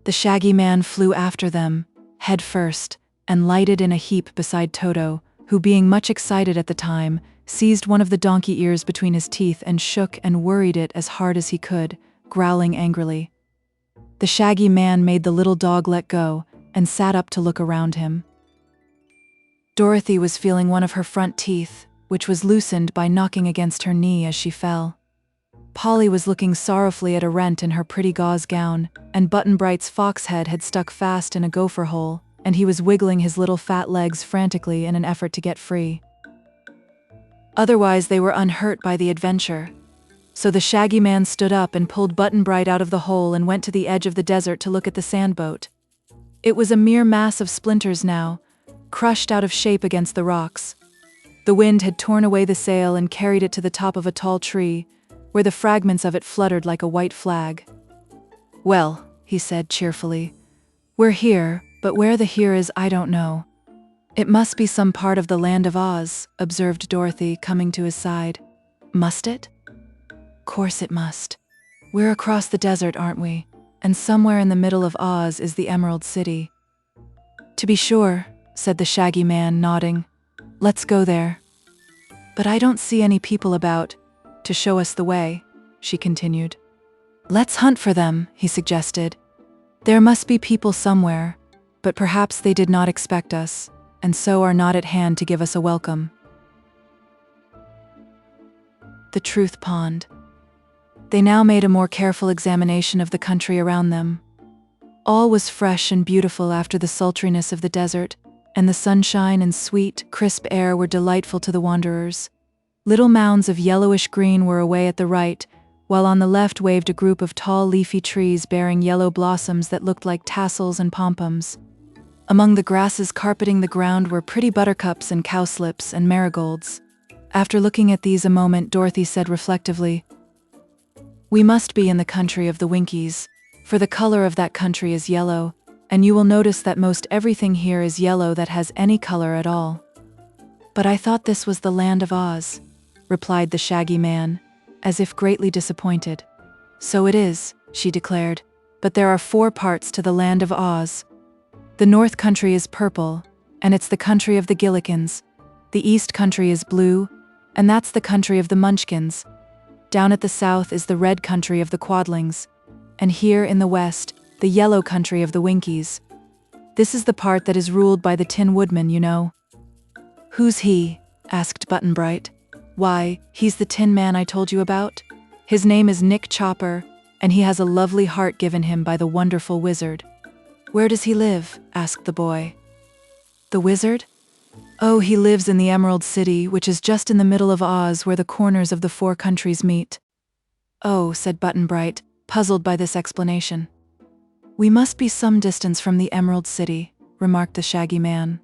The Shaggy Man flew after them, head first, and lighted in a heap beside Toto, who, being much excited at the time, seized one of the donkey ears between his teeth and shook and worried it as hard as he could, growling angrily. The Shaggy Man made the little dog let go and sat up to look around him. Dorothy was feeling one of her front teeth, which was loosened by knocking against her knee as she fell. Polly was looking sorrowfully at a rent in her pretty gauze gown, and Button-Bright's fox head had stuck fast in a gopher hole, and he was wiggling his little fat legs frantically in an effort to get free. Otherwise they were unhurt by the adventure. So the Shaggy Man stood up and pulled Button-Bright out of the hole and went to the edge of the desert to look at the sandboat. It was a mere mass of splinters now, crushed out of shape against the rocks. The wind had torn away the sail and carried it to the top of a tall tree, where the fragments of it fluttered like a white flag. "Well," he said cheerfully, "we're here, but where the here is I don't know." "It must be some part of the Land of Oz," observed Dorothy, coming to his side. "Must it?" "Course it must. We're across the desert, aren't we? And somewhere in the middle of Oz is the Emerald City." "To be sure," said the Shaggy Man, nodding. "Let's go there." "But I don't see any people about to show us the way," she continued. "Let's hunt for them," he suggested. "There must be people somewhere, but perhaps they did not expect us, and so are not at hand to give us a welcome." The Truth Pond. They now made a more careful examination of the country around them. All was fresh and beautiful after the sultriness of the desert, and the sunshine and sweet, crisp air were delightful to the wanderers. Little mounds of yellowish green were away at the right, while on the left waved a group of tall leafy trees bearing yellow blossoms that looked like tassels and pompons. Among the grasses carpeting the ground were pretty buttercups and cowslips and marigolds. After looking at these a moment, Dorothy said reflectively, "We must be in the country of the Winkies, for the color of that country is yellow, and you will notice that most everything here is yellow that has any color at all." "But I thought this was the Land of Oz," replied the Shaggy Man, as if greatly disappointed. "So it is," she declared, "but there are 4 parts to the Land of Oz. The North Country is purple, and it's the country of the Gillikins. The East Country is blue, and that's the country of the Munchkins. Down at the south is the Red Country of the Quadlings, and here in the west, the Yellow Country of the Winkies. This is the part that is ruled by the Tin Woodman, you know." "Who's he?" asked Button-Bright. "Why, he's the Tin Man I told you about. His name is Nick Chopper, and he has a lovely heart given him by the wonderful wizard." "Where does he live?" asked the boy. "The wizard? Oh, he lives in the Emerald City, which is just in the middle of Oz, where the corners of the 4 countries meet." "Oh," said Button-Bright, puzzled by this explanation. "We must be some distance from the Emerald City," remarked the Shaggy Man.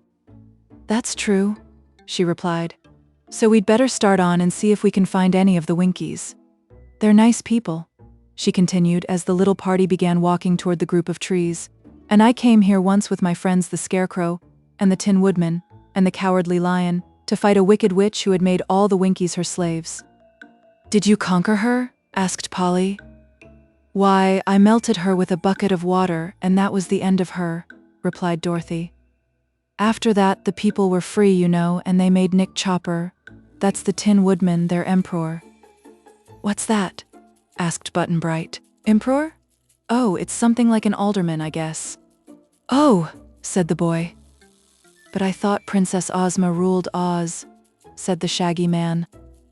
"That's true," she replied. "So we'd better start on and see if we can find any of the Winkies. They're nice people," she continued as the little party began walking toward the group of trees. "And I came here once with my friends the Scarecrow, and the Tin Woodman, and the Cowardly Lion, to fight a wicked witch who had made all the Winkies her slaves." "Did you conquer her?" asked Polly. "Why, I melted her with a bucket of water, and that was the end of her," replied Dorothy. "After that, the people were free, you know, and they made Nick Chopper, that's the Tin Woodman, their emperor." "What's that?" asked Button-Bright. "Emperor? Oh, it's something like an alderman, I guess." "Oh," said the boy. But I thought Princess Ozma ruled Oz, said the Shaggy Man.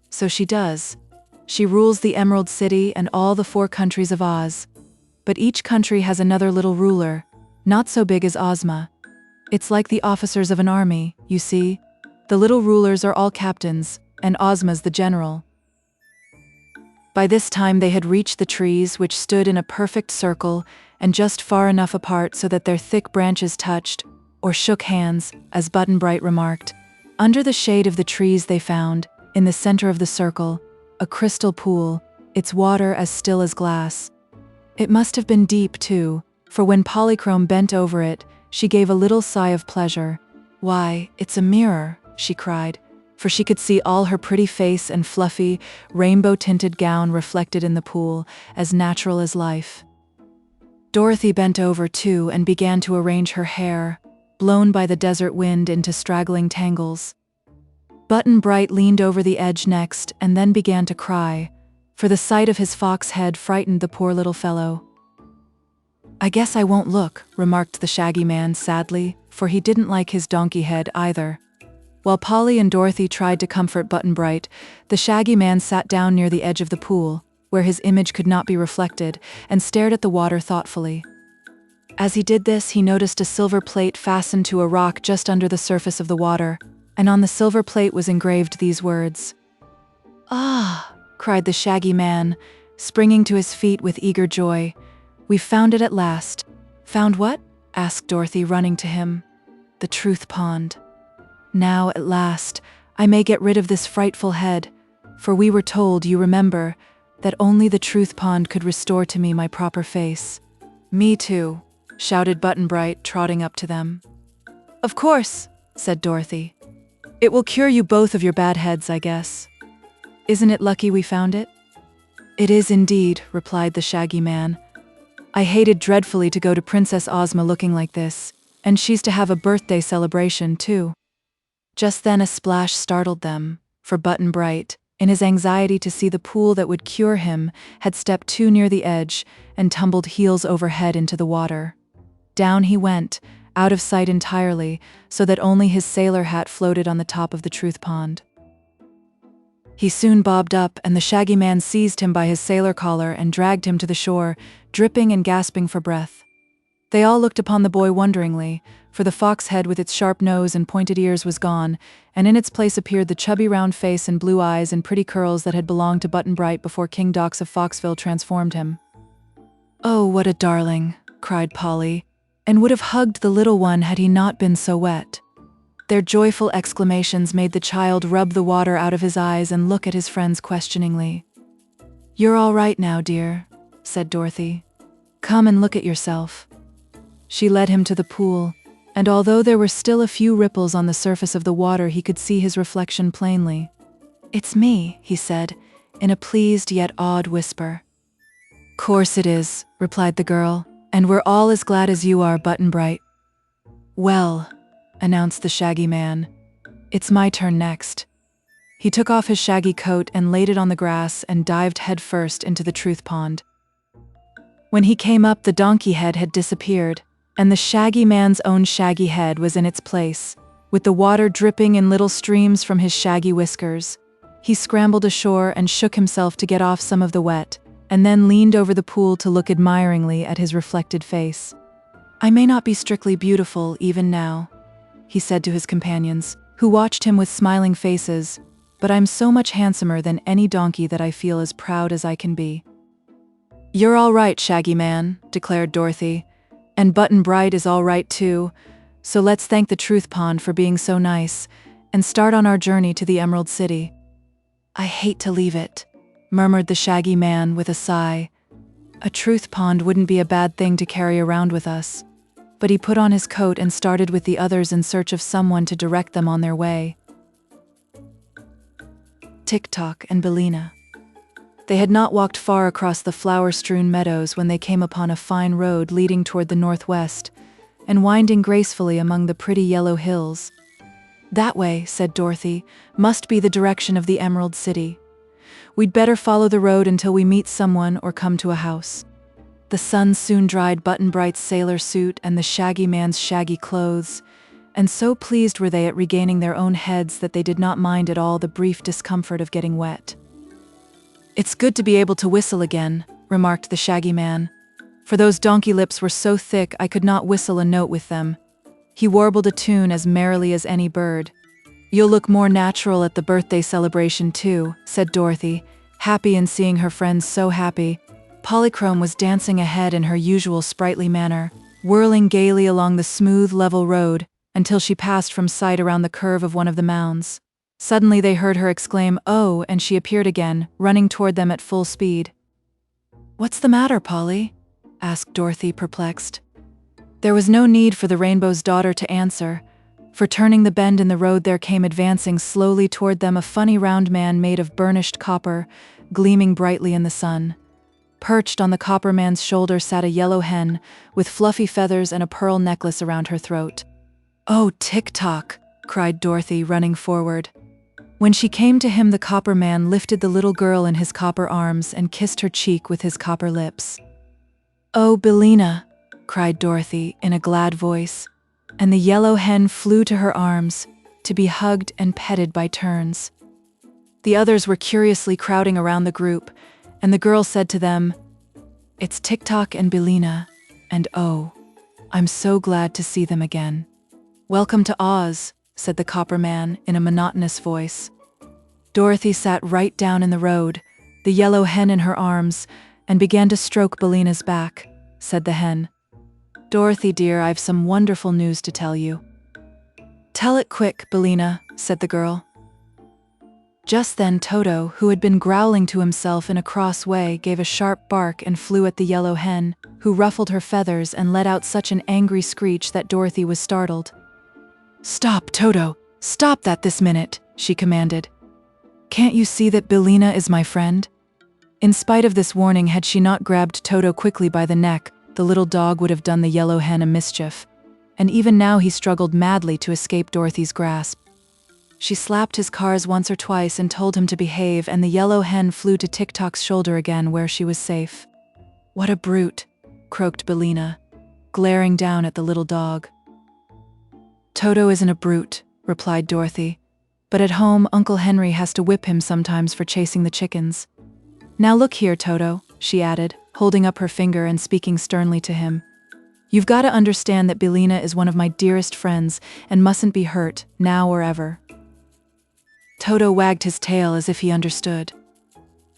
So she does. She rules the Emerald City and all the 4 countries of Oz. But each country has another little ruler, not so big as Ozma. It's like the officers of an army, you see. The little rulers are all captains, and Ozma's the general. By this time they had reached the trees, which stood in a perfect circle and just far enough apart so that their thick branches touched, or shook hands, as Button-Bright remarked. Under the shade of the trees they found, in the center of the circle, a crystal pool, its water as still as glass. It must have been deep, too, for when Polychrome bent over it, she gave a little sigh of pleasure. "Why, it's a mirror," she cried, for she could see all her pretty face and fluffy, rainbow-tinted gown reflected in the pool, as natural as life. Dorothy bent over, too, and began to arrange her hair, blown by the desert wind into straggling tangles. Button-Bright leaned over the edge next and then began to cry, for the sight of his fox head frightened the poor little fellow. "I guess I won't look," remarked the Shaggy Man sadly, for he didn't like his donkey head either. While Polly and Dorothy tried to comfort Button-Bright, the Shaggy Man sat down near the edge of the pool, where his image could not be reflected, and stared at the water thoughtfully. As he did this, he noticed a silver plate fastened to a rock just under the surface of the water, and on the silver plate was engraved these words. "Ah!" cried the Shaggy Man, springing to his feet with eager joy. "We've found it at last." "Found what?" asked Dorothy, running to him. "The Truth Pond. Now, at last, I may get rid of this frightful head, for we were told, you remember, that only the Truth Pond could restore to me my proper face." "Me too," shouted Button-Bright, trotting up to them. "Of course," said Dorothy. "It will cure you both of your bad heads, I guess. Isn't it lucky we found it?" "It is indeed," replied the Shaggy Man. "I hated dreadfully to go to Princess Ozma looking like this, and she's to have a birthday celebration, too." Just then a splash startled them, for Button-Bright, in his anxiety to see the pool that would cure him, had stepped too near the edge and tumbled heels over head into the water. Down he went, out of sight entirely, so that only his sailor hat floated on the top of the Truth Pond. He soon bobbed up, and the Shaggy Man seized him by his sailor collar and dragged him to the shore, dripping and gasping for breath. They all looked upon the boy wonderingly, for the fox head with its sharp nose and pointed ears was gone, and in its place appeared the chubby round face and blue eyes and pretty curls that had belonged to Button-Bright before King Dox of Foxville transformed him. "Oh, what a darling," cried Polly, and would have hugged the little one had he not been so wet. Their joyful exclamations made the child rub the water out of his eyes and look at his friends questioningly. "You're all right now, dear," said Dorothy. "Come and look at yourself." She led him to the pool, and although there were still a few ripples on the surface of the water, he could see his reflection plainly. "It's me," he said, in a pleased yet awed whisper. "Course it is," replied the girl, "and we're all as glad as you are, Button-Bright." "Well," announced the Shaggy Man, "it's my turn next." He took off his shaggy coat and laid it on the grass and dived headfirst into the Truth Pond. When he came up, the donkey head had disappeared, and the Shaggy Man's own shaggy head was in its place, with the water dripping in little streams from his shaggy whiskers. He scrambled ashore and shook himself to get off some of the wet, and then leaned over the pool to look admiringly at his reflected face. "I may not be strictly beautiful even now," he said to his companions, who watched him with smiling faces, "but I'm so much handsomer than any donkey that I feel as proud as I can be." "You're all right, Shaggy Man," declared Dorothy. "And Button-Bright is all right too, so let's thank the Truth Pond for being so nice, and start on our journey to the Emerald City." "I hate to leave it," murmured the Shaggy Man with a sigh. "A Truth Pond wouldn't be a bad thing to carry around with us." But he put on his coat and started with the others in search of someone to direct them on their way. TIK-TOK and BILLINA. They had not walked far across the flower-strewn meadows when they came upon a fine road leading toward the northwest, and winding gracefully among the pretty yellow hills. "That way," said Dorothy, "must be the direction of the Emerald City. We'd better follow the road until we meet someone or come to a house." The sun soon dried Button-Bright's sailor suit and the Shaggy Man's shaggy clothes, and so pleased were they at regaining their own heads that they did not mind at all the brief discomfort of getting wet. "It's good to be able to whistle again," remarked the Shaggy Man. "For those donkey lips were so thick I could not whistle a note with them." He warbled a tune as merrily as any bird. "You'll look more natural at the birthday celebration too," said Dorothy, happy in seeing her friends so happy. Polychrome was dancing ahead in her usual sprightly manner, whirling gaily along the smooth, level road until she passed from sight around the curve of one of the mounds. Suddenly they heard her exclaim, "Oh," and she appeared again, running toward them at full speed. "What's the matter, Polly?" asked Dorothy, perplexed. There was no need for the Rainbow's Daughter to answer, for turning the bend in the road there came advancing slowly toward them a funny round man made of burnished copper, gleaming brightly in the sun. Perched on the copper man's shoulder sat a yellow hen, with fluffy feathers and a pearl necklace around her throat. "Oh, TIK-TOK!" cried Dorothy, running forward. When she came to him, the copper man lifted the little girl in his copper arms and kissed her cheek with his copper lips. "Oh, BILLINA!" cried Dorothy in a glad voice, and the yellow hen flew to her arms, to be hugged and petted by turns. The others were curiously crowding around the group, and the girl said to them, "It's TIK-TOK and BILLINA, and oh, I'm so glad to see them again." "Welcome to Oz," said the copper man in a monotonous voice. Dorothy sat right down in the road, the yellow hen in her arms, and began to stroke BILLINA's back. Said the hen, "Dorothy dear, I've some wonderful news to tell you." "Tell it quick, BILLINA," said the girl. Just then Toto, who had been growling to himself in a cross way, gave a sharp bark and flew at the yellow hen, who ruffled her feathers and let out such an angry screech that Dorothy was startled. "Stop, Toto! Stop that this minute!" she commanded. "Can't you see that BILLINA is my friend?" In spite of this warning, had she not grabbed Toto quickly by the neck, the little dog would have done the yellow hen a mischief, and even now he struggled madly to escape Dorothy's grasp. She slapped his cars once or twice and told him to behave, and the yellow hen flew to TIK-TOK's shoulder again where she was safe. "What a brute," croaked BILLINA, glaring down at the little dog. "Toto isn't a brute," replied Dorothy, "but at home Uncle Henry has to whip him sometimes for chasing the chickens. Now look here, Toto," she added, holding up her finger and speaking sternly to him. "You've got to understand that BILLINA is one of my dearest friends and mustn't be hurt, now or ever." Toto wagged his tail as if he understood.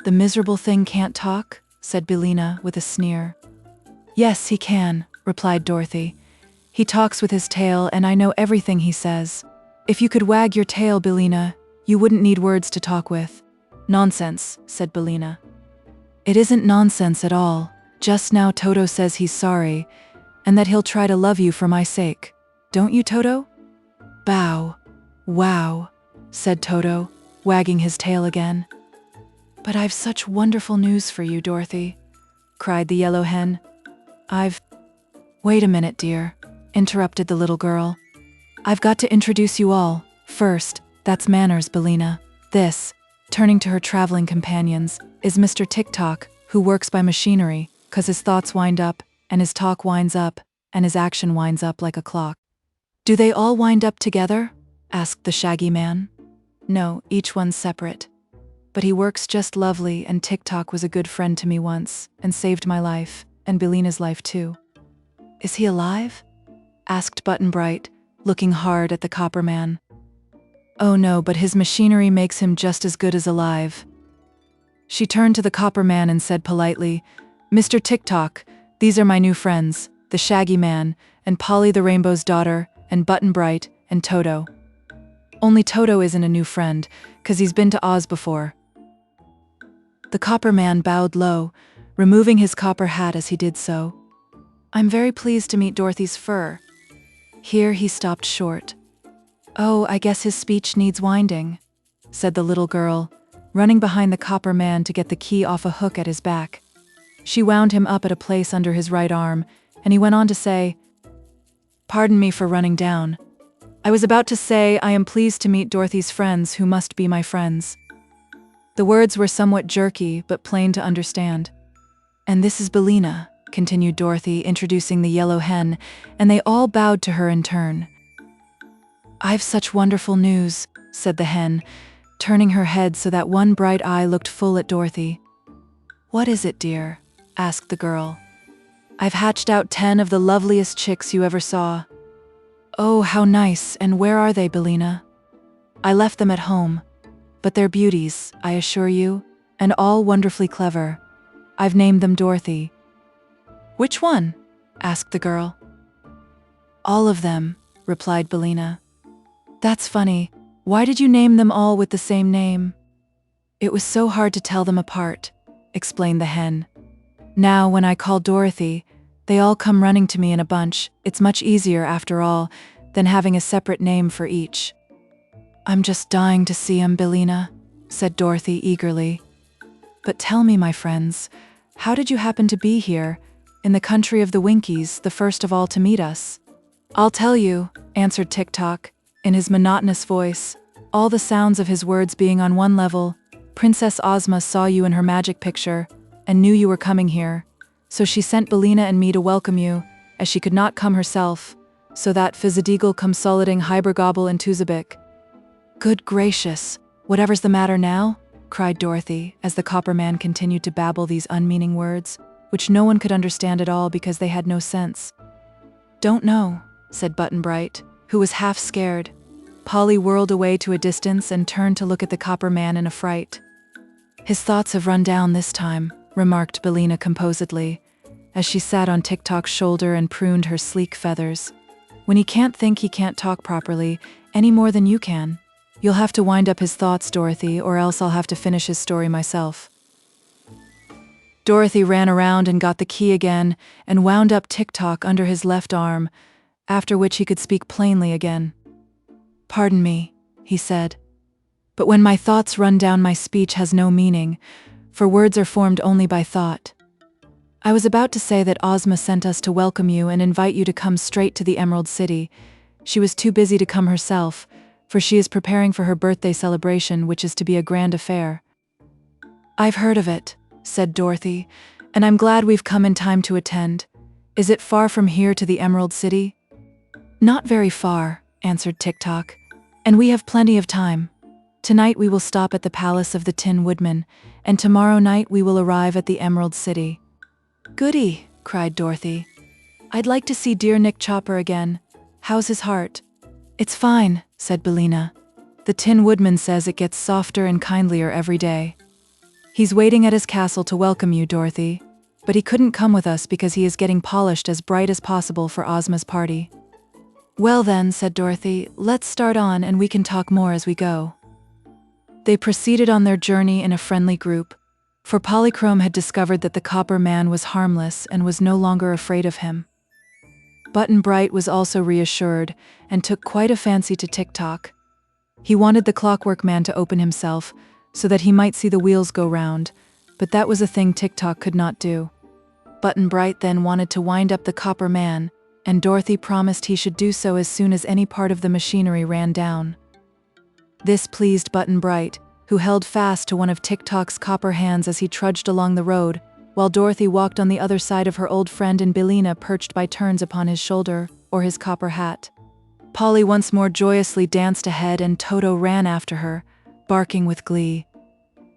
"The miserable thing can't talk?" said BILLINA with a sneer. "Yes, he can," replied Dorothy. "He talks with his tail, and I know everything he says. If you could wag your tail, BILLINA, you wouldn't need words to talk with." "Nonsense," said BILLINA. "It isn't nonsense at all. Just now Toto says he's sorry, and that he'll try to love you for my sake. Don't you, Toto?" "Bow. Wow," said Toto, wagging his tail again. "But I've such wonderful news for you, Dorothy," cried the yellow hen. "Wait a minute, dear," interrupted the little girl. "I've got to introduce you all. First, that's manners, BILLINA. This," turning to her traveling companions, "is Mr. TIK-TOK, who works by machinery, 'cause his thoughts wind up, and his talk winds up, and his action winds up like a clock." "Do they all wind up together?" asked the Shaggy Man. "No, each one's separate. But he works just lovely, and TIK-TOK was a good friend to me once, and saved my life, and BILLINA's life too." "Is he alive?" asked Button-Bright, looking hard at the copper man. "Oh no, but his machinery makes him just as good as alive." She turned to the copper man and said politely, "Mr. TIK-TOK, these are my new friends, the Shaggy Man, and Polly the Rainbow's Daughter, and Button-Bright, and Toto. Only Toto isn't a new friend, 'cause he's been to Oz before." The copper man bowed low, removing his copper hat as he did so. "I'm very pleased to meet Dorothy's fur." Here he stopped short. "Oh, I guess his speech needs winding," said the little girl, running behind the copper man to get the key off a hook at his back. She wound him up at a place under his right arm, and he went on to say, "Pardon me for running down. I was about to say I am pleased to meet Dorothy's friends who must be my friends." The words were somewhat jerky, but plain to understand. "And this is BILLINA," continued Dorothy, introducing the yellow hen, and they all bowed to her in turn. "I've such wonderful news," said the hen, turning her head so that one bright eye looked full at Dorothy. "What is it, dear?" asked the girl. "I've hatched out 10 of the loveliest chicks you ever saw." "Oh, how nice, and where are they, Billina?" "I left them at home, but they're beauties, I assure you, and all wonderfully clever. I've named them Dorothy." "Which one?" asked the girl. "All of them," replied Billina. "That's funny. Why did you name them all with the same name?" "It was so hard to tell them apart," explained the hen. "Now, when I call Dorothy, they all come running to me in a bunch. It's much easier, after all, than having a separate name for each." "I'm just dying to see 'em, Billina," said Dorothy eagerly. "But tell me, my friends, how did you happen to be here, in the country of the Winkies, the first of all to meet us?" "I'll tell you," answered TIK-TOK, in his monotonous voice, all the sounds of his words being on one level. "Princess Ozma saw you in her magic picture, and knew you were coming here, so she sent Billina and me to welcome you, as she could not come herself, so that Fizzadeagle come soliding Hybergobble and Tuzabik." "Good gracious, whatever's the matter now?" cried Dorothy, as the copper man continued to babble these unmeaning words, which no one could understand at all because they had no sense. "Don't know," said Button-Bright, who was half scared. Polly whirled away to a distance and turned to look at the copper man in a fright. "His thoughts have run down this time," remarked Billina composedly, as she sat on TIK-TOK's shoulder and pruned her sleek feathers. "When he can't think, he can't talk properly, any more than you can. You'll have to wind up his thoughts, Dorothy, or else I'll have to finish his story myself." Dorothy ran around and got the key again and wound up TIK-TOK under his left arm, after which he could speak plainly again. "Pardon me," he said, "but when my thoughts run down, my speech has no meaning, for words are formed only by thought. I was about to say that Ozma sent us to welcome you and invite you to come straight to the Emerald City. She was too busy to come herself, for she is preparing for her birthday celebration, which is to be a grand affair." "I've heard of it," said Dorothy, "and I'm glad we've come in time to attend. Is it far from here to the Emerald City?" "Not very far," answered TIK-TOK, "and we have plenty of time. Tonight we will stop at the Palace of the Tin Woodman, and tomorrow night we will arrive at the Emerald City." "Goody!" cried Dorothy. "I'd like to see dear Nick Chopper again. How's his heart?" "It's fine," said Billina. "The Tin Woodman says it gets softer and kindlier every day. He's waiting at his castle to welcome you, Dorothy, but he couldn't come with us because he is getting polished as bright as possible for Ozma's party." "Well then," said Dorothy, "let's start on and we can talk more as we go." They proceeded on their journey in a friendly group, for Polychrome had discovered that the copper man was harmless and was no longer afraid of him. Button-Bright was also reassured and took quite a fancy to TIK-TOK. He wanted the Clockwork Man to open himself so that he might see the wheels go round, but that was a thing TIK-TOK could not do. Button-Bright then wanted to wind up the copper man, and Dorothy promised he should do so as soon as any part of the machinery ran down. This pleased Button-Bright, who held fast to one of TIK-TOK's copper hands as he trudged along the road, while Dorothy walked on the other side of her old friend and Billina perched by turns upon his shoulder or his copper hat. Polly once more joyously danced ahead and Toto ran after her, barking with glee.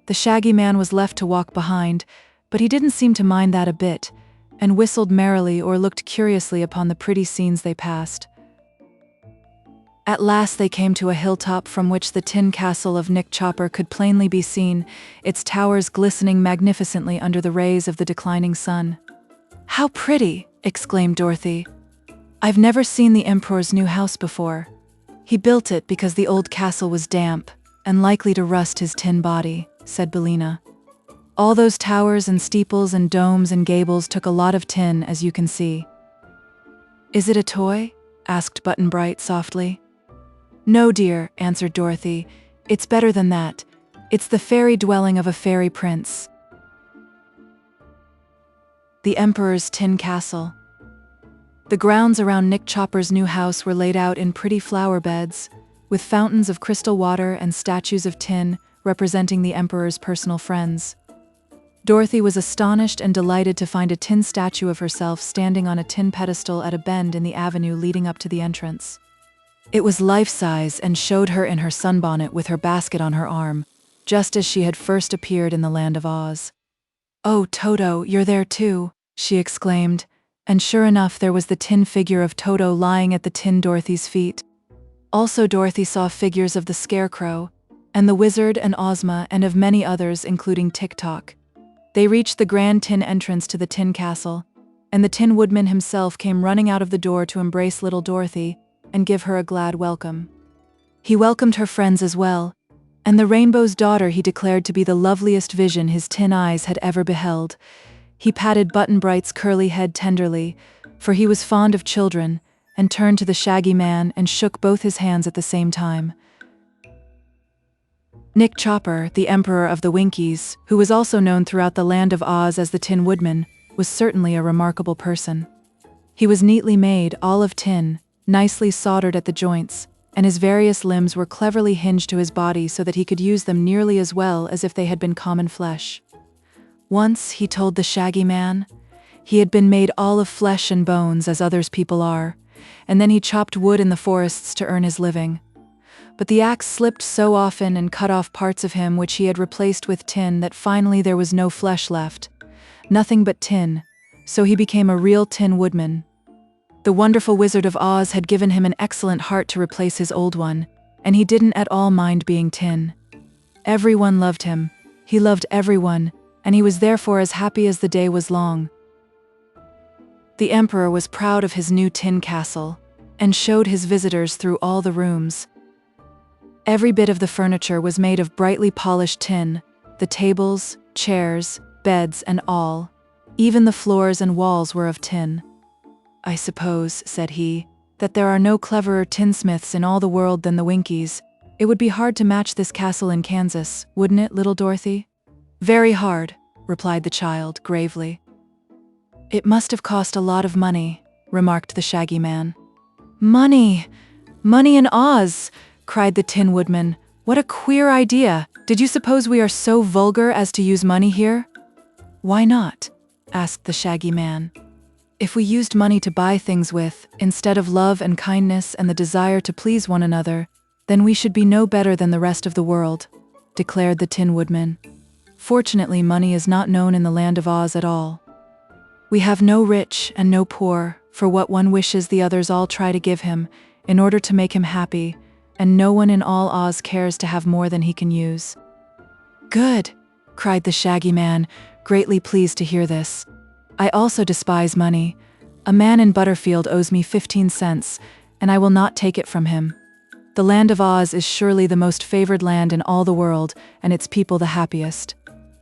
The Shaggy Man was left to walk behind, but he didn't seem to mind that a bit, and whistled merrily or looked curiously upon the pretty scenes they passed. At last they came to a hilltop from which the tin castle of Nick Chopper could plainly be seen, its towers glistening magnificently under the rays of the declining sun. "How pretty!" exclaimed Dorothy. "I've never seen the Emperor's new house before. He built it because the old castle was damp and likely to rust his tin body," said Billina. "All those towers and steeples and domes and gables took a lot of tin, as you can see." "Is it a toy?" asked Button-Bright softly. "No, dear," answered Dorothy. "It's better than that. It's the fairy dwelling of a fairy prince." The Emperor's Tin Castle. The grounds around Nick Chopper's new house were laid out in pretty flower beds, with fountains of crystal water and statues of tin representing the Emperor's personal friends. Dorothy was astonished and delighted to find a tin statue of herself standing on a tin pedestal at a bend in the avenue leading up to the entrance. It was life-size and showed her in her sunbonnet with her basket on her arm, just as she had first appeared in the Land of Oz. "Oh, Toto, you're there too," she exclaimed, and sure enough there was the tin figure of Toto lying at the Tin Dorothy's feet. Also Dorothy saw figures of the Scarecrow, and the Wizard and Ozma and of many others including TIK-TOK. They reached the grand tin entrance to the Tin Castle, and the Tin Woodman himself came running out of the door to embrace little Dorothy and give her a glad welcome. He welcomed her friends as well, and the Rainbow's daughter he declared to be the loveliest vision his tin eyes had ever beheld. He patted Button-Bright's curly head tenderly, for he was fond of children, and turned to the Shaggy Man and shook both his hands at the same time. Nick Chopper, the Emperor of the Winkies, who was also known throughout the Land of Oz as the Tin Woodman, was certainly a remarkable person. He was neatly made, all of tin, nicely soldered at the joints, and his various limbs were cleverly hinged to his body so that he could use them nearly as well as if they had been common flesh. Once, he told the Shaggy Man, he had been made all of flesh and bones as others people are, and then he chopped wood in the forests to earn his living. But the axe slipped so often and cut off parts of him which he had replaced with tin that finally there was no flesh left, nothing but tin, so he became a real Tin Woodman. The wonderful Wizard of Oz had given him an excellent heart to replace his old one, and he didn't at all mind being tin. Everyone loved him, he loved everyone, and he was therefore as happy as the day was long. The Emperor was proud of his new tin castle, and showed his visitors through all the rooms. Every bit of the furniture was made of brightly polished tin, the tables, chairs, beds, and all. Even the floors and walls were of tin. "I suppose," said he, "that there are no cleverer tinsmiths in all the world than the Winkies. It would be hard to match this castle in Kansas, wouldn't it, little Dorothy?" "Very hard," replied the child, gravely. "It must have cost a lot of money," remarked the Shaggy Man. "Money! Money in Oz!" cried the Tin Woodman. "What a queer idea! Did you suppose we are so vulgar as to use money here?" "Why not?" asked the Shaggy Man. "If we used money to buy things with, instead of love and kindness and the desire to please one another, then we should be no better than the rest of the world," declared the Tin Woodman. "Fortunately, money is not known in the Land of Oz at all. We have no rich and no poor, for what one wishes the others all try to give him, in order to make him happy, and no one in all Oz cares to have more than he can use." "Good!" cried the Shaggy Man, greatly pleased to hear this. "I also despise money. A man in Butterfield owes me 15 cents, and I will not take it from him. The Land of Oz is surely the most favored land in all the world, and its people the happiest.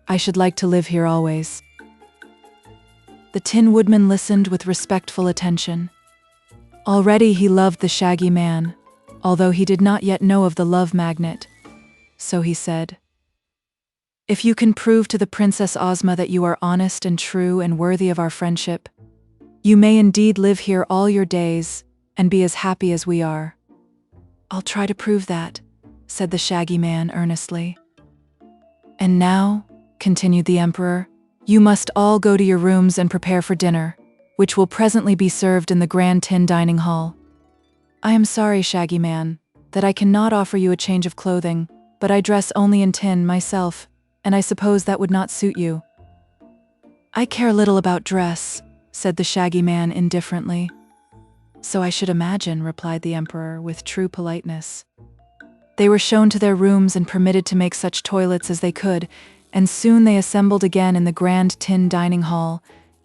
I should like to live here always." The Tin Woodman listened with respectful attention. Already he loved the Shaggy Man, although he did not yet know of the love magnet. So he said, "If you can prove to the Princess Ozma that you are honest and true and worthy of our friendship, you may indeed live here all your days and be as happy as we are." "I'll try to prove that," said the Shaggy Man earnestly. "And now," continued the Emperor, "you must all go to your rooms and prepare for dinner, which will presently be served in the Grand Tin Dining Hall. I am sorry, Shaggy Man, that I cannot offer you a change of clothing, but I dress only in tin myself, and I suppose that would not suit you." "I care little about dress," said the Shaggy Man indifferently. "So I should imagine," replied the Emperor with true politeness. They were shown to their rooms and permitted to make such toilets as they could, and soon they assembled again in the Grand Tin Dining Hall,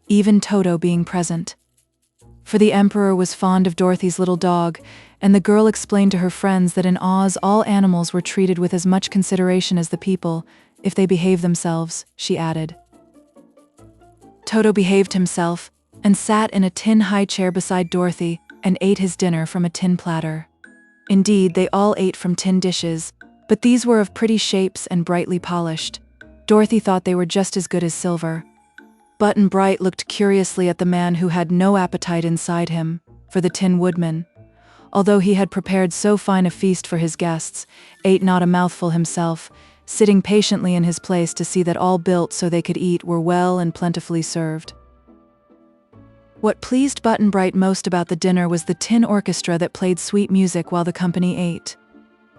even Toto being present. For the Emperor was fond of Dorothy's little dog, and the girl explained to her friends that in Oz all animals were treated with as much consideration as the people, if they behave themselves, she added. Toto behaved himself, and sat in a tin high chair beside Dorothy, and ate his dinner from a tin platter. Indeed, they all ate from tin dishes, but these were of pretty shapes and brightly polished. Dorothy thought they were just as good as silver. Button-Bright looked curiously at the man who had no appetite inside him, for the Tin Woodman, although he had prepared so fine a feast for his guests, ate not a mouthful himself, sitting patiently in his place to see that all built so they could eat were well and plentifully served. What pleased Button Bright most about the dinner was the tin orchestra that played sweet music while the company ate.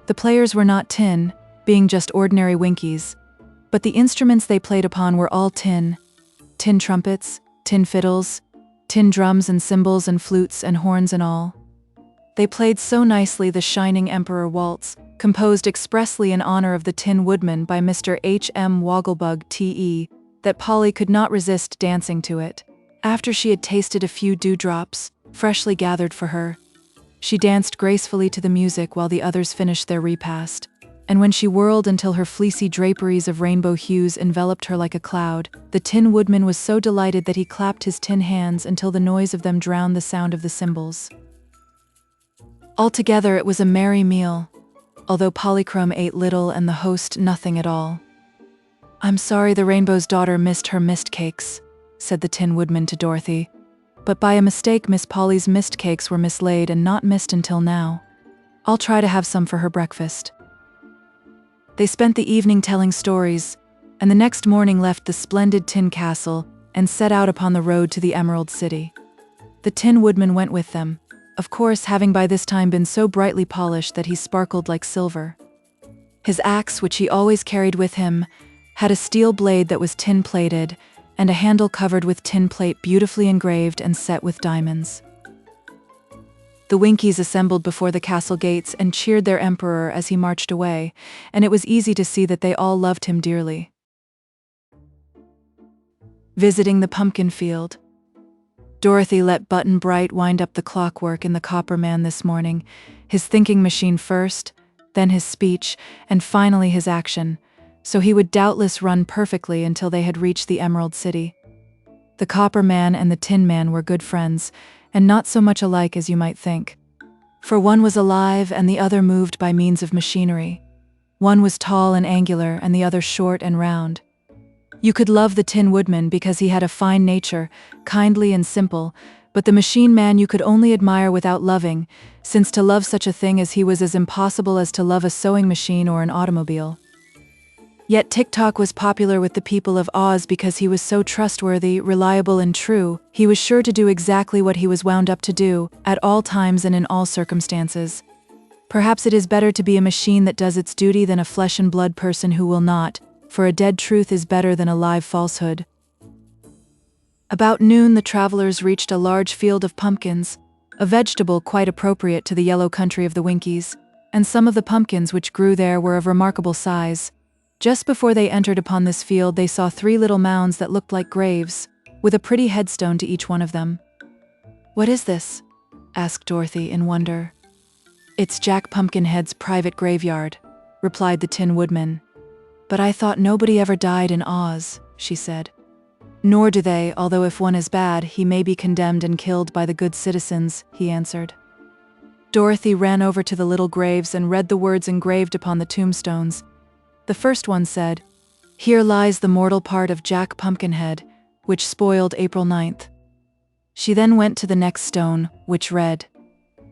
The players were not tin, being just ordinary Winkies, but the instruments they played upon were all tin. Tin trumpets, tin fiddles, tin drums and cymbals and flutes and horns and all. They played so nicely the Shining Emperor Waltz, composed expressly in honor of the Tin Woodman by Mr. H. M. Wogglebug T.E., that Polly could not resist dancing to it. After she had tasted a few dewdrops, freshly gathered for her, she danced gracefully to the music while the others finished their repast, and when she whirled until her fleecy draperies of rainbow hues enveloped her like a cloud, the Tin Woodman was so delighted that he clapped his tin hands until the noise of them drowned the sound of the cymbals. Altogether, it was a merry meal, although Polychrome ate little and the host nothing at all. "I'm sorry the Rainbow's daughter missed her mist cakes," said the Tin Woodman to Dorothy. "But by a mistake Miss Polly's mist cakes were mislaid and not missed until now. I'll try to have some for her breakfast." They spent the evening telling stories, and the next morning left the splendid tin castle and set out upon the road to the Emerald City. The Tin Woodman went with them, of course having by this time been so brightly polished that he sparkled like silver. His axe, which he always carried with him, had a steel blade that was tin-plated, and a handle covered with tin plate beautifully engraved and set with diamonds. The Winkies assembled before the castle gates and cheered their emperor as he marched away, and it was easy to see that they all loved him dearly. Visiting the pumpkin field. Dorothy let Button Bright wind up the clockwork in the Copper Man this morning, his thinking machine first, then his speech, and finally his action, so he would doubtless run perfectly until they had reached the Emerald City. The Copper Man and the Tin Man were good friends, and not so much alike as you might think. For one was alive and the other moved by means of machinery. One was tall and angular and the other short and round. You could love the Tin Woodman because he had a fine nature, kindly and simple, but the Machine Man you could only admire without loving, since to love such a thing as he was as impossible as to love a sewing machine or an automobile. Yet TIK-TOK was popular with the people of Oz because he was so trustworthy, reliable, and true. He was sure to do exactly what he was wound up to do, at all times and in all circumstances. Perhaps it is better to be a machine that does its duty than a flesh-and-blood person who will not, for a dead truth is better than a live falsehood. About noon the travelers reached a large field of pumpkins, a vegetable quite appropriate to the yellow country of the Winkies, and some of the pumpkins which grew there were of remarkable size. Just before they entered upon this field they saw 3 little mounds that looked like graves, with a pretty headstone to each one of them. "What is this?" asked Dorothy in wonder. "It's Jack Pumpkinhead's private graveyard," replied the Tin Woodman. "But I thought nobody ever died in Oz," she said. "Nor do they, although if one is bad, he may be condemned and killed by the good citizens," he answered. Dorothy ran over to the little graves and read the words engraved upon the tombstones. The first one said, "Here lies the mortal part of Jack Pumpkinhead, which spoiled April 9th. She then went to the next stone, which read,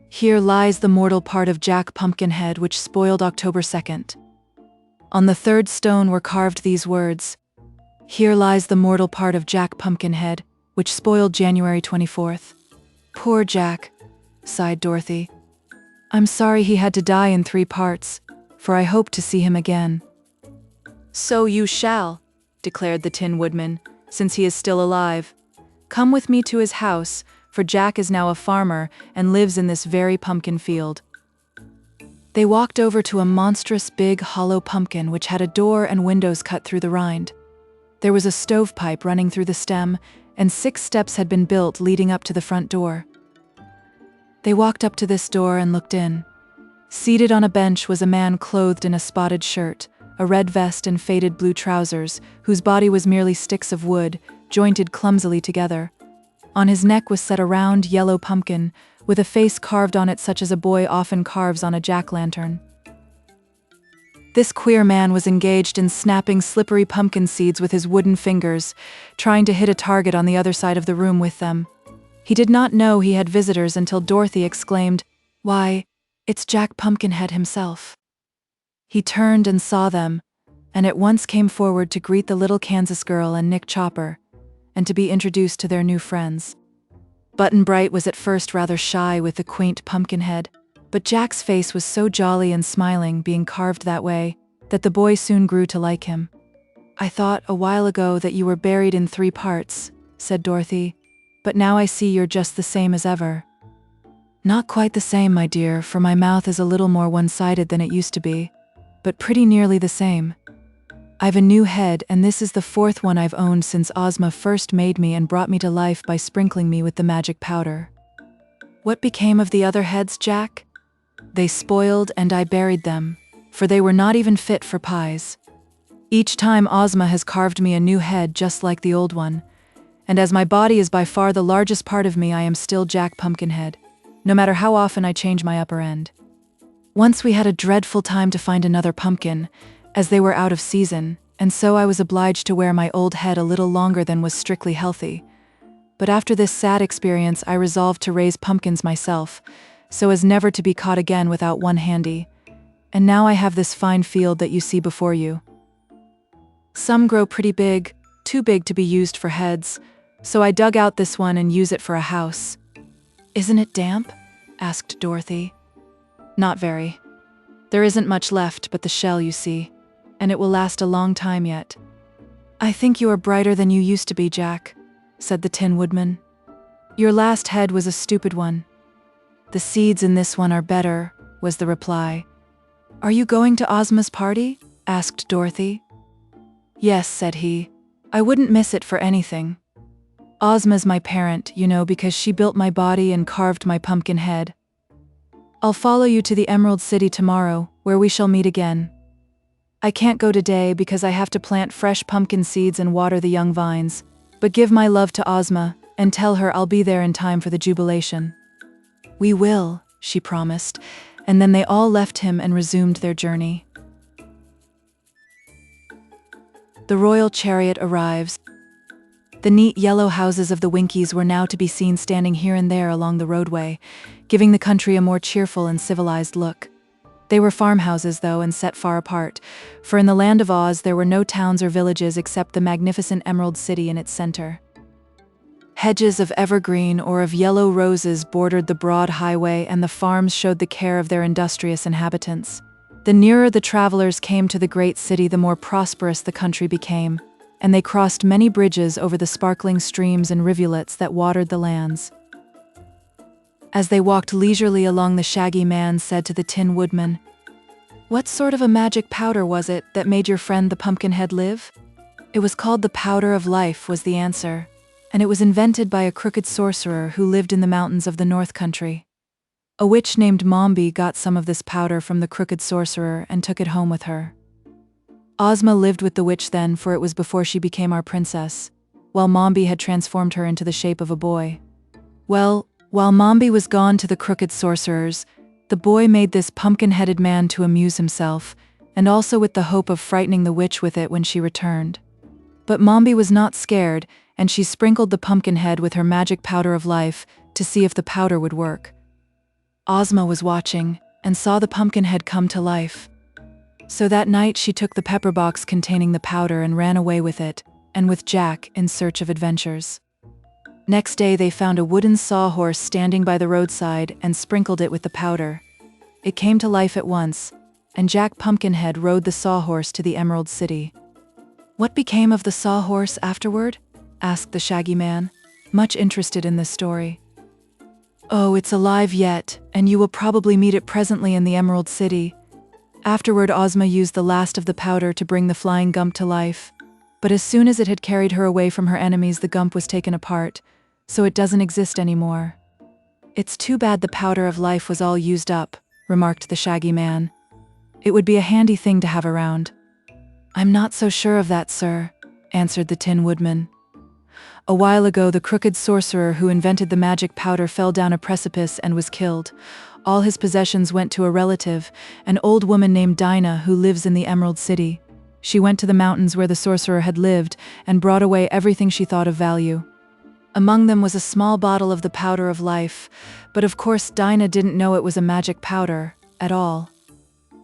"Here lies the mortal part of Jack Pumpkinhead, which spoiled October 2nd. On the third stone were carved these words, "Here lies the mortal part of Jack Pumpkinhead, which spoiled January 24th. "Poor Jack," sighed Dorothy. "I'm sorry he had to die in 3 parts, for I hope to see him again." "So you shall," declared the Tin Woodman, "since he is still alive. Come with me to his house, for Jack is now a farmer and lives in this very pumpkin field." They walked over to a monstrous big hollow pumpkin which had a door and windows cut through the rind. There was a stovepipe running through the stem, and 6 steps had been built leading up to the front door. They walked up to this door and looked in. Seated on a bench was a man clothed in a spotted shirt, a red vest and faded blue trousers, whose body was merely sticks of wood, jointed clumsily together. On his neck was set a round, yellow pumpkin, with a face carved on it such as a boy often carves on a jack-lantern. This queer man was engaged in snapping slippery pumpkin seeds with his wooden fingers, trying to hit a target on the other side of the room with them. He did not know he had visitors until Dorothy exclaimed, "Why, it's Jack Pumpkinhead himself." He turned and saw them, and at once came forward to greet the little Kansas girl and Nick Chopper, and to be introduced to their new friends. Button-Bright was at first rather shy with the quaint pumpkin head, but Jack's face was so jolly and smiling, being carved that way, that the boy soon grew to like him. "I thought a while ago that you were buried in 3 parts," said Dorothy, "but now I see you're just the same as ever." "Not quite the same, my dear, for my mouth is a little more one-sided than it used to be, but pretty nearly the same. I've a new head, and this is the 4th one I've owned since Ozma first made me and brought me to life by sprinkling me with the magic powder." "What became of the other heads, Jack?" "They spoiled and I buried them, for they were not even fit for pies. Each time Ozma has carved me a new head just like the old one, and as my body is by far the largest part of me, I am still Jack Pumpkinhead, no matter how often I change my upper end. Once we had a dreadful time to find another pumpkin, as they were out of season, and so I was obliged to wear my old head a little longer than was strictly healthy. But after this sad experience, I resolved to raise pumpkins myself, so as never to be caught again without one handy, and now I have this fine field that you see before you. Some grow pretty big, too big to be used for heads, so I dug out this one and use it for a house." "Isn't it damp?" asked Dorothy. "Not very. There isn't much left but the shell, you see, and it will last a long time yet." "I think you are brighter than you used to be, Jack," said the Tin Woodman. "Your last head was a stupid one." "The seeds in this one are better," was the reply. "Are you going to Ozma's party?" asked Dorothy. "Yes," said he. "I wouldn't miss it for anything. Ozma's my parent, you know, because she built my body and carved my pumpkin head. I'll follow you to the Emerald City tomorrow, where we shall meet again. I can't go today because I have to plant fresh pumpkin seeds and water the young vines, but give my love to Ozma and tell her I'll be there in time for the jubilation." "We will," she promised, and then they all left him and resumed their journey. The royal chariot arrives. The neat yellow houses of the Winkies were now to be seen standing here and there along the roadway, giving the country a more cheerful and civilized look. They were farmhouses, though, and set far apart, for in the land of Oz there were no towns or villages except the magnificent Emerald City in its center. Hedges of evergreen or of yellow roses bordered the broad highway, and the farms showed the care of their industrious inhabitants. The nearer the travelers came to the great city, the more prosperous the country became, and they crossed many bridges over the sparkling streams and rivulets that watered the lands. As they walked leisurely along, the Shaggy Man said to the Tin Woodman, "What sort of a magic powder was it that made your friend the Pumpkinhead live?" "It was called the Powder of Life," was the answer, "and it was invented by a crooked sorcerer who lived in the mountains of the North Country. A witch named Mombi got some of this powder from the crooked sorcerer and took it home with her. Ozma lived with the witch then, for it was before she became our princess, while Mombi had transformed her into the shape of a boy. Well, while Mombi was gone to the crooked sorcerers, the boy made this pumpkin-headed man to amuse himself, and also with the hope of frightening the witch with it when she returned. But Mombi was not scared, and she sprinkled the pumpkin head with her magic powder of life to see if the powder would work. Ozma was watching, and saw the pumpkin head come to life. So that night she took the pepper box containing the powder and ran away with it, and with Jack in search of adventures. Next day they found a wooden sawhorse standing by the roadside and sprinkled it with the powder. It came to life at once, and Jack Pumpkinhead rode the sawhorse to the Emerald City. "What became of the sawhorse afterward?" asked the Shaggy Man, much interested in this story. "Oh, it's alive yet, and you will probably meet it presently in the Emerald City. Afterward, Ozma used the last of the powder to bring the flying Gump to life, but as soon as it had carried her away from her enemies, the Gump was taken apart, so it doesn't exist anymore." "It's too bad the powder of life was all used up," remarked the Shaggy Man. "It would be a handy thing to have around." "I'm not so sure of that, sir," answered the Tin Woodman. "A while ago, the crooked sorcerer who invented the magic powder fell down a precipice and was killed. All his possessions went to a relative, an old woman named Dinah, who lives in the Emerald City. She went to the mountains where the sorcerer had lived and brought away everything she thought of value. Among them was a small bottle of the powder of life, but of course Dinah didn't know it was a magic powder at all.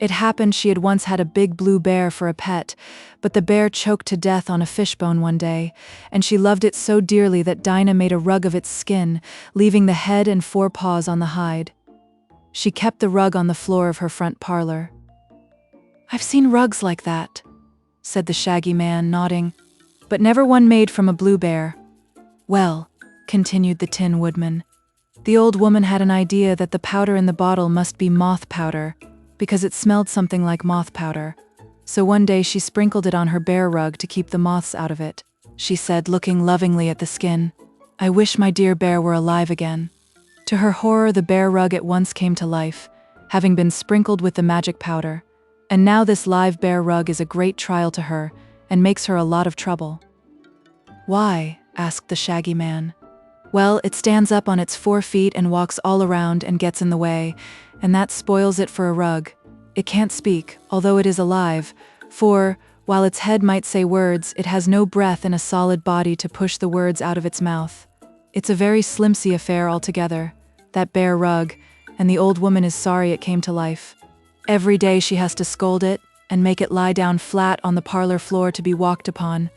It happened she had once had a big blue bear for a pet, but the bear choked to death on a fishbone one day, and she loved it so dearly that Dinah made a rug of its skin, leaving the head and 4 paws on the hide. She kept the rug on the floor of her front parlor. "I've seen rugs like that," said the Shaggy Man, nodding, "but never one made from a blue bear." "Well," continued the Tin Woodman, "the old woman had an idea that the powder in the bottle must be moth powder, because it smelled something like moth powder. So one day she sprinkled it on her bear rug to keep the moths out of it. She said, looking lovingly at the skin, 'I wish my dear bear were alive again.' To her horror, the bear rug at once came to life, having been sprinkled with the magic powder, and now this live bear rug is a great trial to her and makes her a lot of trouble." "Why?" asked the Shaggy Man. "Well, it stands up on its 4 feet and walks all around and gets in the way, and that spoils it for a rug. It can't speak, although it is alive, for, while its head might say words, it has no breath in a solid body to push the words out of its mouth. It's a very slimsy affair altogether, that bear rug, and the old woman is sorry it came to life. Every day she has to scold it and make it lie down flat on the parlor floor to be walked upon,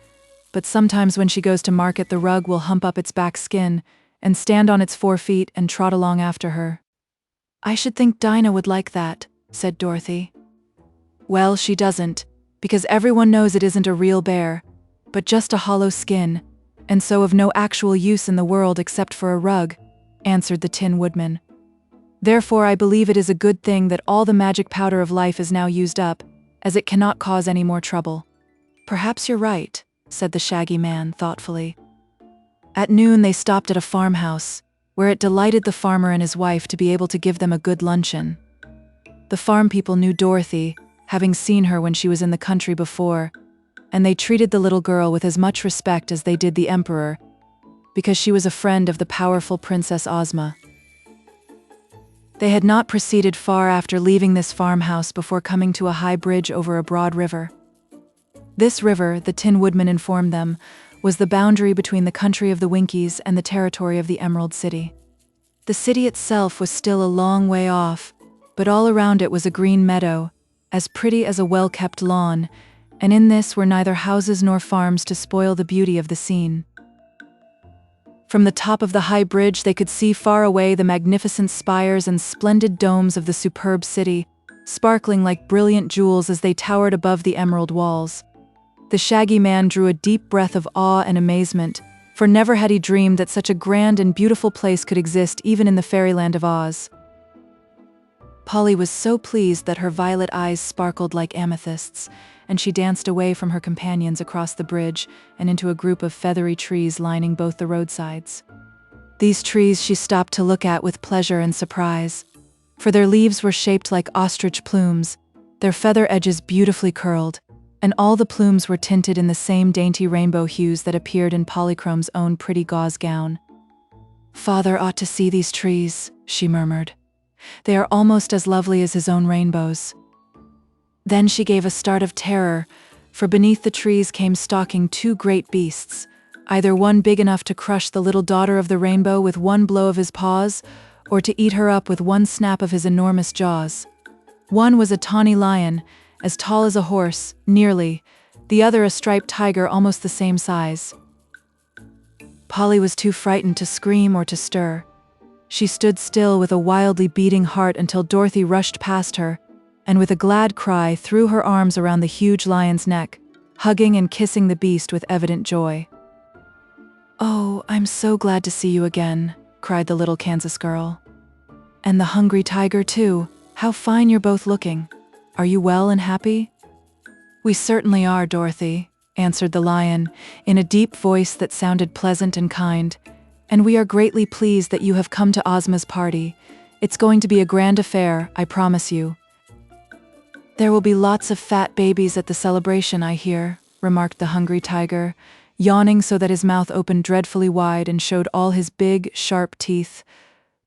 but sometimes when she goes to market, the rug will hump up its back skin and stand on its 4 feet and trot along after her." "I should think Dinah would like that," said Dorothy. "Well, she doesn't, because everyone knows it isn't a real bear, but just a hollow skin, and so of no actual use in the world except for a rug," answered the Tin Woodman. "Therefore I believe it is a good thing that all the magic powder of life is now used up, as it cannot cause any more trouble." "Perhaps you're right," said the Shaggy Man thoughtfully. At noon they stopped at a farmhouse, where it delighted the farmer and his wife to be able to give them a good luncheon. The farm people knew Dorothy, having seen her when she was in the country before, and they treated the little girl with as much respect as they did the Emperor, because she was a friend of the powerful Princess Ozma. They had not proceeded far after leaving this farmhouse before coming to a high bridge over a broad river. This river, the Tin Woodman informed them, was the boundary between the country of the Winkies and the territory of the Emerald City. The city itself was still a long way off, but all around it was a green meadow, as pretty as a well-kept lawn, and in this were neither houses nor farms to spoil the beauty of the scene. From the top of the high bridge they could see far away the magnificent spires and splendid domes of the superb city, sparkling like brilliant jewels as they towered above the emerald walls. The Shaggy Man drew a deep breath of awe and amazement, for never had he dreamed that such a grand and beautiful place could exist even in the fairyland of Oz. Polly was so pleased that her violet eyes sparkled like amethysts, and she danced away from her companions across the bridge and into a group of feathery trees lining both the roadsides. These trees she stopped to look at with pleasure and surprise, for their leaves were shaped like ostrich plumes, their feather edges beautifully curled, and all the plumes were tinted in the same dainty rainbow hues that appeared in Polychrome's own pretty gauze gown. "Father ought to see these trees," she murmured. "They are almost as lovely as his own rainbows." Then she gave a start of terror, for beneath the trees came stalking 2 great beasts, either one big enough to crush the little daughter of the rainbow with one blow of his paws, or to eat her up with one snap of his enormous jaws. One was a tawny lion, as tall as a horse, nearly, the other a striped tiger almost the same size. Polly was too frightened to scream or to stir. She stood still with a wildly beating heart until Dorothy rushed past her, and with a glad cry threw her arms around the huge lion's neck, hugging and kissing the beast with evident joy. "Oh, I'm so glad to see you again," cried the little Kansas girl. "And the hungry tiger too. How fine you're both looking. Are you well and happy?" "We certainly are, Dorothy," answered the lion, in a deep voice that sounded pleasant and kind, "and we are greatly pleased that you have come to Ozma's party. It's going to be a grand affair, I promise you." "There will be lots of fat babies at the celebration, I hear," remarked the hungry tiger, yawning so that his mouth opened dreadfully wide and showed all his big, sharp teeth.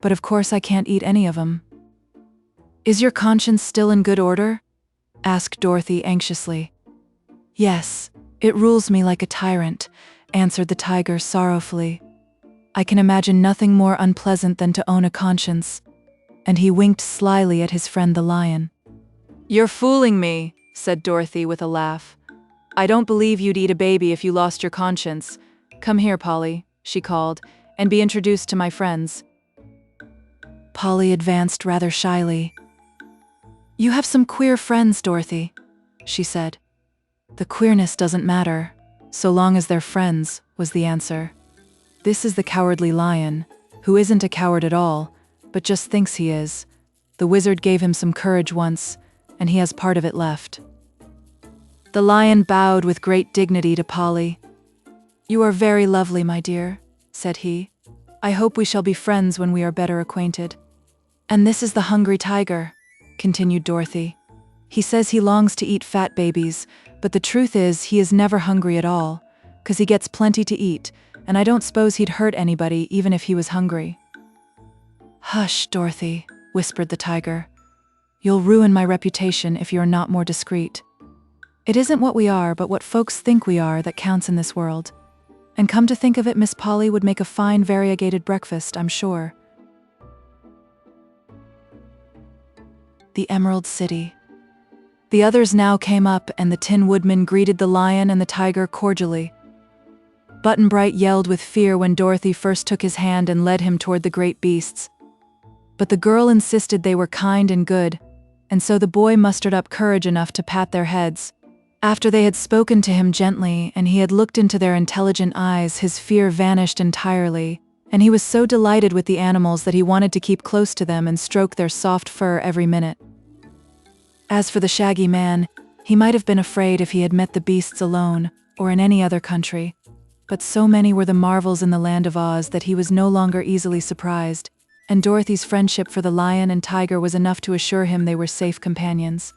"But of course I can't eat any of them." "Is your conscience still in good order?" asked Dorothy anxiously. "Yes, it rules me like a tyrant," answered the tiger sorrowfully. "I can imagine nothing more unpleasant than to own a conscience," and he winked slyly at his friend the lion. "You're fooling me," said Dorothy with a laugh. "I don't believe you'd eat a baby if you lost your conscience. Come here, Polly," she called, "and be introduced to my friends." Polly advanced rather shyly. "You have some queer friends, Dorothy," she said. "The queerness doesn't matter, so long as they're friends," was the answer. "This is the Cowardly Lion, who isn't a coward at all, but just thinks he is. The wizard gave him some courage once, and he has part of it left." The lion bowed with great dignity to Polly. "You are very lovely, my dear," said he. "I hope we shall be friends when we are better acquainted." "And this is the hungry tiger," continued Dorothy. "He says he longs to eat fat babies, but the truth is he is never hungry at all, 'cause he gets plenty to eat, and I don't suppose he'd hurt anybody even if he was hungry." "Hush, Dorothy," whispered the tiger. "You'll ruin my reputation if you're not more discreet. It isn't what we are, but what folks think we are that counts in this world. And come to think of it, Miss Polly would make a fine variegated breakfast, I'm sure." The Emerald City. The others now came up, and the Tin Woodman greeted the lion and the tiger cordially. Button-Bright yelled with fear when Dorothy first took his hand and led him toward the great beasts. But the girl insisted they were kind and good, and so the boy mustered up courage enough to pat their heads. After they had spoken to him gently and he had looked into their intelligent eyes, his fear vanished entirely, and he was so delighted with the animals that he wanted to keep close to them and stroke their soft fur every minute. As for the Shaggy Man, he might have been afraid if he had met the beasts alone, or in any other country, but so many were the marvels in the land of Oz that he was no longer easily surprised, and Dorothy's friendship for the lion and tiger was enough to assure him they were safe companions.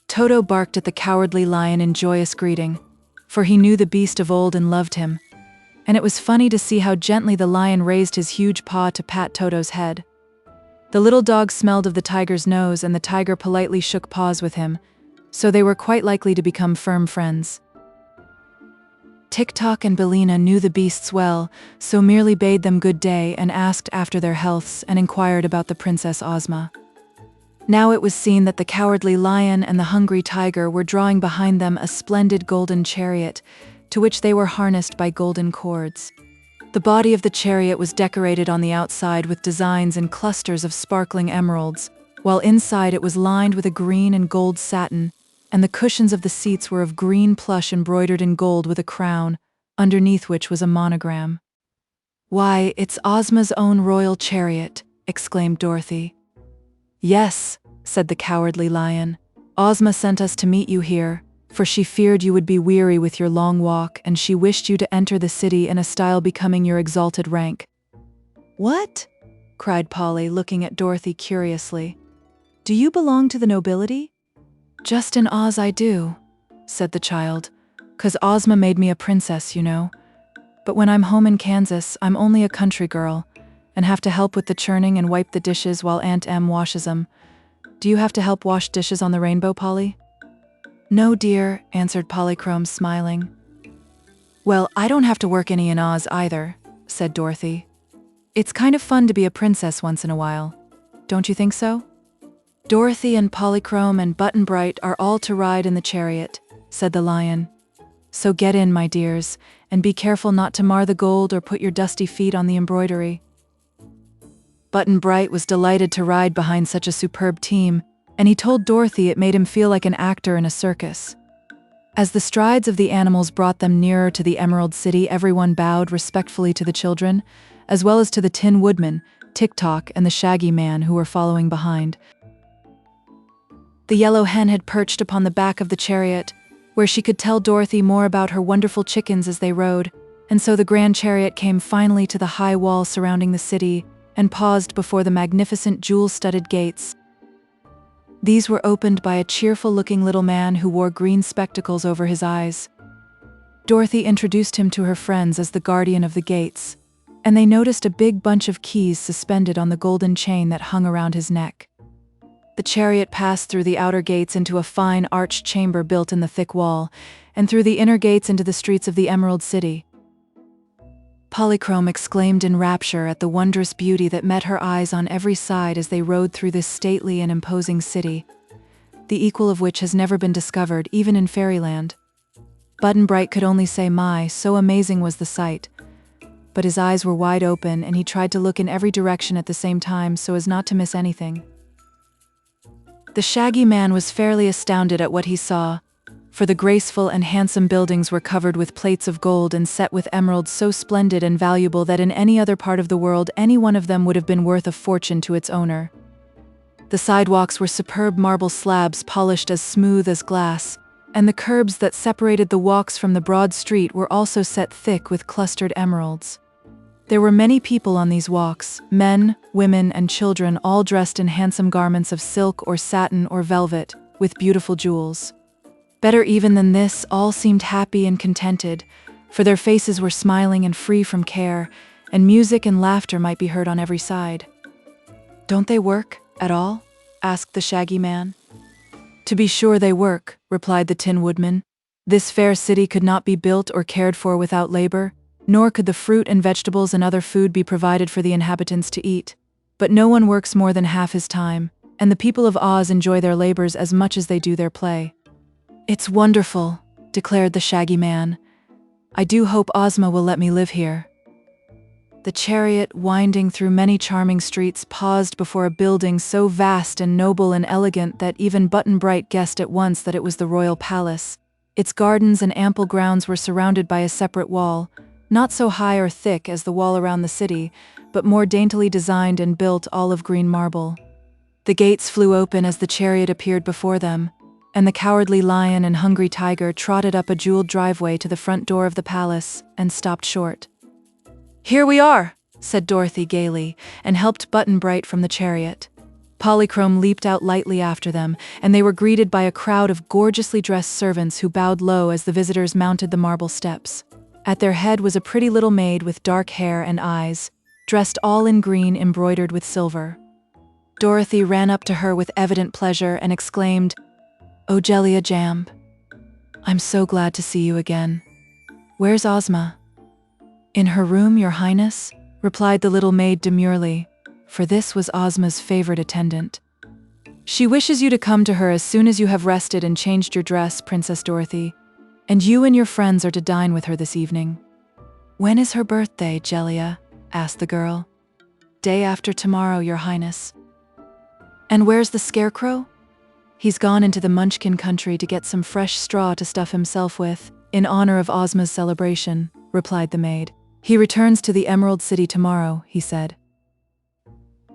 Toto barked at the Cowardly Lion in joyous greeting, for he knew the beast of old and loved him, and it was funny to see how gently the lion raised his huge paw to pat Toto's head. The little dog smelled of the tiger's nose, and the tiger politely shook paws with him, so they were quite likely to become firm friends. TIK-TOK and BILLINA knew the beasts well, so merely bade them good day and asked after their healths and inquired about the Princess OZMA. Now it was seen that the Cowardly Lion and the Hungry Tiger were drawing behind them a splendid golden chariot, to which they were harnessed by golden cords. The body of the chariot was decorated on the outside with designs and clusters of sparkling emeralds, while inside it was lined with a green and gold satin, and the cushions of the seats were of green plush embroidered in gold with a crown, underneath which was a monogram. "Why, it's Ozma's own royal chariot," exclaimed Dorothy. "Yes," said the Cowardly Lion. "Ozma sent us to meet you here, for she feared you would be weary with your long walk, and she wished you to enter the city in a style becoming your exalted rank." "What?" cried Polly, looking at Dorothy curiously. "Do you belong to the nobility?" "Just in Oz I do," said the child, "'cause Ozma made me a princess, you know. But when I'm home in Kansas, I'm only a country girl, and have to help with the churning and wipe the dishes while Aunt Em washes them. Do you have to help wash dishes on the Rainbow, Polly?" "No, dear," answered Polychrome, smiling. "Well, I don't have to work any in Oz either," said Dorothy. "It's kind of fun to be a princess once in a while. Don't you think so?" "Dorothy and Polychrome and Button-Bright are all to ride in the chariot," said the lion. "So get in, my dears, and be careful not to mar the gold or put your dusty feet on the embroidery." Button-Bright was delighted to ride behind such a superb team, and he told Dorothy it made him feel like an actor in a circus. As the strides of the animals brought them nearer to the Emerald City, everyone bowed respectfully to the children, as well as to the Tin Woodman, TIK-TOK, and the Shaggy Man who were following behind. The yellow hen had perched upon the back of the chariot, where she could tell Dorothy more about her wonderful chickens as they rode, and so the grand chariot came finally to the high wall surrounding the city and paused before the magnificent jewel-studded gates. These were opened by a cheerful-looking little man who wore green spectacles over his eyes. Dorothy introduced him to her friends as the guardian of the gates, and they noticed a big bunch of keys suspended on the golden chain that hung around his neck. The chariot passed through the outer gates into a fine arched chamber built in the thick wall, and through the inner gates into the streets of the Emerald City. Polychrome exclaimed in rapture at the wondrous beauty that met her eyes on every side as they rode through this stately and imposing city. the equal of which has never been discovered, even in fairyland. Button-Bright could only say my, so amazing was the sight. But his eyes were wide open, and he tried to look in every direction at the same time so as not to miss anything. The Shaggy Man was fairly astounded at what he saw, for the graceful and handsome buildings were covered with plates of gold and set with emeralds so splendid and valuable that in any other part of the world any one of them would have been worth a fortune to its owner. The sidewalks were superb marble slabs polished as smooth as glass, and the curbs that separated the walks from the broad street were also set thick with clustered emeralds. There were many people on these walks, men, women, and children, all dressed in handsome garments of silk or satin or velvet, with beautiful jewels. Better even than this, all seemed happy and contented, for their faces were smiling and free from care, and music and laughter might be heard on every side. "Don't they work at all?" asked the Shaggy Man. "To be sure they work," replied the Tin Woodman. "This fair city could not be built or cared for without labor, nor could the fruit and vegetables and other food be provided for the inhabitants to eat. But no one works more than half his time, and the people of Oz enjoy their labors as much as they do their play." "It's wonderful," declared the Shaggy Man. "I do hope Ozma will let me live here." The chariot, winding through many charming streets, paused before a building so vast and noble and elegant that even Button-Bright guessed at once that it was the royal palace. Its gardens and ample grounds were surrounded by a separate wall, not so high or thick as the wall around the city, but more daintily designed and built all of green marble. The gates flew open as the chariot appeared before them, and the cowardly lion and hungry tiger trotted up a jeweled driveway to the front door of the palace and stopped short. "Here we are," said Dorothy gaily, and helped Button-Bright from the chariot. Polychrome leaped out lightly after them, and they were greeted by a crowd of gorgeously dressed servants who bowed low as the visitors mounted the marble steps. At their head was a pretty little maid with dark hair and eyes, dressed all in green embroidered with silver. Dorothy ran up to her with evident pleasure and exclaimed, "Oh, Jellia Jamb, I'm so glad to see you again. Where's Ozma?" "In her room, Your Highness," replied the little maid demurely, for this was Ozma's favorite attendant. "She wishes you to come to her as soon as you have rested and changed your dress, Princess Dorothy, and you and your friends are to dine with her this evening." "When is her birthday, Jellia?" asked the girl. "Day after tomorrow, Your Highness." "And where's the Scarecrow?" "He's gone into the Munchkin country to get some fresh straw to stuff himself with, in honor of Ozma's celebration," replied the maid. "He returns to the Emerald City tomorrow," he said.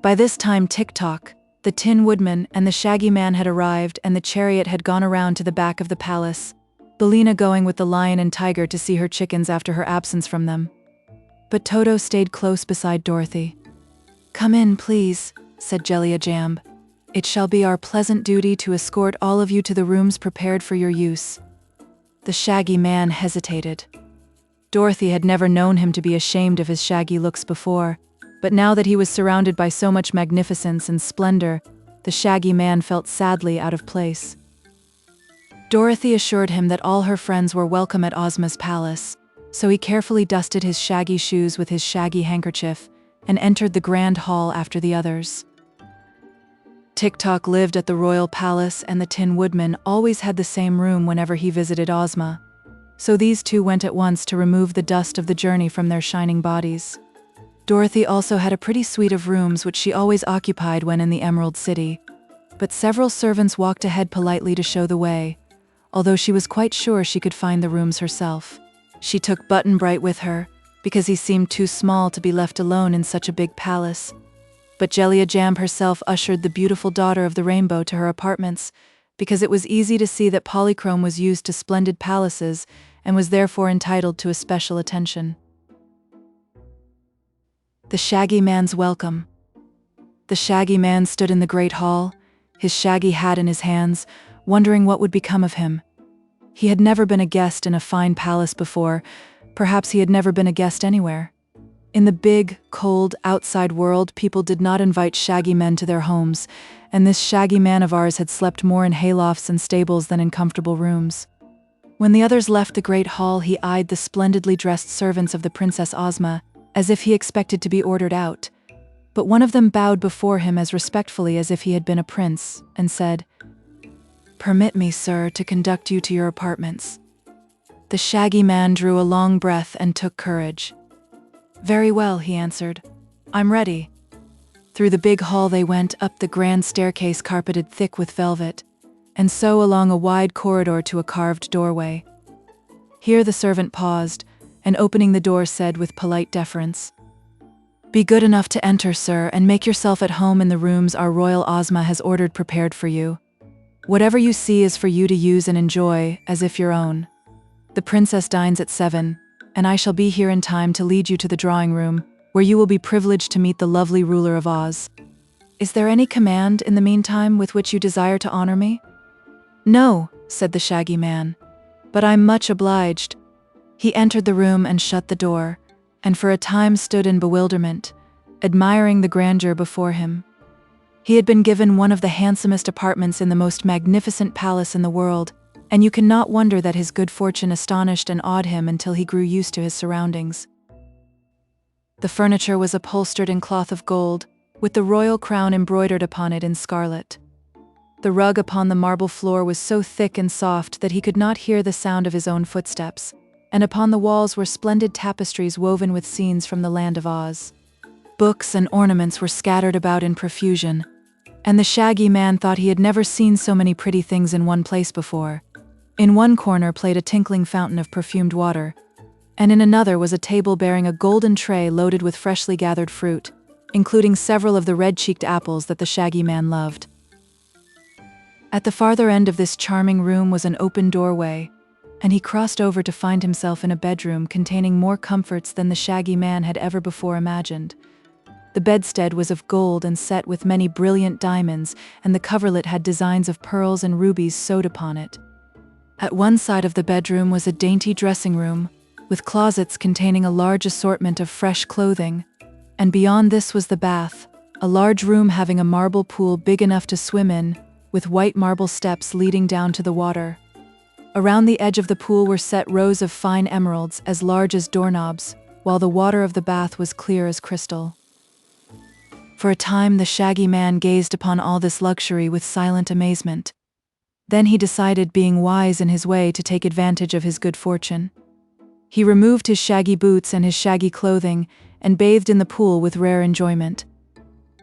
By this time TIK-TOK, the Tin Woodman, and the Shaggy Man had arrived, and the chariot had gone around to the back of the palace, BILLINA going with the lion and tiger to see her chickens after her absence from them. But Toto stayed close beside Dorothy. "Come in, please," said Jellia Jamb. "It shall be our pleasant duty to escort all of you to the rooms prepared for your use." The Shaggy Man hesitated. Dorothy had never known him to be ashamed of his shaggy looks before, but now that he was surrounded by so much magnificence and splendor, the Shaggy Man felt sadly out of place. Dorothy assured him that all her friends were welcome at Ozma's palace, so he carefully dusted his shaggy shoes with his shaggy handkerchief and entered the grand hall after the others. TIK-TOK lived at the royal palace, and the Tin Woodman always had the same room whenever he visited Ozma, so these two went at once to remove the dust of the journey from their shining bodies. Dorothy also had a pretty suite of rooms which she always occupied when in the Emerald City, but several servants walked ahead politely to show the way, although she was quite sure she could find the rooms herself. She took Button-Bright with her, because he seemed too small to be left alone in such a big palace. But Jellia Jamb herself ushered the beautiful daughter of the rainbow to her apartments, because it was easy to see that Polychrome was used to splendid palaces and was therefore entitled to a special attention. The Shaggy Man's welcome. The Shaggy Man stood in the great hall, his shaggy hat in his hands, wondering what would become of him. He had never been a guest in a fine palace before, perhaps he had never been a guest anywhere. In the big, cold, outside world, people did not invite shaggy men to their homes, and this Shaggy Man of ours had slept more in haylofts and stables than in comfortable rooms. When the others left the great hall, he eyed the splendidly dressed servants of the Princess Ozma, as if he expected to be ordered out. But one of them bowed before him as respectfully as if he had been a prince, and said, Permit me, sir, to conduct you to your apartments." The Shaggy Man drew a long breath and took courage. "Very well," he answered. "I'm ready." Through the big hall they went, up the grand staircase carpeted thick with velvet, and so along a wide corridor to a carved doorway. Here the servant paused, and opening the door said with polite deference, "Be good enough to enter, sir, and make yourself at home in the rooms our royal Ozma has ordered prepared for you. Whatever you see is for you to use and enjoy, as if your own. The princess dines at 7, and I shall be here in time to lead you to the drawing room, where you will be privileged to meet the lovely ruler of Oz. Is there any command, in the meantime, with which you desire to honor me?" "No," said the Shaggy Man, "but I'm much obliged." He entered the room and shut the door, and for a time stood in bewilderment, admiring the grandeur before him. He had been given one of the handsomest apartments in the most magnificent palace in the world, and you cannot wonder that his good fortune astonished and awed him until he grew used to his surroundings. The furniture was upholstered in cloth of gold, with the royal crown embroidered upon it in scarlet. The rug upon the marble floor was so thick and soft that he could not hear the sound of his own footsteps, and upon the walls were splendid tapestries woven with scenes from the land of Oz. Books and ornaments were scattered about in profusion, and the Shaggy Man thought he had never seen so many pretty things in one place before. In one corner played a tinkling fountain of perfumed water, and in another was a table bearing a golden tray loaded with freshly gathered fruit, including several of the red-cheeked apples that the Shaggy Man loved. At the farther end of this charming room was an open doorway, and he crossed over to find himself in a bedroom containing more comforts than the Shaggy Man had ever before imagined. The bedstead was of gold and set with many brilliant diamonds, and the coverlet had designs of pearls and rubies sewed upon it. At one side of the bedroom was a dainty dressing room, with closets containing a large assortment of fresh clothing, and beyond this was the bath, a large room having a marble pool big enough to swim in, with white marble steps leading down to the water. Around the edge of the pool were set rows of fine emeralds as large as doorknobs, while the water of the bath was clear as crystal. For a time the Shaggy Man gazed upon all this luxury with silent amazement. Then he decided, being wise in his way, to take advantage of his good fortune. He removed his shaggy boots and his shaggy clothing, and bathed in the pool with rare enjoyment.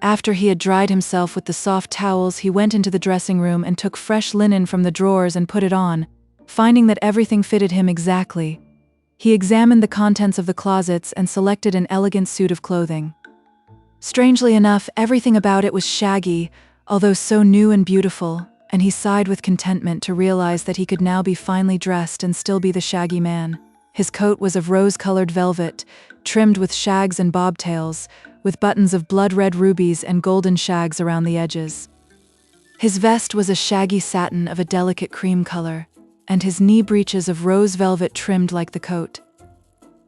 After he had dried himself with the soft towels, he went into the dressing room and took fresh linen from the drawers and put it on, finding that everything fitted him exactly. He examined the contents of the closets and selected an elegant suit of clothing. Strangely enough, everything about it was shaggy, although so new and beautiful, and he sighed with contentment to realize that he could now be finely dressed and still be the Shaggy Man. His coat was of rose-colored velvet, trimmed with shags and bobtails, with buttons of blood-red rubies and golden shags around the edges. His vest was a shaggy satin of a delicate cream color, and his knee breeches of rose velvet trimmed like the coat.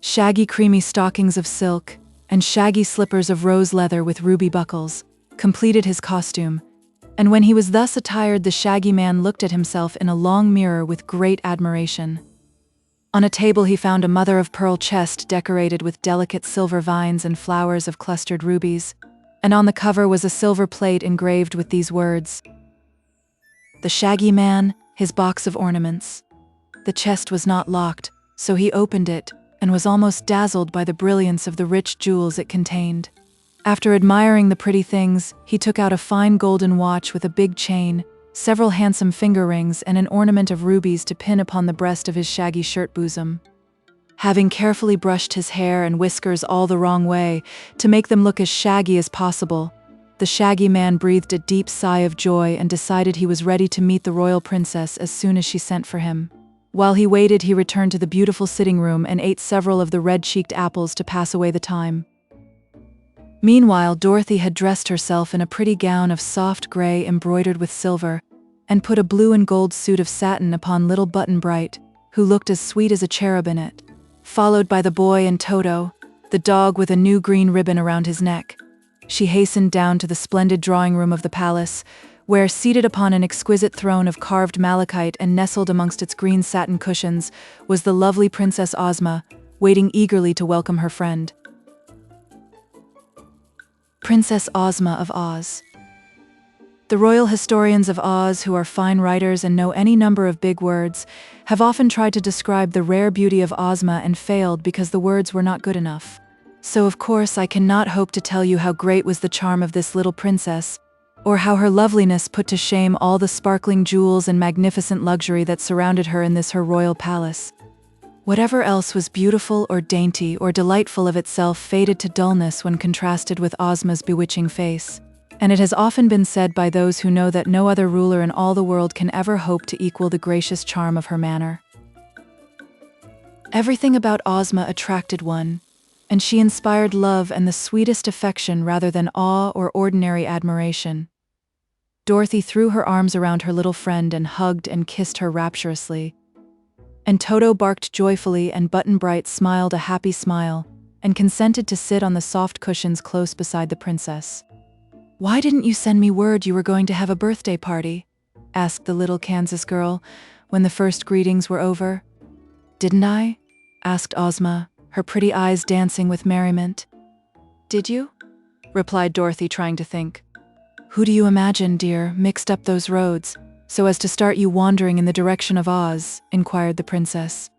Shaggy creamy stockings of silk, and shaggy slippers of rose leather with ruby buckles, completed his costume, and when he was thus attired, the Shaggy Man looked at himself in a long mirror with great admiration. On a table he found a mother-of-pearl chest decorated with delicate silver vines and flowers of clustered rubies, and on the cover was a silver plate engraved with these words: "The Shaggy Man, his box of ornaments." The chest was not locked, so he opened it, and was almost dazzled by the brilliance of the rich jewels it contained. After admiring the pretty things, he took out a fine golden watch with a big chain, several handsome finger rings, and an ornament of rubies to pin upon the breast of his shaggy shirt bosom. Having carefully brushed his hair and whiskers all the wrong way, to make them look as shaggy as possible, the Shaggy Man breathed a deep sigh of joy and decided he was ready to meet the royal princess as soon as she sent for him. While he waited, he returned to the beautiful sitting room and ate several of the red-cheeked apples to pass away the time. Meanwhile, Dorothy had dressed herself in a pretty gown of soft gray embroidered with silver, and put a blue and gold suit of satin upon little Button-Bright, who looked as sweet as a cherub in it, followed by the boy and Toto, the dog with a new green ribbon around his neck. She hastened down to the splendid drawing room of the palace, where, seated upon an exquisite throne of carved malachite and nestled amongst its green satin cushions, was the lovely Princess Ozma, waiting eagerly to welcome her friend. Princess Ozma of Oz. The royal historians of Oz, who are fine writers and know any number of big words, have often tried to describe the rare beauty of Ozma and failed because the words were not good enough. So of course I cannot hope to tell you how great was the charm of this little princess, or how her loveliness put to shame all the sparkling jewels and magnificent luxury that surrounded her in this her royal palace. Whatever else was beautiful or dainty or delightful of itself faded to dullness when contrasted with Ozma's bewitching face. And it has often been said by those who know that no other ruler in all the world can ever hope to equal the gracious charm of her manner. Everything about Ozma attracted one, and she inspired love and the sweetest affection rather than awe or ordinary admiration. Dorothy threw her arms around her little friend and hugged and kissed her rapturously. And Toto barked joyfully and Button-Bright smiled a happy smile and consented to sit on the soft cushions close beside the princess. "Why didn't you send me word you were going to have a birthday party?" asked the little Kansas girl when the first greetings were over. "Didn't I?" asked Ozma, her pretty eyes dancing with merriment. "Did you?" replied Dorothy, trying to think. "Who do you imagine, dear, mixed up those roads so as to start you wandering in the direction of Oz?" inquired the princess.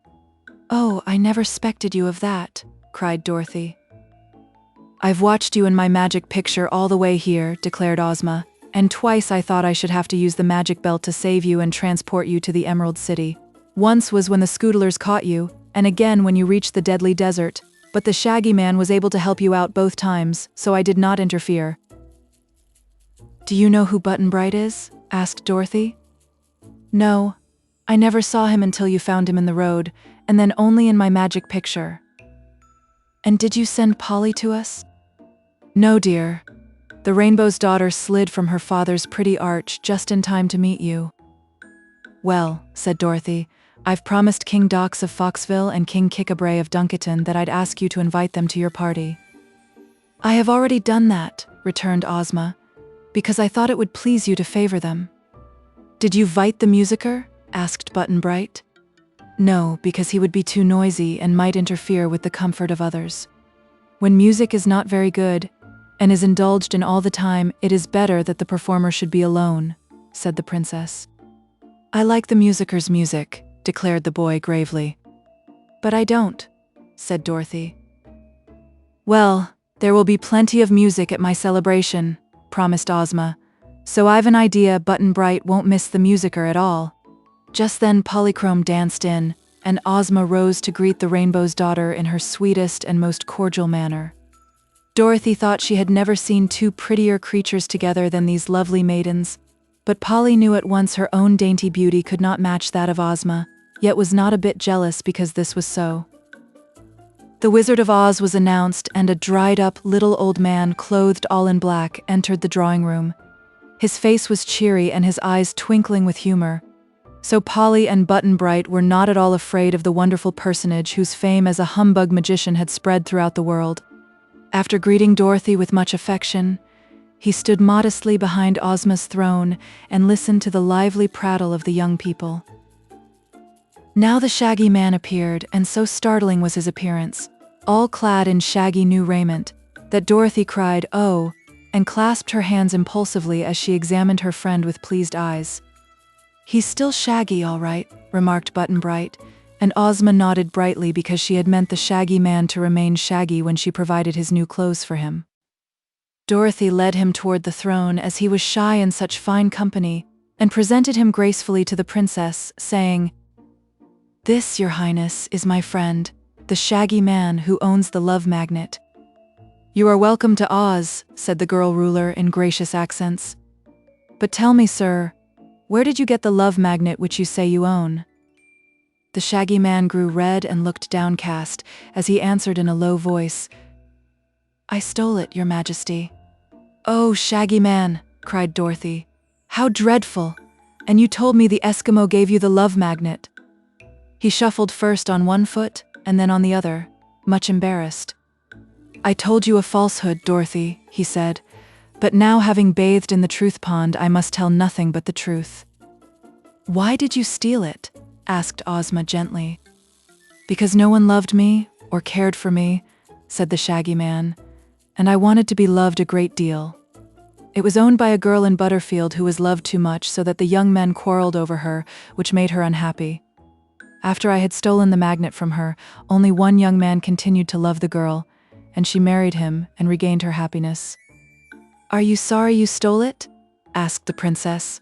"Oh, I never suspected you of that," cried Dorothy. "I've watched you in my magic picture all the way here," declared Ozma, "and twice I thought I should have to use the magic belt to save you and transport you to the Emerald City. Once was when the Scoodlers caught you, and again when you reached the Deadly Desert, but the Shaggy Man was able to help you out both times, so I did not interfere." "Do you know who Button-Bright is?" asked Dorothy. "No, I never saw him until you found him in the road, and then only in my magic picture." "And did you send Polly to us?" "No, dear. The Rainbow's Daughter slid from her father's pretty arch just in time to meet you." "Well," said Dorothy, "I've promised King Dox of Foxville and King Kikabray of Dunketon that I'd ask you to invite them to your party." "I have already done that," returned Ozma, "because I thought it would please you to favor them." "Did you invite the MUSICKER?" asked Button-Bright. "No, because he would be too noisy and might interfere with the comfort of others. When music is not very good, and is indulged in all the time, it is better that the performer should be alone," said the princess. "I like the MUSICKER's music," declared the boy gravely. "But I don't," said Dorothy. "Well, there will be plenty of music at my celebration," promised Ozma, "so I've an idea Button-Bright won't miss the MUSICKER at all." Just then Polychrome danced in, and Ozma rose to greet the Rainbow's Daughter in her sweetest and most cordial manner. Dorothy thought she had never seen two prettier creatures together than these lovely maidens, but Polly knew at once her own dainty beauty could not match that of Ozma, yet was not a bit jealous because this was so. The Wizard of Oz was announced, and a dried-up little old man clothed all in black entered the drawing room. His face was cheery and his eyes twinkling with humor. So Polly and Button-Bright were not at all afraid of the wonderful personage whose fame as a humbug magician had spread throughout the world. After greeting Dorothy with much affection, he stood modestly behind Ozma's throne and listened to the lively prattle of the young people. Now the Shaggy Man appeared, and so startling was his appearance, all clad in shaggy new raiment, that Dorothy cried, "Oh," and clasped her hands impulsively as she examined her friend with pleased eyes. "He's still Shaggy, all right," remarked Button-Bright, and Ozma nodded brightly because she had meant the Shaggy Man to remain shaggy when she provided his new clothes for him. Dorothy led him toward the throne as he was shy in such fine company, and presented him gracefully to the princess, saying, "This, your highness, is my friend, the Shaggy Man who owns the Love Magnet." "You are welcome to Oz," said the girl ruler in gracious accents. "But tell me, sir, where did you get the Love Magnet which you say you own?" The Shaggy Man grew red and looked downcast as he answered in a low voice, "I stole it, your majesty." "Oh, Shaggy Man," cried Dorothy, "how dreadful! And you told me the Eskimo gave you the Love Magnet." He shuffled first on one foot and then on the other, much embarrassed. "I told you a falsehood, Dorothy," he said, "but now having bathed in the truth pond, I must tell nothing but the truth." "Why did you steal it?" asked Ozma gently. "Because no one loved me or cared for me," said the Shaggy Man, "and I wanted to be loved a great deal." It was owned by a girl in Butterfield who was loved too much, so that the young men quarreled over her, which made her unhappy. After I had stolen the magnet from her, only one young man continued to love the girl, and she married him and regained her happiness. "Are you sorry you stole it?" asked the princess.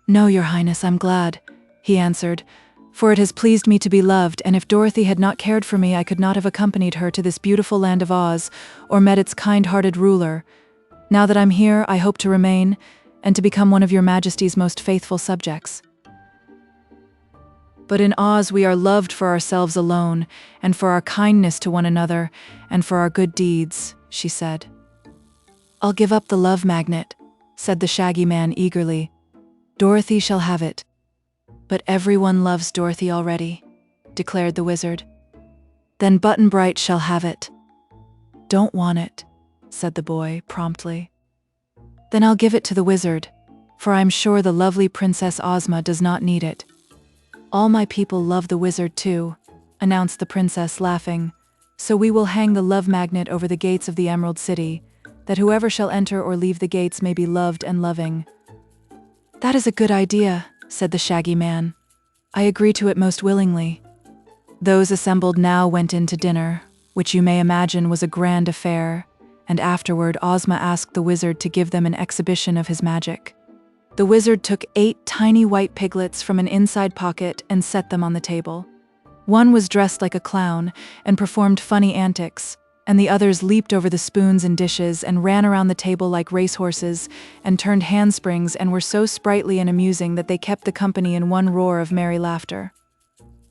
"No, Your Highness, I'm glad," he answered, "for it has pleased me to be loved, and if Dorothy had not cared for me, I could not have accompanied her to this beautiful land of Oz, or met its kind-hearted ruler. Now that I'm here, I hope to remain, and to become one of Your Majesty's most faithful subjects." "But in Oz we are loved for ourselves alone, and for our kindness to one another, and for our good deeds," she said. "I'll give up the love magnet," said the Shaggy Man eagerly. "Dorothy shall have it." "But everyone loves Dorothy already," declared the wizard. "Then Button-Bright shall have it." "Don't want it," said the boy promptly. "Then I'll give it to the wizard, for I'm sure the lovely Princess Ozma does not need it." "All my people love the wizard too," announced the princess, laughing. "So we will hang the love magnet over the gates of the Emerald City, that whoever shall enter or leave the gates may be loved and loving." "That is a good idea," said the Shaggy Man. "I agree to it most willingly." Those assembled now went in to dinner, which you may imagine was a grand affair, and afterward Ozma asked the wizard to give them an exhibition of his magic. The wizard took 8 tiny white piglets from an inside pocket and set them on the table. One was dressed like a clown and performed funny antics, and the others leaped over the spoons and dishes and ran around the table like racehorses and turned handsprings and were so sprightly and amusing that they kept the company in one roar of merry laughter.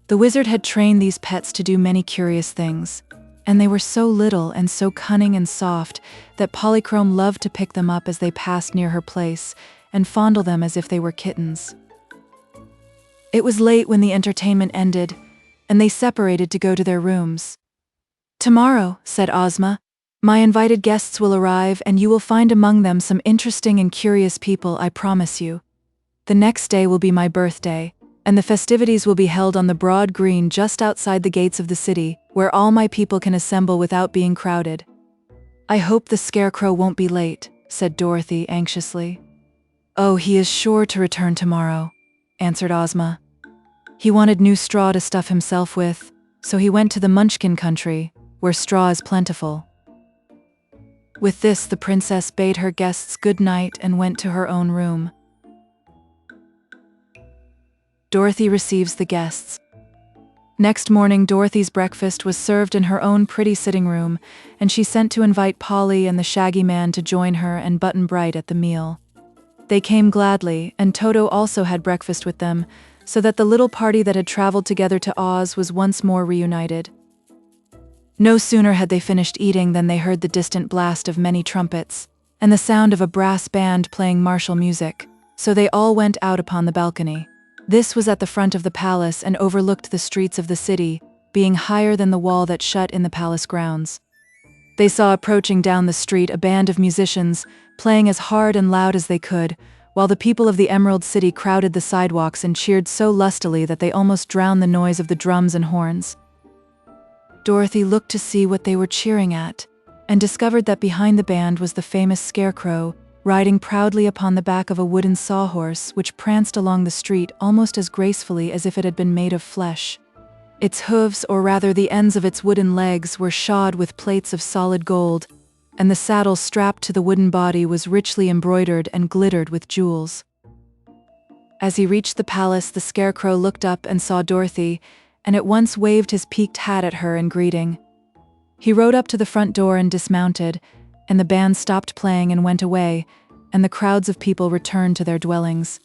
The wizard had trained these pets to do many curious things, and they were so little and so cunning and soft that Polychrome loved to pick them up as they passed near her place and fondle them as if they were kittens. It was late when the entertainment ended, and they separated to go to their rooms. "Tomorrow," said Ozma, "my invited guests will arrive, and you will find among them some interesting and curious people, I promise you. The next day will be my birthday, and the festivities will be held on the broad green just outside the gates of the city, where all my people can assemble without being crowded." "I hope the Scarecrow won't be late," said Dorothy anxiously. "Oh, he is sure to return tomorrow," answered Ozma. "He wanted new straw to stuff himself with, so he went to the Munchkin country, where straw is plentiful." With this, the princess bade her guests good night and went to her own room. Dorothy receives the guests. Next morning, Dorothy's breakfast was served in her own pretty sitting room, and she sent to invite Polly and the Shaggy Man to join her and Button-Bright at the meal. They came gladly, and Toto also had breakfast with them, so that the little party that had traveled together to Oz was once more reunited. No sooner had they finished eating than they heard the distant blast of many trumpets, and the sound of a brass band playing martial music, so they all went out upon the balcony. This was at the front of the palace and overlooked the streets of the city, being higher than the wall that shut in the palace grounds. They saw approaching down the street a band of musicians, playing as hard and loud as they could, while the people of the Emerald City crowded the sidewalks and cheered so lustily that they almost drowned the noise of the drums and horns. Dorothy looked to see what they were cheering at, and discovered that behind the band was the famous Scarecrow, riding proudly upon the back of a wooden sawhorse which pranced along the street almost as gracefully as if it had been made of flesh. Its hooves, or rather the ends of its wooden legs, were shod with plates of solid gold, and the saddle strapped to the wooden body was richly embroidered and glittered with jewels. As he reached the palace, the Scarecrow looked up and saw Dorothy, and at once waved his peaked hat at her in greeting. He rode up to the front door and dismounted, and the band stopped playing and went away, and the crowds of people returned to their dwellings.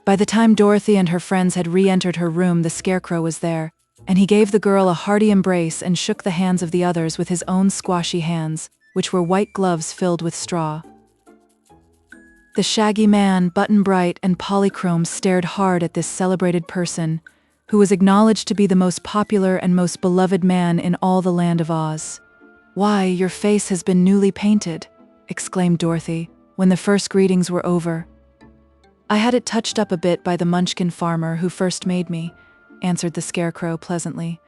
By the time Dorothy and her friends had re-entered her room, the Scarecrow was there, and he gave the girl a hearty embrace and shook the hands of the others with his own squashy hands, which were white gloves filled with straw. The Shaggy Man, Button-Bright, and Polychrome stared hard at this celebrated person, who was acknowledged to be the most popular and most beloved man in all the land of Oz. "Why, your face has been newly painted," exclaimed Dorothy, when the first greetings were over. "I had it touched up a bit by the Munchkin farmer who first made me," answered the Scarecrow pleasantly.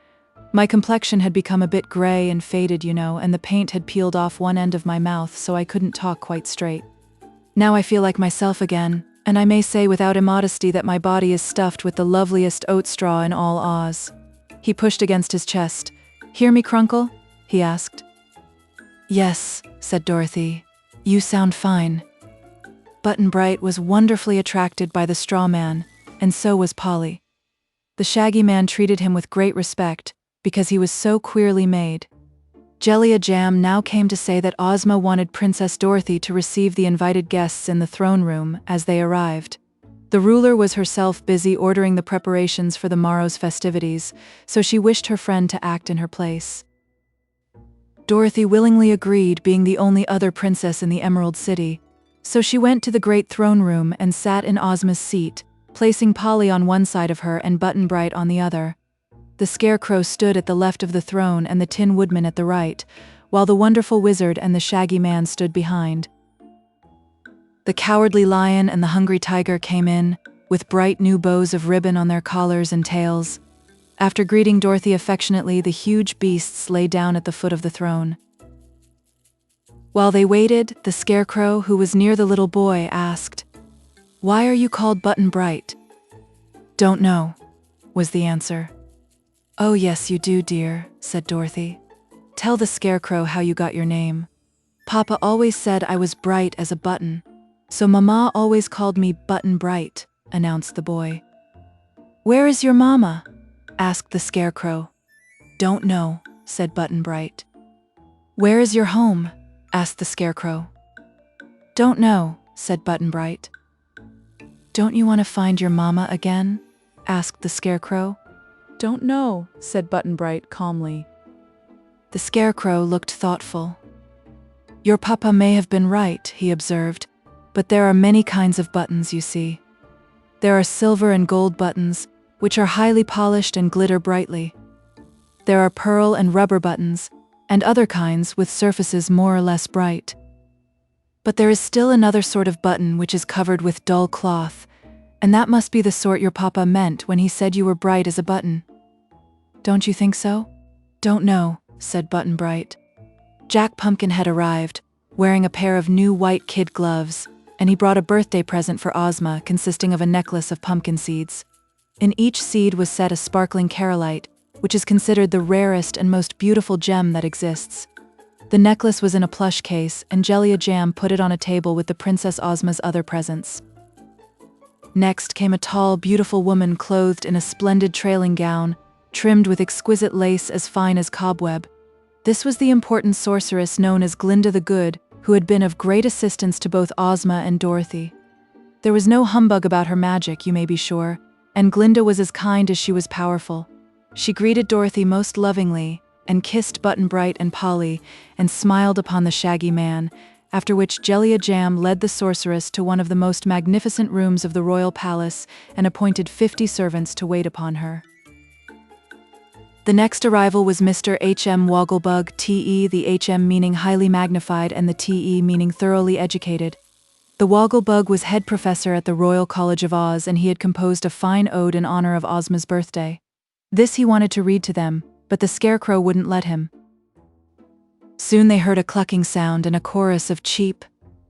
My complexion had become a bit gray and faded, and the paint had peeled off one end of my mouth, so I couldn't talk quite straight. Now I feel like myself again, and I may say without immodesty that my body is stuffed with the loveliest oat straw in all Oz. He pushed against his chest. "Hear me, Crunkle?" he asked. "Yes," said Dorothy. "You sound fine." Button-Bright was wonderfully attracted by the straw man, and so was Polly. The Shaggy Man treated him with great respect, because he was so queerly made. Jellia Jam now came to say that Ozma wanted Princess Dorothy to receive the invited guests in the throne room as they arrived. The ruler was herself busy ordering the preparations for the morrow's festivities, so she wished her friend to act in her place. Dorothy willingly agreed, being the only other princess in the Emerald City, so she went to the great throne room and sat in Ozma's seat, placing Polly on one side of her and Button-Bright on the other. The Scarecrow stood at the left of the throne and the Tin Woodman at the right, while the Wonderful Wizard and the Shaggy Man stood behind. The Cowardly Lion and the Hungry Tiger came in, with bright new bows of ribbon on their collars and tails. After greeting Dorothy affectionately, the huge beasts lay down at the foot of the throne. While they waited, the Scarecrow, who was near the little boy, asked, "Why are you called Button-Bright?" "Don't know," was the answer. "Oh yes, you do, dear," said Dorothy. "Tell the Scarecrow how you got your name. Papa always said I was bright as a button, so Mama always called me Button-Bright," announced the boy. "Where is your mama?" asked the Scarecrow. "Don't know," said Button-Bright. "Where is your home?" asked the Scarecrow. "Don't know," said Button-Bright. "Don't you want to find your mama again?" asked the Scarecrow. "Don't know," said Button-Bright calmly. The Scarecrow looked thoughtful. "Your papa may have been right," he observed, "but there are many kinds of buttons, you see. There are silver and gold buttons, which are highly polished and glitter brightly. There are pearl and rubber buttons, and other kinds with surfaces more or less bright. But there is still another sort of button which is covered with dull cloth, and that must be the sort your papa meant when he said you were bright as a button. Don't you think so?" "Don't know," said Button-Bright. Jack Pumpkinhead arrived, wearing a pair of new white kid gloves, and he brought a birthday present for Ozma consisting of a necklace of pumpkin seeds. In each seed was set a sparkling carolite, which is considered the rarest and most beautiful gem that exists. The necklace was in a plush case, and Jellia Jam put it on a table with the Princess Ozma's other presents. Next came a tall, beautiful woman clothed in a splendid trailing gown, trimmed with exquisite lace as fine as cobweb. This was the important sorceress known as Glinda the Good, who had been of great assistance to both Ozma and Dorothy. There was no humbug about her magic, you may be sure, and Glinda was as kind as she was powerful. She greeted Dorothy most lovingly, and kissed Button-Bright and Polly, and smiled upon the Shaggy Man, after which Jellia Jam led the sorceress to one of the most magnificent rooms of the royal palace and appointed 50 servants to wait upon her. The next arrival was Mr. H.M. Wogglebug, T.E., the H.M. meaning highly magnified and the T.E. meaning thoroughly educated. The Wogglebug was head professor at the Royal College of Oz, and he had composed a fine ode in honor of Ozma's birthday. This he wanted to read to them, but the Scarecrow wouldn't let him. Soon they heard a clucking sound and a chorus of cheep,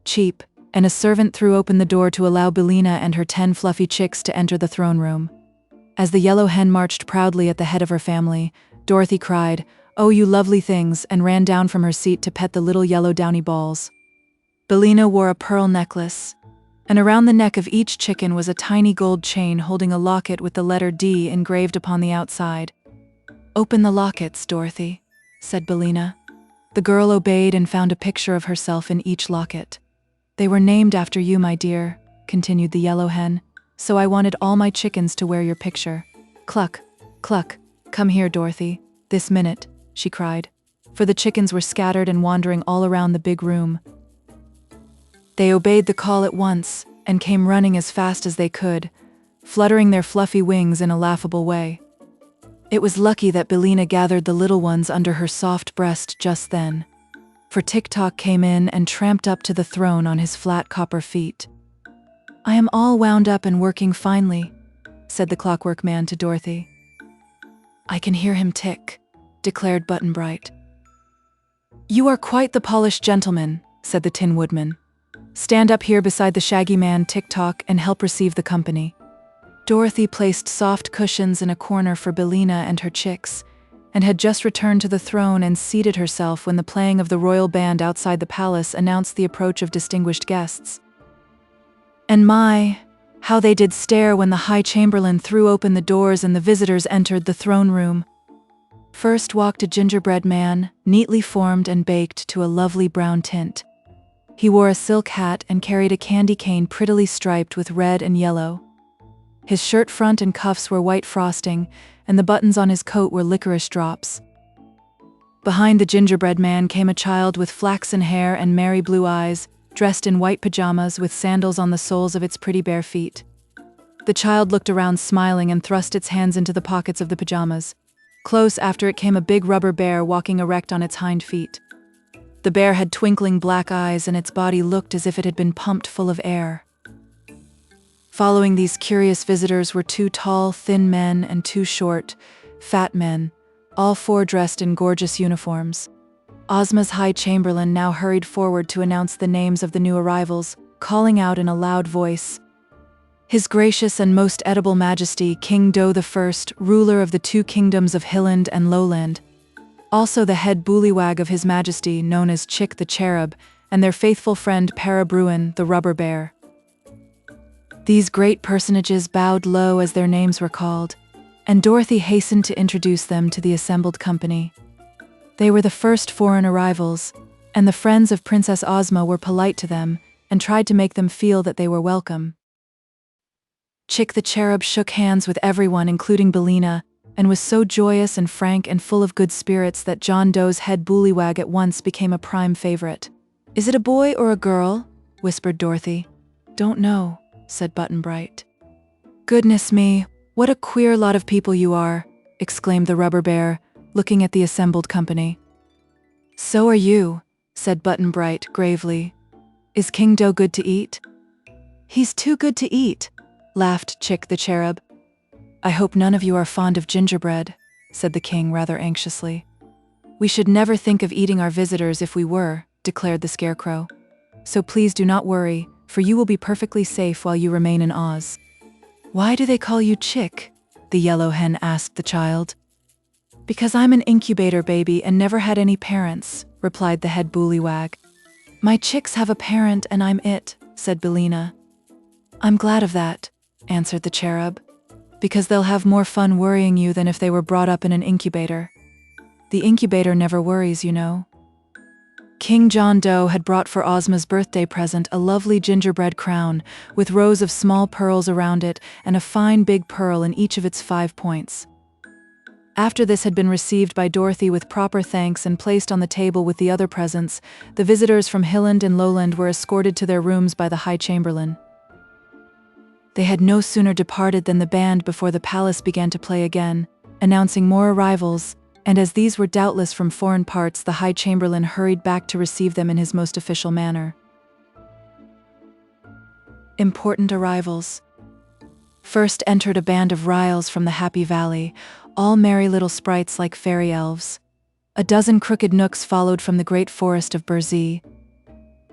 cheep, and a servant threw open the door to allow Billina and her 10 fluffy chicks to enter the throne room. As the yellow hen marched proudly at the head of her family, Dorothy cried, "Oh, you lovely things," and ran down from her seat to pet the little yellow downy balls. Billina wore a pearl necklace, and around the neck of each chicken was a tiny gold chain holding a locket with the letter D engraved upon the outside. "Open the lockets, Dorothy," said Billina. The girl obeyed and found a picture of herself in each locket. "They were named after you, my dear," continued the yellow hen, "so I wanted all my chickens to wear your picture. Cluck, cluck, come here, Dorothy, this minute," she cried, for the chickens were scattered and wandering all around the big room. They obeyed the call at once and came running as fast as they could, fluttering their fluffy wings in a laughable way. It was lucky that Billina gathered the little ones under her soft breast just then, for TIK-TOK came in and tramped up to the throne on his flat copper feet. "I am all wound up and working finely," said the Clockwork Man to Dorothy. "I can hear him tick, declared Button-Bright. "You are quite the polished gentleman," said the Tin Woodman. "Stand up here beside the Shaggy Man, TIK-TOK, and help receive the company." Dorothy placed soft cushions in a corner for Billina and her chicks, and had just returned to the throne and seated herself when the playing of the royal band outside the palace announced the approach of distinguished guests. And my, how they did stare when the High Chamberlain threw open the doors and the visitors entered the throne room. First walked a gingerbread man, neatly formed and baked to a lovely brown tint. He wore a silk hat and carried a candy cane prettily striped with red and yellow. His shirt front and cuffs were white frosting, and the buttons on his coat were licorice drops. Behind the gingerbread man came a child with flaxen hair and merry blue eyes, dressed in white pajamas with sandals on the soles of its pretty bare feet. The child looked around smiling and thrust its hands into the pockets of the pajamas. Close after it came a big rubber bear walking erect on its hind feet. The bear had twinkling black eyes and its body looked as if it had been pumped full of air. Following these curious visitors were 2 tall, thin men and 2 short, fat men, all 4 dressed in gorgeous uniforms. OZMA's High Chamberlain now hurried forward to announce the names of the new arrivals, calling out in a loud voice, "His gracious and most edible Majesty, King Do I, ruler of the 2 kingdoms of Hilland and Lowland. Also the head bullywag of His Majesty, known as Chick the Cherub, and their faithful friend Bruin, the rubber bear." These great personages bowed low as their names were called, and Dorothy hastened to introduce them to the assembled company. They were the first foreign arrivals, and the friends of Princess Ozma were polite to them and tried to make them feel that they were welcome. Chick the Cherub shook hands with everyone, including Billina, and was so joyous and frank and full of good spirits that John Doe's head bullywag at once became a prime favorite. "Is it a boy or a girl?" whispered Dorothy. "Don't know," said Button-Bright. "Goodness me, what a queer lot of people you are," exclaimed the rubber bear, looking at the assembled company. "So are you," said Button-Bright gravely. "Is King Do good to eat?" "He's too good to eat," laughed Chick the Cherub. "I hope none of you are fond of gingerbread," said the king rather anxiously. "We should never think of eating our visitors if we were," declared the Scarecrow. "So please do not worry, for you will be perfectly safe while you remain in Oz." "Why do they call you Chick?" the yellow hen asked the child. "Because I'm an incubator baby and never had any parents," replied the head bullywag. "My chicks have a parent and I'm it," said Billina. "I'm glad of that," answered the cherub, "because they'll have more fun worrying you than if they were brought up in an incubator. The incubator never worries, you know." King John Doe had brought for Ozma's birthday present a lovely gingerbread crown with rows of small pearls around it and a fine big pearl in each of its 5 points. After this had been received by Dorothy with proper thanks and placed on the table with the other presents, the visitors from Hilland and Lowland were escorted to their rooms by the High Chamberlain. They had no sooner departed than the band before the palace began to play again, announcing more arrivals, and as these were doubtless from foreign parts, the High Chamberlain hurried back to receive them in his most official manner. Important arrivals. First entered a band of Ryls from the Happy Valley, all merry little sprites like fairy elves. A dozen crooked Knooks followed from the great forest of Burzee.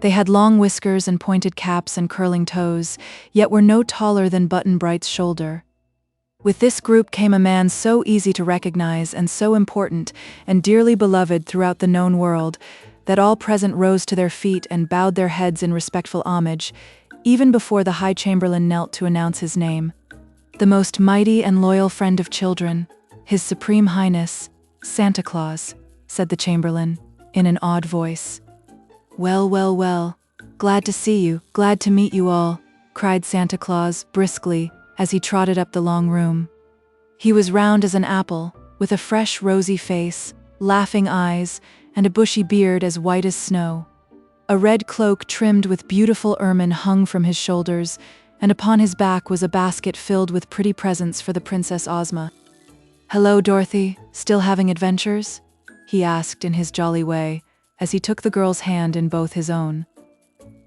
They had long whiskers and pointed caps and curling toes, yet were no taller than Button-Bright's shoulder. With this group came a man so easy to recognize and so important and dearly beloved throughout the known world that all present rose to their feet and bowed their heads in respectful homage, even before the High Chamberlain knelt to announce his name. The most mighty and loyal friend of children, His Supreme Highness, Santa Claus, said the Chamberlain, in an awed voice. "Well, well, well, glad to see you, glad to meet you all," cried Santa Claus briskly as he trotted up the long room. He was round as an apple, with a fresh rosy face, laughing eyes, and a bushy beard as white as snow. A red cloak trimmed with beautiful ermine hung from his shoulders, and upon his back was a basket filled with pretty presents for the Princess Ozma. "Hello, Dorothy, still having adventures?" he asked in his jolly way, as he took the girl's hand in both his own.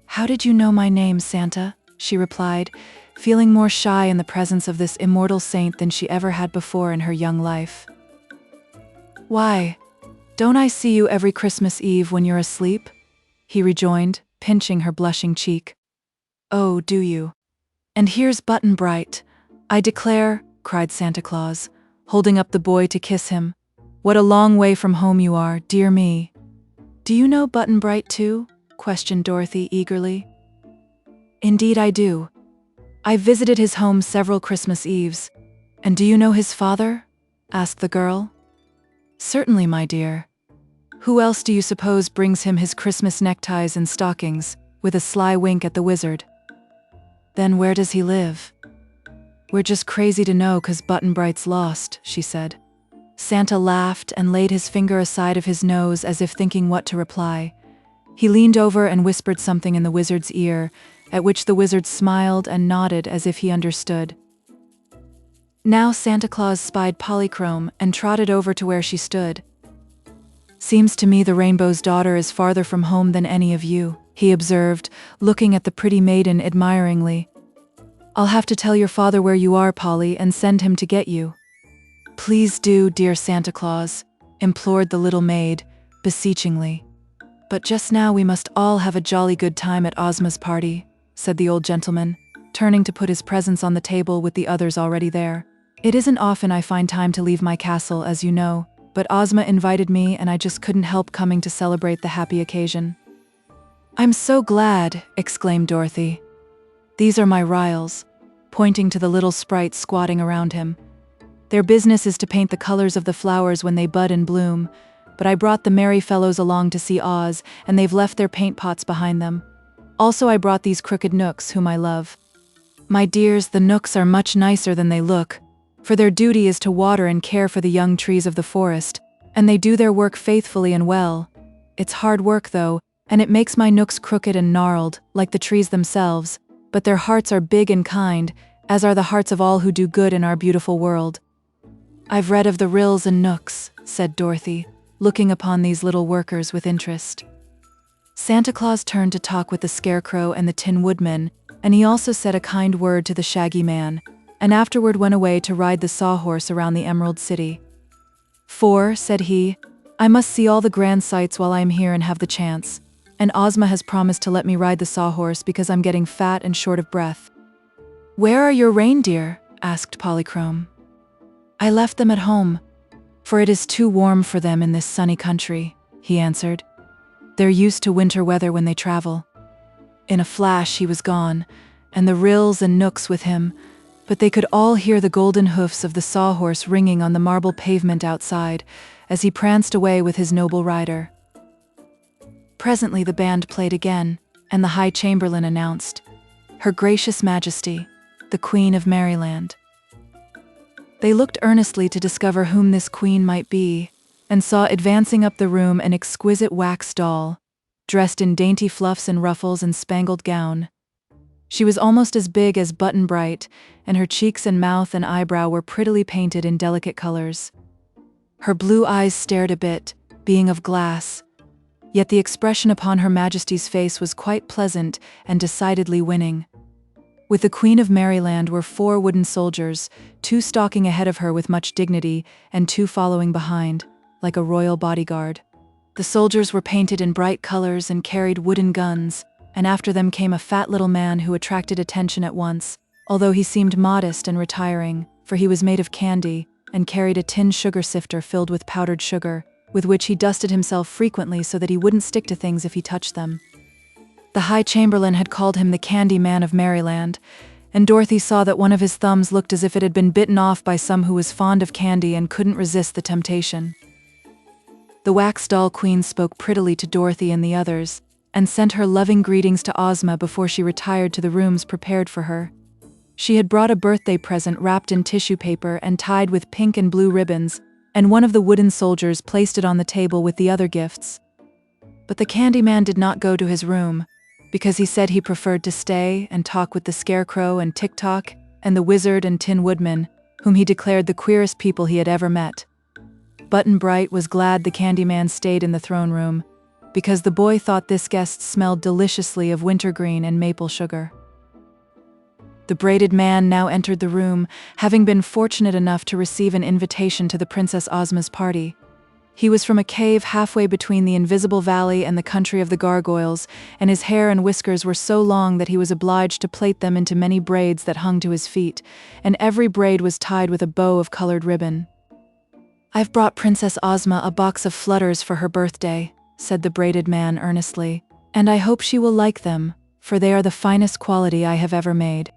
"How did you know my name, Santa?" she replied, feeling more shy in the presence of this immortal saint than she ever had before in her young life. Why? Don't I see you every Christmas Eve when you're asleep? He rejoined, pinching her blushing cheek. Oh, do you? And here's Button-Bright. I declare, cried Santa Claus, holding up the boy to kiss him. What a long way from home you are, dear me. Do you know Button-Bright too? Questioned Dorothy eagerly. Indeed I do. I visited his home several Christmas Eves. And do you know his father? Asked the girl. Certainly, my dear. Who else do you suppose brings him his Christmas neckties and stockings, with a sly wink at the wizard? Then where does he live? We're just crazy to know 'cause Button-Bright's lost, she said. Santa laughed and laid his finger aside of his nose as if thinking what to reply. He leaned over and whispered something in the wizard's ear, at which the wizard smiled and nodded as if he understood. Now Santa Claus spied Polychrome and trotted over to where she stood. Seems to me the Rainbow's daughter is farther from home than any of you, he observed, looking at the pretty maiden admiringly. I'll have to tell your father where you are, Polly, and send him to get you. Please do, dear Santa Claus, implored the little maid, beseechingly. But just now we must all have a jolly good time at Ozma's party, said the old gentleman, turning to put his presents on the table with the others already there. It isn't often I find time to leave my castle, as you know, but Ozma invited me and I just couldn't help coming to celebrate the happy occasion. I'm so glad, exclaimed Dorothy. These are my Ryls, pointing to the little sprites squatting around him. Their business is to paint the colors of the flowers when they bud and bloom, but I brought the merry fellows along to see Oz, and they've left their paint pots behind them. Also I brought these crooked Knooks, whom I love. My dears, the Knooks are much nicer than they look, for their duty is to water and care for the young trees of the forest, and they do their work faithfully and well. It's hard work, though, and it makes my Knooks crooked and gnarled, like the trees themselves, but their hearts are big and kind, as are the hearts of all who do good in our beautiful world. I've read of the Ryls and Knooks, said Dorothy, looking upon these little workers with interest. Santa Claus turned to talk with the Scarecrow and the Tin Woodman, and he also said a kind word to the Shaggy Man, and afterward went away to ride the Sawhorse around the Emerald City. For, said he, I must see all the grand sights while I am here and have the chance, and Ozma has promised to let me ride the Sawhorse because I'm getting fat and short of breath. Where are your reindeer? Asked Polychrome. I left them at home, for it is too warm for them in this sunny country, he answered. They're used to winter weather when they travel. In a flash he was gone, and the Ryls and Knooks with him, but they could all hear the golden hoofs of the Sawhorse ringing on the marble pavement outside as he pranced away with his noble rider. Presently the band played again, and the High Chamberlain announced, Her Gracious Majesty, the Queen of Merryland. They looked earnestly to discover whom this queen might be, and saw advancing up the room an exquisite wax doll, dressed in dainty fluffs and ruffles and spangled gown. She was almost as big as Button-Bright, and her cheeks and mouth and eyebrow were prettily painted in delicate colors. Her blue eyes stared a bit, being of glass, yet the expression upon Her Majesty's face was quite pleasant and decidedly winning. With the Queen of Merryland were 4 wooden soldiers, 2 stalking ahead of her with much dignity, and 2 following behind, like a royal bodyguard. The soldiers were painted in bright colors and carried wooden guns, and after them came a fat little man who attracted attention at once, although he seemed modest and retiring, for he was made of candy, and carried a tin sugar sifter filled with powdered sugar, with which he dusted himself frequently so that he wouldn't stick to things if he touched them. The High Chamberlain had called him the Candy Man of Merryland, and Dorothy saw that one of his thumbs looked as if it had been bitten off by some who was fond of candy and couldn't resist the temptation. The wax doll queen spoke prettily to Dorothy and the others, and sent her loving greetings to Ozma before she retired to the rooms prepared for her. She had brought a birthday present wrapped in tissue paper and tied with pink and blue ribbons, and one of the wooden soldiers placed it on the table with the other gifts. But the Candy Man did not go to his room, because he said he preferred to stay and talk with the Scarecrow and TIK-TOK and the Wizard and Tin Woodman, whom he declared the queerest people he had ever met. Button-Bright was glad the Candy Man stayed in the throne room, because the boy thought this guest smelled deliciously of wintergreen and maple sugar. The braided man now entered the room, having been fortunate enough to receive an invitation to the Princess Ozma's party. He was from a cave halfway between the invisible valley and the country of the gargoyles, and his hair and whiskers were so long that he was obliged to plait them into many braids that hung to his feet, and every braid was tied with a bow of colored ribbon. "I've brought Princess Ozma a box of flutters for her birthday," said the braided man earnestly, "and I hope she will like them, for they are the finest quality I have ever made."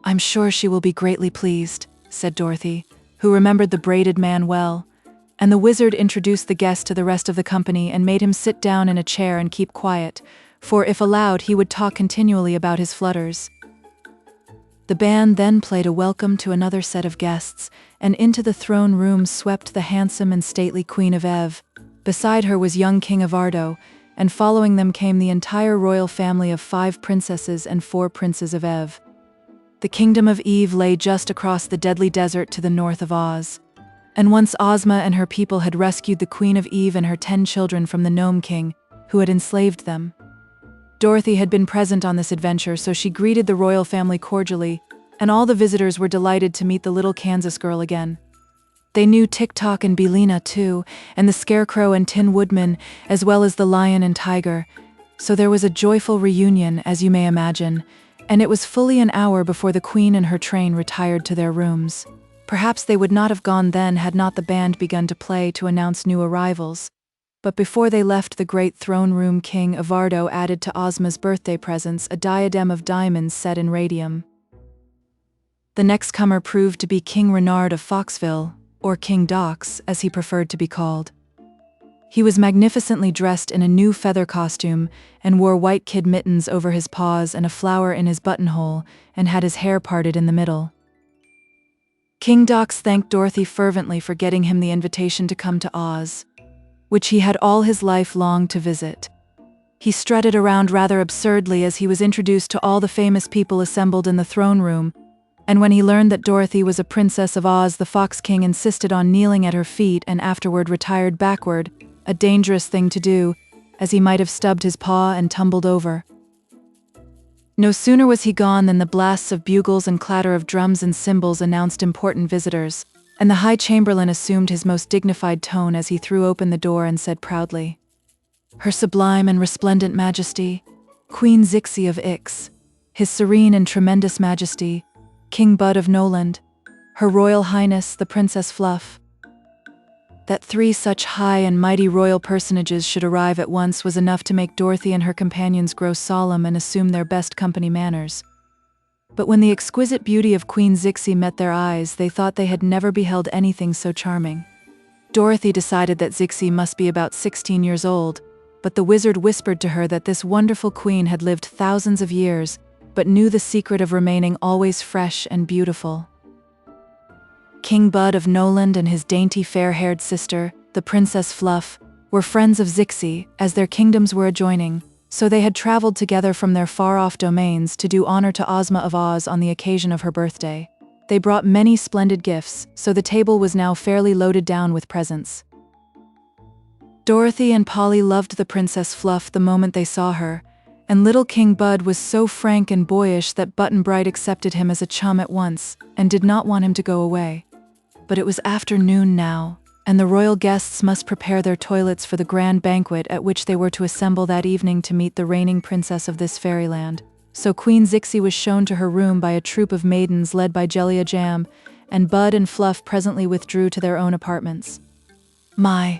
"I'm sure she will be greatly pleased," said Dorothy, who remembered the braided man well, and the wizard introduced the guest to the rest of the company and made him sit down in a chair and keep quiet, for if allowed he would talk continually about his flutters. The band then played a welcome to another set of guests, and into the throne room swept the handsome and stately Queen of Ev. Beside her was young King of Ardo, and following them came the entire royal family of 5 princesses and 4 princes of Ev. The kingdom of Eve lay just across the deadly desert to the north of Oz. And once Ozma and her people had rescued the Queen of Eve and her 10 children from the Gnome King, who had enslaved them. Dorothy had been present on this adventure, so she greeted the royal family cordially, and all the visitors were delighted to meet the little Kansas girl again. They knew TIK-TOK and BILLINA too, and the Scarecrow and Tin Woodman, as well as the Lion and Tiger. So there was a joyful reunion, as you may imagine, and it was fully an hour before the Queen and her train retired to their rooms. Perhaps they would not have gone then had not the band begun to play to announce new arrivals. But before they left the great throne room, King of Ardo added to Ozma's birthday presents a diadem of diamonds set in radium. The next comer proved to be King Renard of Foxville, or King Dox, as he preferred to be called. He was magnificently dressed in a new feather costume and wore white kid mittens over his paws and a flower in his buttonhole, and had his hair parted in the middle. King Dox thanked Dorothy fervently for getting him the invitation to come to Oz, which he had all his life longed to visit. He strutted around rather absurdly as he was introduced to all the famous people assembled in the throne room, and when he learned that Dorothy was a princess of Oz, the Fox King insisted on kneeling at her feet and afterward retired backward, a dangerous thing to do, as he might have stubbed his paw and tumbled over. No sooner was he gone than the blasts of bugles and clatter of drums and cymbals announced important visitors, and the High Chamberlain assumed his most dignified tone as he threw open the door and said proudly, "Her sublime and resplendent Majesty, Queen Zixi of Ix, His Serene and Tremendous Majesty, King Bud of Noland, Her Royal Highness the Princess Fluff." That 3 such high and mighty royal personages should arrive at once was enough to make Dorothy and her companions grow solemn and assume their best company manners. But when the exquisite beauty of Queen Zixi met their eyes, they thought they had never beheld anything so charming. Dorothy decided that Zixi must be about 16 years old, but the wizard whispered to her that this wonderful queen had lived thousands of years, but knew the secret of remaining always fresh and beautiful. King Bud of Noland and his dainty fair-haired sister, the Princess Fluff, were friends of Zixi, as their kingdoms were adjoining, so they had traveled together from their far-off domains to do honor to Ozma of Oz on the occasion of her birthday. They brought many splendid gifts, so the table was now fairly loaded down with presents. Dorothy and Polly loved the Princess Fluff the moment they saw her, and little King Bud was so frank and boyish that Button-Bright accepted him as a chum at once, and did not want him to go away. But it was afternoon now, and the royal guests must prepare their toilets for the grand banquet at which they were to assemble that evening to meet the reigning princess of this fairyland. So Queen Zixi was shown to her room by a troop of maidens led by Jellia Jam, and Bud and Fluff presently withdrew to their own apartments. "My,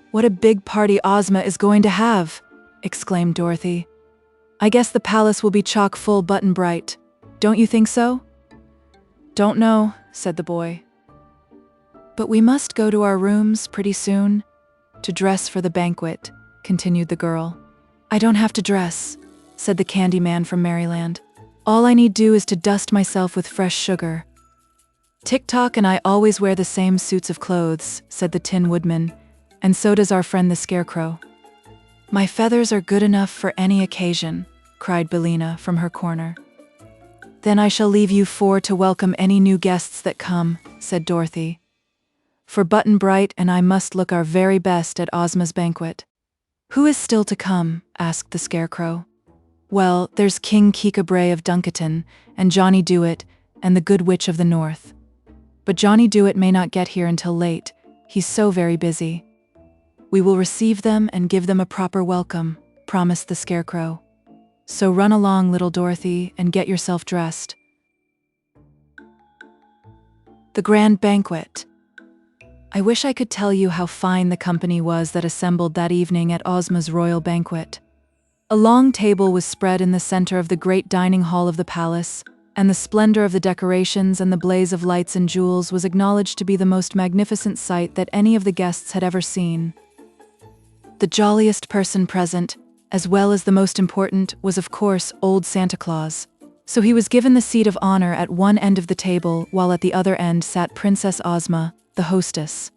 what a big party Ozma is going to have!" exclaimed Dorothy. "I guess the palace will be chock full, Button-Bright. Don't you think so?" "Don't know," said the boy. "But we must go to our rooms pretty soon to dress for the banquet," continued the girl. "I don't have to dress," said the candy man from Maryland. "All I need do is to dust myself with fresh sugar." "TIK-TOK and I always wear the same suits of clothes," said the Tin Woodman, "and so does our friend the Scarecrow." "My feathers are good enough for any occasion," cried Billina from her corner. "Then I shall leave you 4 to welcome any new guests that come," said Dorothy. "For Button-Bright and I must look our very best at Ozma's banquet." "Who is still to come?" asked the Scarecrow. "Well, there's King Kikabray of Dunketon, and Johnny DOOIT, and the Good Witch of the North. But Johnny DOOIT may not get here until late, he's so very busy." "We will receive them and give them a proper welcome," promised the Scarecrow. "So run along, little Dorothy, and get yourself dressed." The Grand Banquet. I wish I could tell you how fine the company was that assembled that evening at Ozma's royal banquet. A long table was spread in the center of the great dining hall of the palace, and the splendor of the decorations and the blaze of lights and jewels was acknowledged to be the most magnificent sight that any of the guests had ever seen. The jolliest person present, as well as the most important, was of course old Santa Claus. So he was given the seat of honor at one end of the table, while at the other end sat Princess Ozma, the hostess.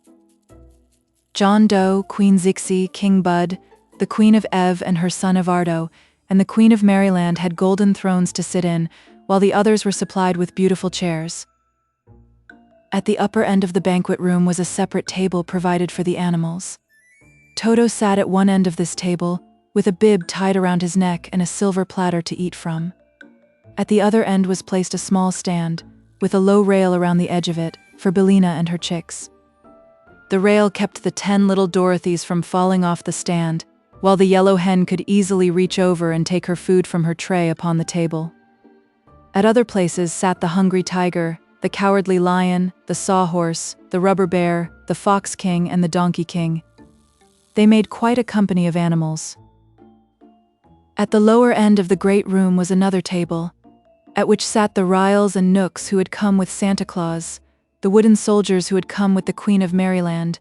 John Doe, Queen Zixi, King Bud, the Queen of Ev and her son Evardo, and the Queen of Maryland had golden thrones to sit in, while the others were supplied with beautiful chairs. At the upper end of the banquet room was a separate table provided for the animals. Toto sat at one end of this table, with a bib tied around his neck and a silver platter to eat from. At the other end was placed a small stand, with a low rail around the edge of it, for Billina and her chicks. The rail kept the 10 little Dorothys from falling off the stand, while the yellow hen could easily reach over and take her food from her tray upon the table. At other places sat the hungry tiger, the cowardly lion, the sawhorse, the rubber bear, the fox king, and the donkey king. They made quite a company of animals. At the lower end of the great room was another table, at which sat the Ryls and Knooks who had come with Santa Claus, the wooden soldiers who had come with the Queen of Maryland,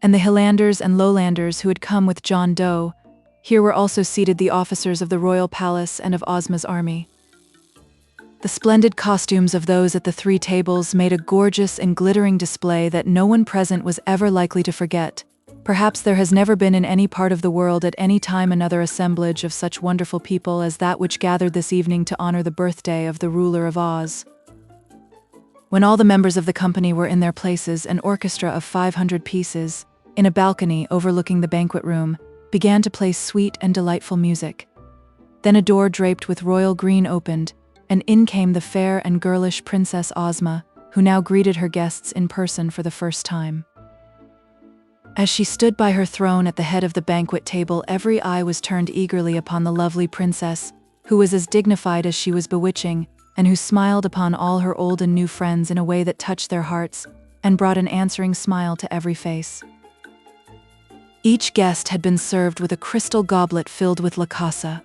and the Hilanders and Lowlanders who had come with John Doe. Here were also seated the officers of the royal palace and of Ozma's army. The splendid costumes of those at the 3 tables made a gorgeous and glittering display that no one present was ever likely to forget. Perhaps there has never been in any part of the world at any time another assemblage of such wonderful people as that which gathered this evening to honor the birthday of the ruler of Oz. When all the members of the company were in their places, an orchestra of 500 pieces, in a balcony overlooking the banquet room, began to play sweet and delightful music. Then a door draped with royal green opened, and in came the fair and girlish Princess Ozma, who now greeted her guests in person for the first time. As she stood by her throne at the head of the banquet table, every eye was turned eagerly upon the lovely princess, who was as dignified as she was bewitching, and who smiled upon all her old and new friends in a way that touched their hearts and brought an answering smile to every face. Each guest had been served with a crystal goblet filled with lacasa,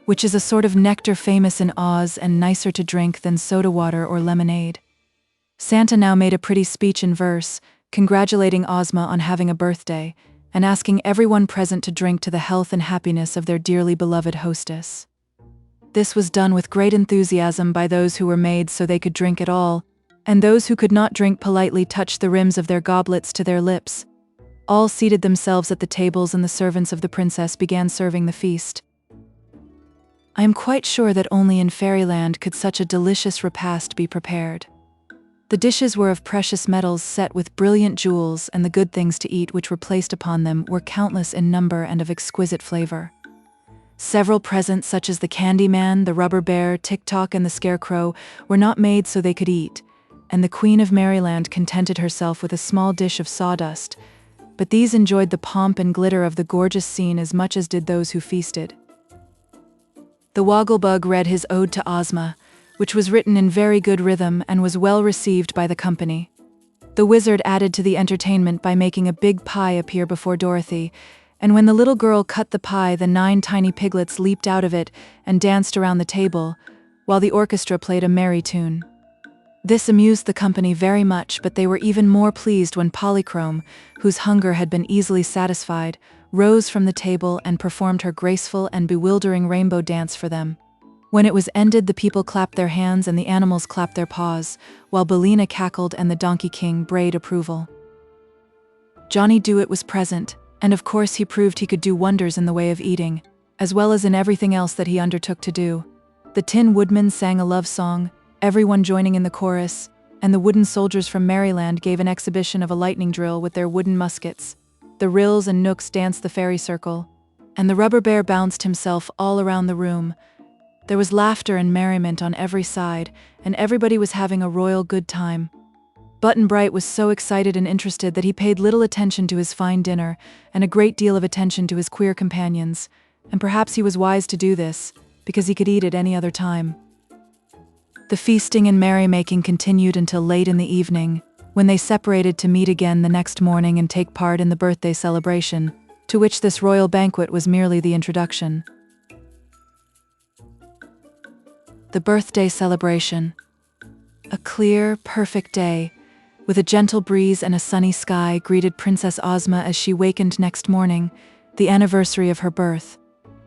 which is a sort of nectar famous in Oz and nicer to drink than soda water or lemonade. Santa now made a pretty speech in verse, congratulating Ozma on having a birthday, and asking everyone present to drink to the health and happiness of their dearly beloved hostess. This was done with great enthusiasm by those who were made so they could drink at all, and those who could not drink politely touched the rims of their goblets to their lips. All seated themselves at the tables and the servants of the princess began serving the feast. I am quite sure that only in fairyland could such a delicious repast be prepared. The dishes were of precious metals set with brilliant jewels, and the good things to eat which were placed upon them were countless in number and of exquisite flavor. Several presents such as the Candy Man, the Rubber Bear, TIK-TOK, and the Scarecrow were not made so they could eat, and the Queen of Maryland contented herself with a small dish of sawdust, but these enjoyed the pomp and glitter of the gorgeous scene as much as did those who feasted. The Wogglebug read his ode to Ozma, which was written in very good rhythm and was well received by the company. The wizard added to the entertainment by making a big pie appear before Dorothy, and when the little girl cut the pie, the 9 tiny piglets leaped out of it and danced around the table, while the orchestra played a merry tune. This amused the company very much, but they were even more pleased when Polychrome, whose hunger had been easily satisfied, rose from the table and performed her graceful and bewildering rainbow dance for them. When it was ended, the people clapped their hands and the animals clapped their paws, while Billina cackled and the Donkey King brayed approval. Johnny DOOIT was present, and of course he proved he could do wonders in the way of eating, as well as in everything else that he undertook to do. The Tin Woodman sang a love song, everyone joining in the chorus, and the wooden soldiers from Maryland gave an exhibition of a lightning drill with their wooden muskets. The Ryls and Knooks danced the fairy circle, and the Rubber Bear bounced himself all around the room. There was laughter and merriment on every side, and everybody was having a royal good time. Button-Bright was so excited and interested that he paid little attention to his fine dinner and a great deal of attention to his queer companions, and perhaps he was wise to do this, because he could eat at any other time. The feasting and merrymaking continued until late in the evening, when they separated to meet again the next morning and take part in the birthday celebration, to which this royal banquet was merely the introduction. The birthday celebration. A clear, perfect day, with a gentle breeze and a sunny sky, greeted Princess Ozma as she wakened next morning, the anniversary of her birth.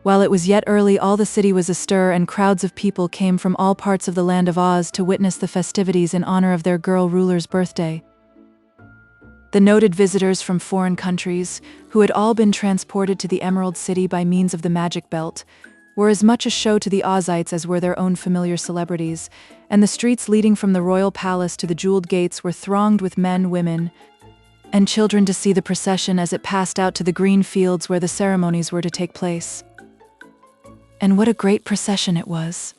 While it was yet early, all the city was astir, and crowds of people came from all parts of the land of Oz to witness the festivities in honor of their girl ruler's birthday. The noted visitors from foreign countries, who had all been transported to the Emerald City by means of the magic belt, were as much a show to the Ozites as were their own familiar celebrities, and the streets leading from the royal palace to the jeweled gates were thronged with men, women, and children to see the procession as it passed out to the green fields where the ceremonies were to take place. And what a great procession it was!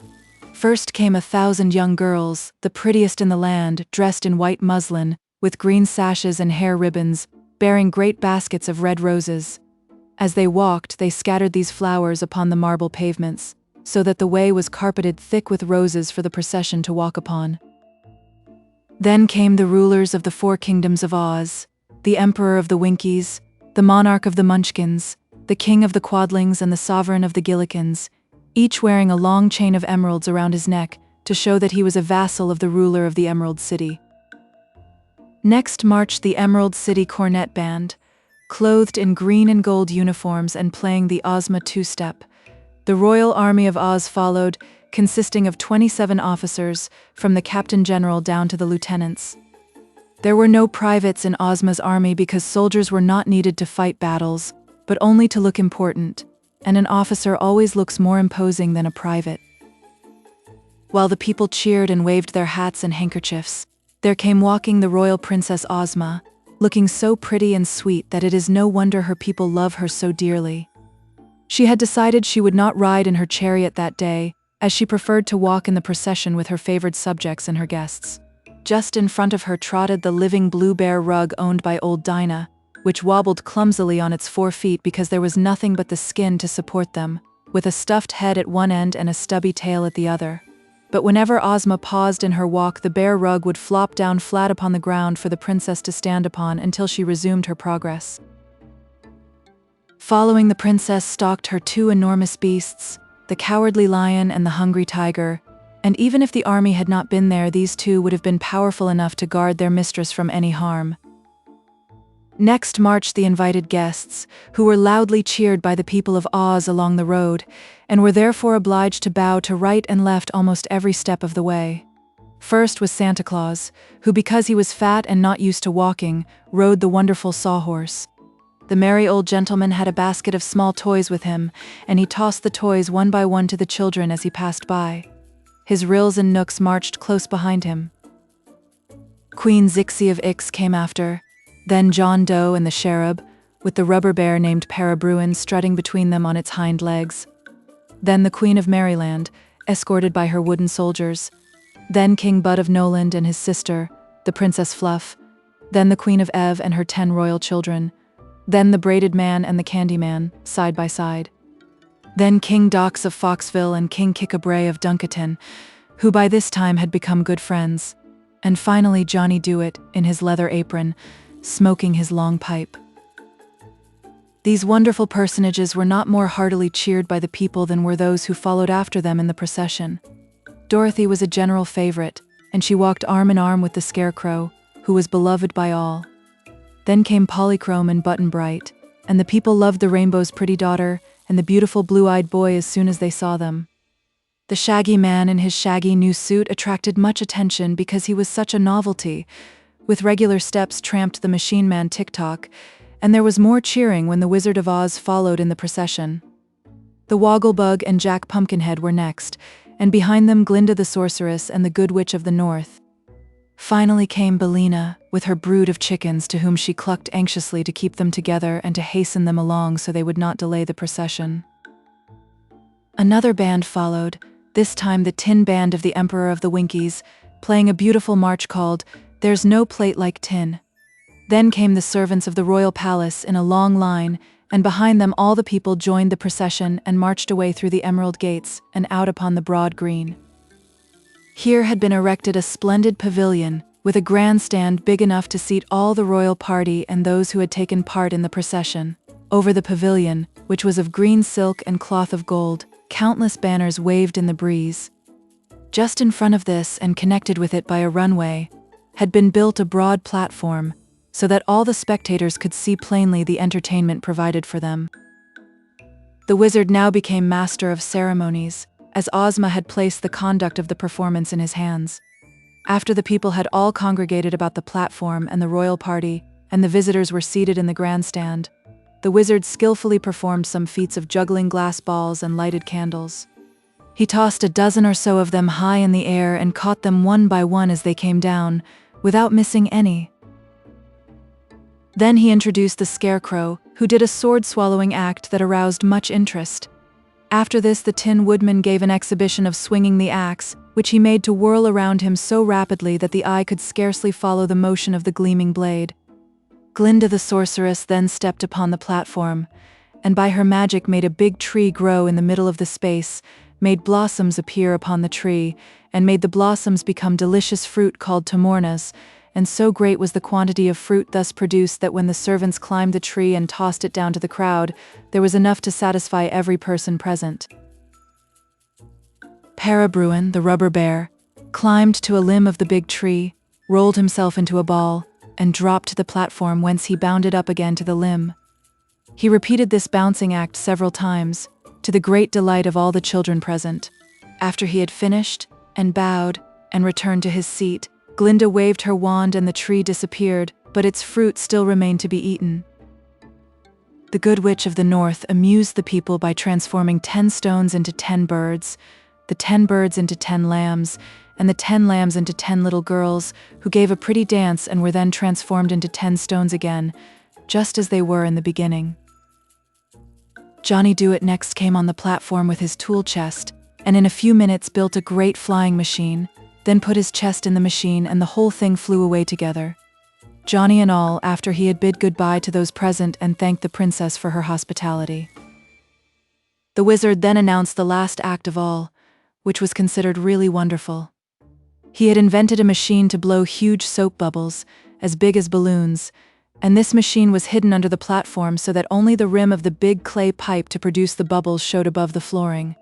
First came 1,000 young girls, the prettiest in the land, dressed in white muslin, with green sashes and hair ribbons, bearing great baskets of red roses. As they walked, they scattered these flowers upon the marble pavements, so that the way was carpeted thick with roses for the procession to walk upon. Then came the rulers of the 4 kingdoms of Oz, the Emperor of the Winkies, the Monarch of the Munchkins, the King of the Quadlings, and the Sovereign of the Gillikins, each wearing a long chain of emeralds around his neck to show that he was a vassal of the ruler of the Emerald City. Next marched the Emerald City Cornet Band, clothed in green and gold uniforms and playing the Ozma two-step. The Royal Army of Oz followed, consisting of 27 officers, from the Captain General down to the lieutenants. There were no privates in Ozma's army because soldiers were not needed to fight battles, but only to look important, and an officer always looks more imposing than a private. While the people cheered and waved their hats and handkerchiefs, there came walking the royal Princess Ozma, looking so pretty and sweet that it is no wonder her people love her so dearly. She had decided she would not ride in her chariot that day, as she preferred to walk in the procession with her favored subjects and her guests. Just in front of her trotted the living blue bear rug owned by old Dinah, which wobbled clumsily on its 4 feet because there was nothing but the skin to support them, with a stuffed head at one end and a stubby tail at the other. But whenever Ozma paused in her walk, the bear rug would flop down flat upon the ground for the princess to stand upon until she resumed her progress. Following the princess stalked her 2 enormous beasts, the cowardly lion and the hungry tiger, and even if the army had not been there, these 2 would have been powerful enough to guard their mistress from any harm. Next marched the invited guests, who were loudly cheered by the people of Oz along the road, and were therefore obliged to bow to right and left almost every step of the way. First was Santa Claus, who, because he was fat and not used to walking, rode the wonderful sawhorse. The merry old gentleman had a basket of small toys with him, and he tossed the toys one by one to the children as he passed by. His Ryls and Knooks marched close behind him. Queen Zixie of Ix came after, then John Doe and the cherub, with the rubber bear named Parabruin strutting between them on its hind legs. Then the Queen of Merryland, escorted by her wooden soldiers. Then King Bud of Noland and his sister, the Princess Fluff. Then the Queen of Ev and her 10 royal children. Then the Braided Man and the Candy Man, side by side. Then King Dox of Foxville and King Kickabray of Duncaton, who by this time had become good friends. And finally Johnny DOOIT, in his leather apron, smoking his long pipe. These wonderful personages were not more heartily cheered by the people than were those who followed after them in the procession. Dorothy was a general favorite, and she walked arm in arm with the Scarecrow, who was beloved by all. Then came Polychrome and Button-Bright, and the people loved the Rainbow's pretty daughter and the beautiful blue-eyed boy as soon as they saw them. The Shaggy Man in his shaggy new suit attracted much attention because he was such a novelty. With regular steps tramped the machine man TIK-TOK, and there was more cheering when the Wizard of Oz followed in the procession. The Wogglebug and Jack Pumpkinhead were next, and behind them Glinda the Sorceress and the Good Witch of the North. Finally came BILLINA, with her brood of chickens to whom she clucked anxiously to keep them together and to hasten them along so they would not delay the procession. Another band followed, this time the Tin Band of the Emperor of the Winkies, playing a beautiful march called There's no plate like tin. Then came the servants of the royal palace in a long line, and behind them all the people joined the procession and marched away through the emerald gates and out upon the broad green. Here had been erected a splendid pavilion, with a grandstand big enough to seat all the royal party and those who had taken part in the procession. Over the pavilion, which was of green silk and cloth of gold, countless banners waved in the breeze. Just in front of this, and connected with it by a runway, had been built a broad platform, so that all the spectators could see plainly the entertainment provided for them. The wizard now became master of ceremonies, as Ozma had placed the conduct of the performance in his hands. After the people had all congregated about the platform and the royal party, and the visitors were seated in the grandstand, the wizard skillfully performed some feats of juggling glass balls and lighted candles. He tossed a dozen or so of them high in the air and caught them one by one as they came down, without missing any. Then he introduced the scarecrow, who did a sword-swallowing act that aroused much interest. After this, the Tin Woodman gave an exhibition of swinging the axe, which he made to whirl around him so rapidly that the eye could scarcely follow the motion of the gleaming blade. Glinda the sorceress then stepped upon the platform, and by her magic made a big tree grow in the middle of the space, made blossoms appear upon the tree, and made the blossoms become delicious fruit called tamornas, and so great was the quantity of fruit thus produced that when the servants climbed the tree and tossed it down to the crowd, there was enough to satisfy every person present. Parabruin, the rubber bear, climbed to a limb of the big tree, rolled himself into a ball, and dropped to the platform, whence he bounded up again to the limb. He repeated this bouncing act several times, to the great delight of all the children present. After he had finished, and bowed, and returned to his seat, Glinda waved her wand and the tree disappeared, but its fruit still remained to be eaten. The Good Witch of the North amused the people by transforming 10 stones into 10 birds, the 10 birds into 10 lambs, and the 10 lambs into 10 little girls, who gave a pretty dance and were then transformed into 10 stones again, just as they were in the beginning. Johnny DOOIT next came on the platform with his tool chest, and in a few minutes built a great flying machine, then put his chest in the machine and the whole thing flew away together. Johnny and all, after he had bid goodbye to those present and thanked the princess for her hospitality. The wizard then announced the last act of all, which was considered really wonderful. He had invented a machine to blow huge soap bubbles, as big as balloons, and this machine was hidden under the platform so that only the rim of the big clay pipe to produce the bubbles showed above the flooring.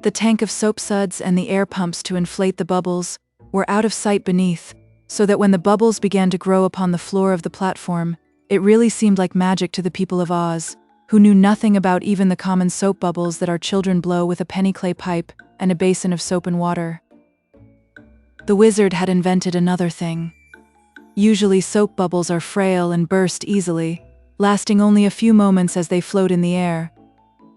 The tank of soap suds and the air pumps to inflate the bubbles were out of sight beneath, so that when the bubbles began to grow upon the floor of the platform, it really seemed like magic to the people of Oz, who knew nothing about even the common soap bubbles that our children blow with a penny clay pipe and a basin of soap and water. The wizard had invented another thing. Usually soap bubbles are frail and burst easily, lasting only a few moments as they float in the air.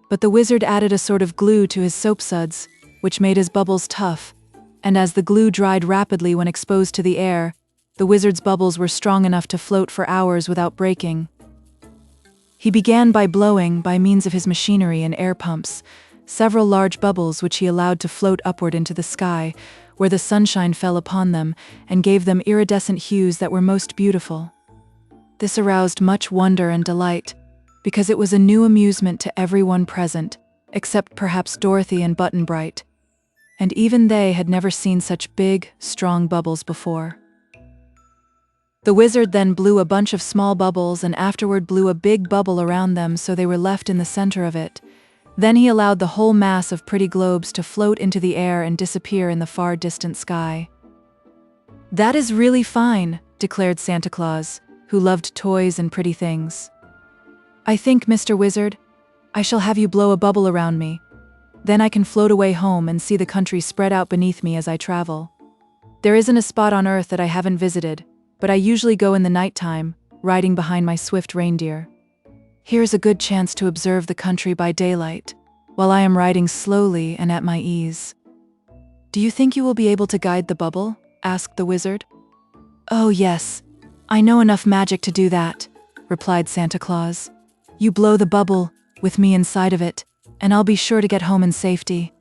But the wizard added a sort of glue to his soap suds, which made his bubbles tough, and as the glue dried rapidly when exposed to the air, the wizard's bubbles were strong enough to float for hours without breaking. He began by blowing, by means of his machinery and air pumps, several large bubbles which he allowed to float upward into the sky, where the sunshine fell upon them and gave them iridescent hues that were most beautiful. This aroused much wonder and delight, because it was a new amusement to everyone present, except perhaps Dorothy and Button-Bright, and even they had never seen such big, strong bubbles before. The wizard then blew a bunch of small bubbles and afterward blew a big bubble around them so they were left in the center of it. Then he allowed the whole mass of pretty globes to float into the air and disappear in the far distant sky. "That is really fine," declared Santa Claus, who loved toys and pretty things. "I think, Mr. Wizard, I shall have you blow a bubble around me. Then I can float away home and see the country spread out beneath me as I travel. There isn't a spot on Earth that I haven't visited, but I usually go in the nighttime, riding behind my swift reindeer. Here's a good chance to observe the country by daylight, while I am riding slowly and at my ease." "Do you think you will be able to guide the bubble?" asked the wizard. "Oh yes, I know enough magic to do that," replied Santa Claus. "You blow the bubble, with me inside of it, and I'll be sure to get home in safety."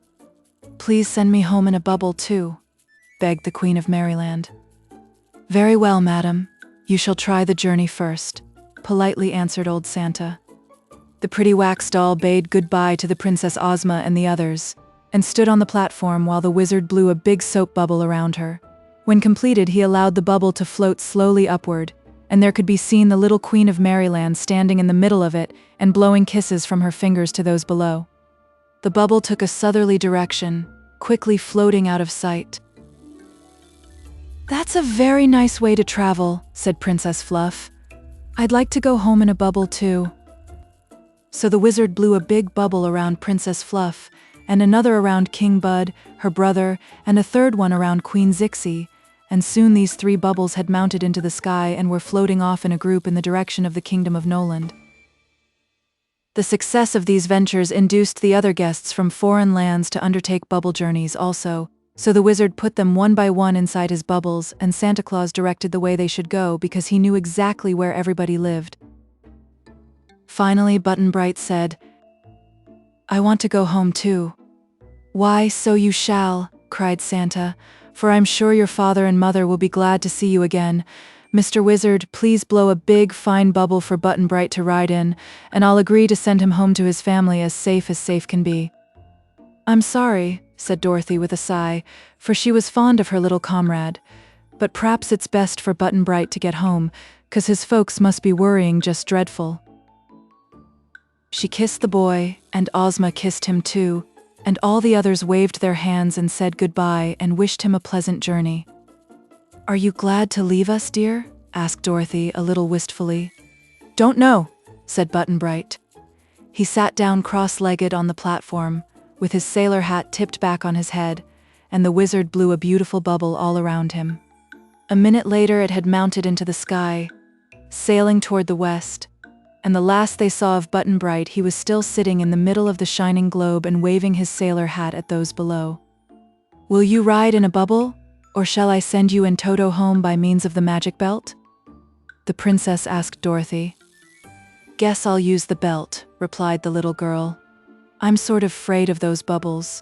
"Please send me home in a bubble too," begged the Queen of Merryland. Very well, madam. You shall try the journey first, politely answered old Santa. The pretty wax doll bade goodbye to the Princess Ozma and the others, and stood on the platform while the wizard blew a big soap bubble around her. When completed, he allowed the bubble to float slowly upward, and there could be seen the little Queen of Merryland standing in the middle of it and blowing kisses from her fingers to those below. The bubble took a southerly direction, quickly floating out of sight. "That's a very nice way to travel," said Princess Fluff. "I'd like to go home in a bubble too." So the wizard blew a big bubble around Princess Fluff, and another around King Bud, her brother, and a third one around Queen Zixie, and soon these 3 bubbles had mounted into the sky and were floating off in a group in the direction of the Kingdom of Noland. The success of these ventures induced the other guests from foreign lands to undertake bubble journeys also, so the wizard put them one by one inside his bubbles, and Santa Claus directed the way they should go because he knew exactly where everybody lived. Finally, Button Bright said, "I want to go home too." "Why, so you shall," cried Santa, "for I'm sure your father and mother will be glad to see you again. Mr. Wizard, please blow a big, fine bubble for Button Bright to ride in, and I'll agree to send him home to his family as safe can be." "I'm sorry," said Dorothy with a sigh, for she was fond of her little comrade. "But p'raps it's best for Button Bright to get home, 'cause his folks must be worrying just dreadful." She kissed the boy, and Ozma kissed him too, and all the others waved their hands and said goodbye and wished him a pleasant journey. "Are you glad to leave us, dear?" asked Dorothy a little wistfully. "Don't know," said Button Bright. He sat down cross-legged on the platform, with his sailor hat tipped back on his head, and the wizard blew a beautiful bubble all around him. A minute later it had mounted into the sky, sailing toward the west, and the last they saw of Button Bright, he was still sitting in the middle of the shining globe and waving his sailor hat at those below. "Will you ride in a bubble, or shall I send you and Toto home by means of the magic belt?" the princess asked Dorothy. "Guess I'll use the belt," replied the little girl. "I'm sort of afraid of those bubbles."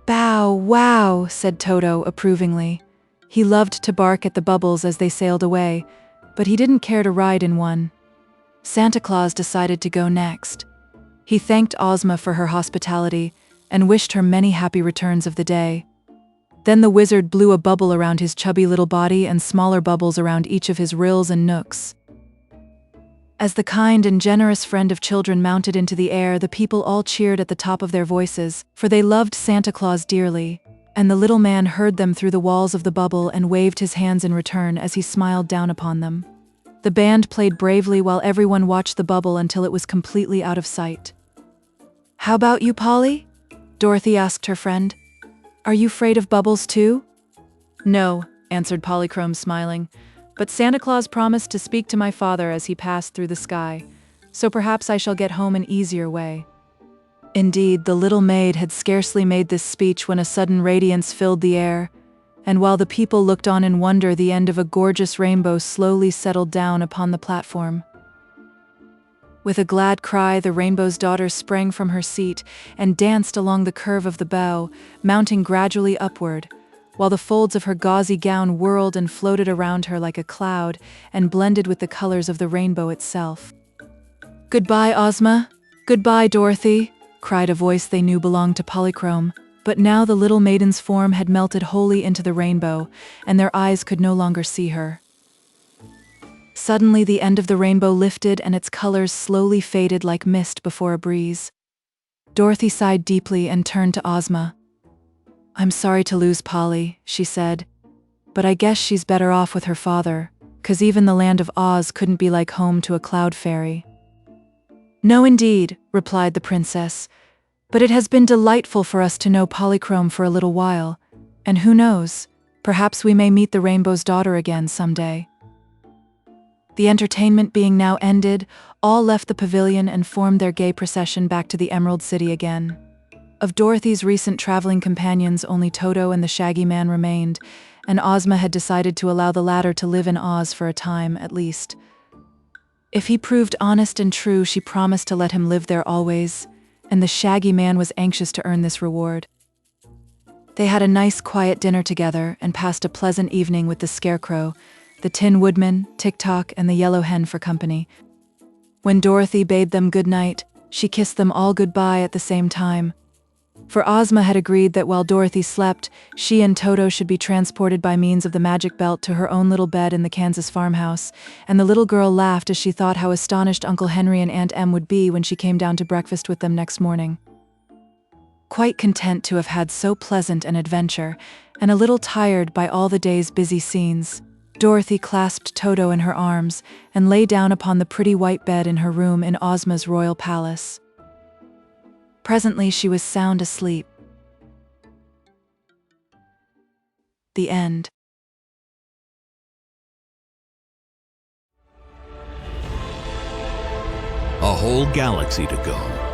"Bow wow," said Toto approvingly. He loved to bark at the bubbles as they sailed away, but he didn't care to ride in one. Santa Claus decided to go next. He thanked Ozma for her hospitality and wished her many happy returns of the day. Then the wizard blew a bubble around his chubby little body and smaller bubbles around each of his rills and nooks. As the kind and generous friend of children mounted into the air, the people all cheered at the top of their voices, for they loved Santa Claus dearly, and the little man heard them through the walls of the bubble and waved his hands in return as he smiled down upon them. The band played bravely while everyone watched the bubble until it was completely out of sight. "How about you, Polly?" Dorothy asked her friend. "Are you afraid of bubbles too?" "No," answered Polychrome, smiling, "but Santa Claus promised to speak to my father as he passed through the sky, so perhaps I shall get home an easier way." Indeed, the little maid had scarcely made this speech when a sudden radiance filled the air, and while the people looked on in wonder, the end of a gorgeous rainbow slowly settled down upon the platform. With a glad cry, the rainbow's daughter sprang from her seat and danced along the curve of the bow, mounting gradually upward, while the folds of her gauzy gown whirled and floated around her like a cloud and blended with the colors of the rainbow itself. "Goodbye, Ozma! Goodbye, Dorothy!" cried a voice they knew belonged to Polychrome. But now the little maiden's form had melted wholly into the rainbow, and their eyes could no longer see her. Suddenly the end of the rainbow lifted and its colors slowly faded like mist before a breeze. Dorothy sighed deeply and turned to Ozma. "I'm sorry to lose Polly," she said, "but I guess she's better off with her father, 'cause even the land of Oz couldn't be like home to a cloud fairy." "No indeed," replied the princess, "but it has been delightful for us to know Polychrome for a little while, and who knows, perhaps we may meet the Rainbow's daughter again someday." The entertainment being now ended, all left the pavilion and formed their gay procession back to the Emerald City again. Of Dorothy's recent traveling companions, only Toto and the Shaggy Man remained, and Ozma had decided to allow the latter to live in Oz for a time, at least. If he proved honest and true, she promised to let him live there always, and the Shaggy Man was anxious to earn this reward. They had a nice quiet dinner together and passed a pleasant evening with the Scarecrow, the Tin Woodman, TIK-TOK, and the Yellow Hen for company. When Dorothy bade them good night, she kissed them all goodbye at the same time. For Ozma had agreed that while Dorothy slept, she and Toto should be transported by means of the magic belt to her own little bed in the Kansas farmhouse, and the little girl laughed as she thought how astonished Uncle Henry and Aunt Em would be when she came down to breakfast with them next morning. Quite content to have had so pleasant an adventure, and a little tired by all the day's busy scenes, Dorothy clasped Toto in her arms and lay down upon the pretty white bed in her room in Ozma's royal palace. Presently she was sound asleep. The end. A whole galaxy to go.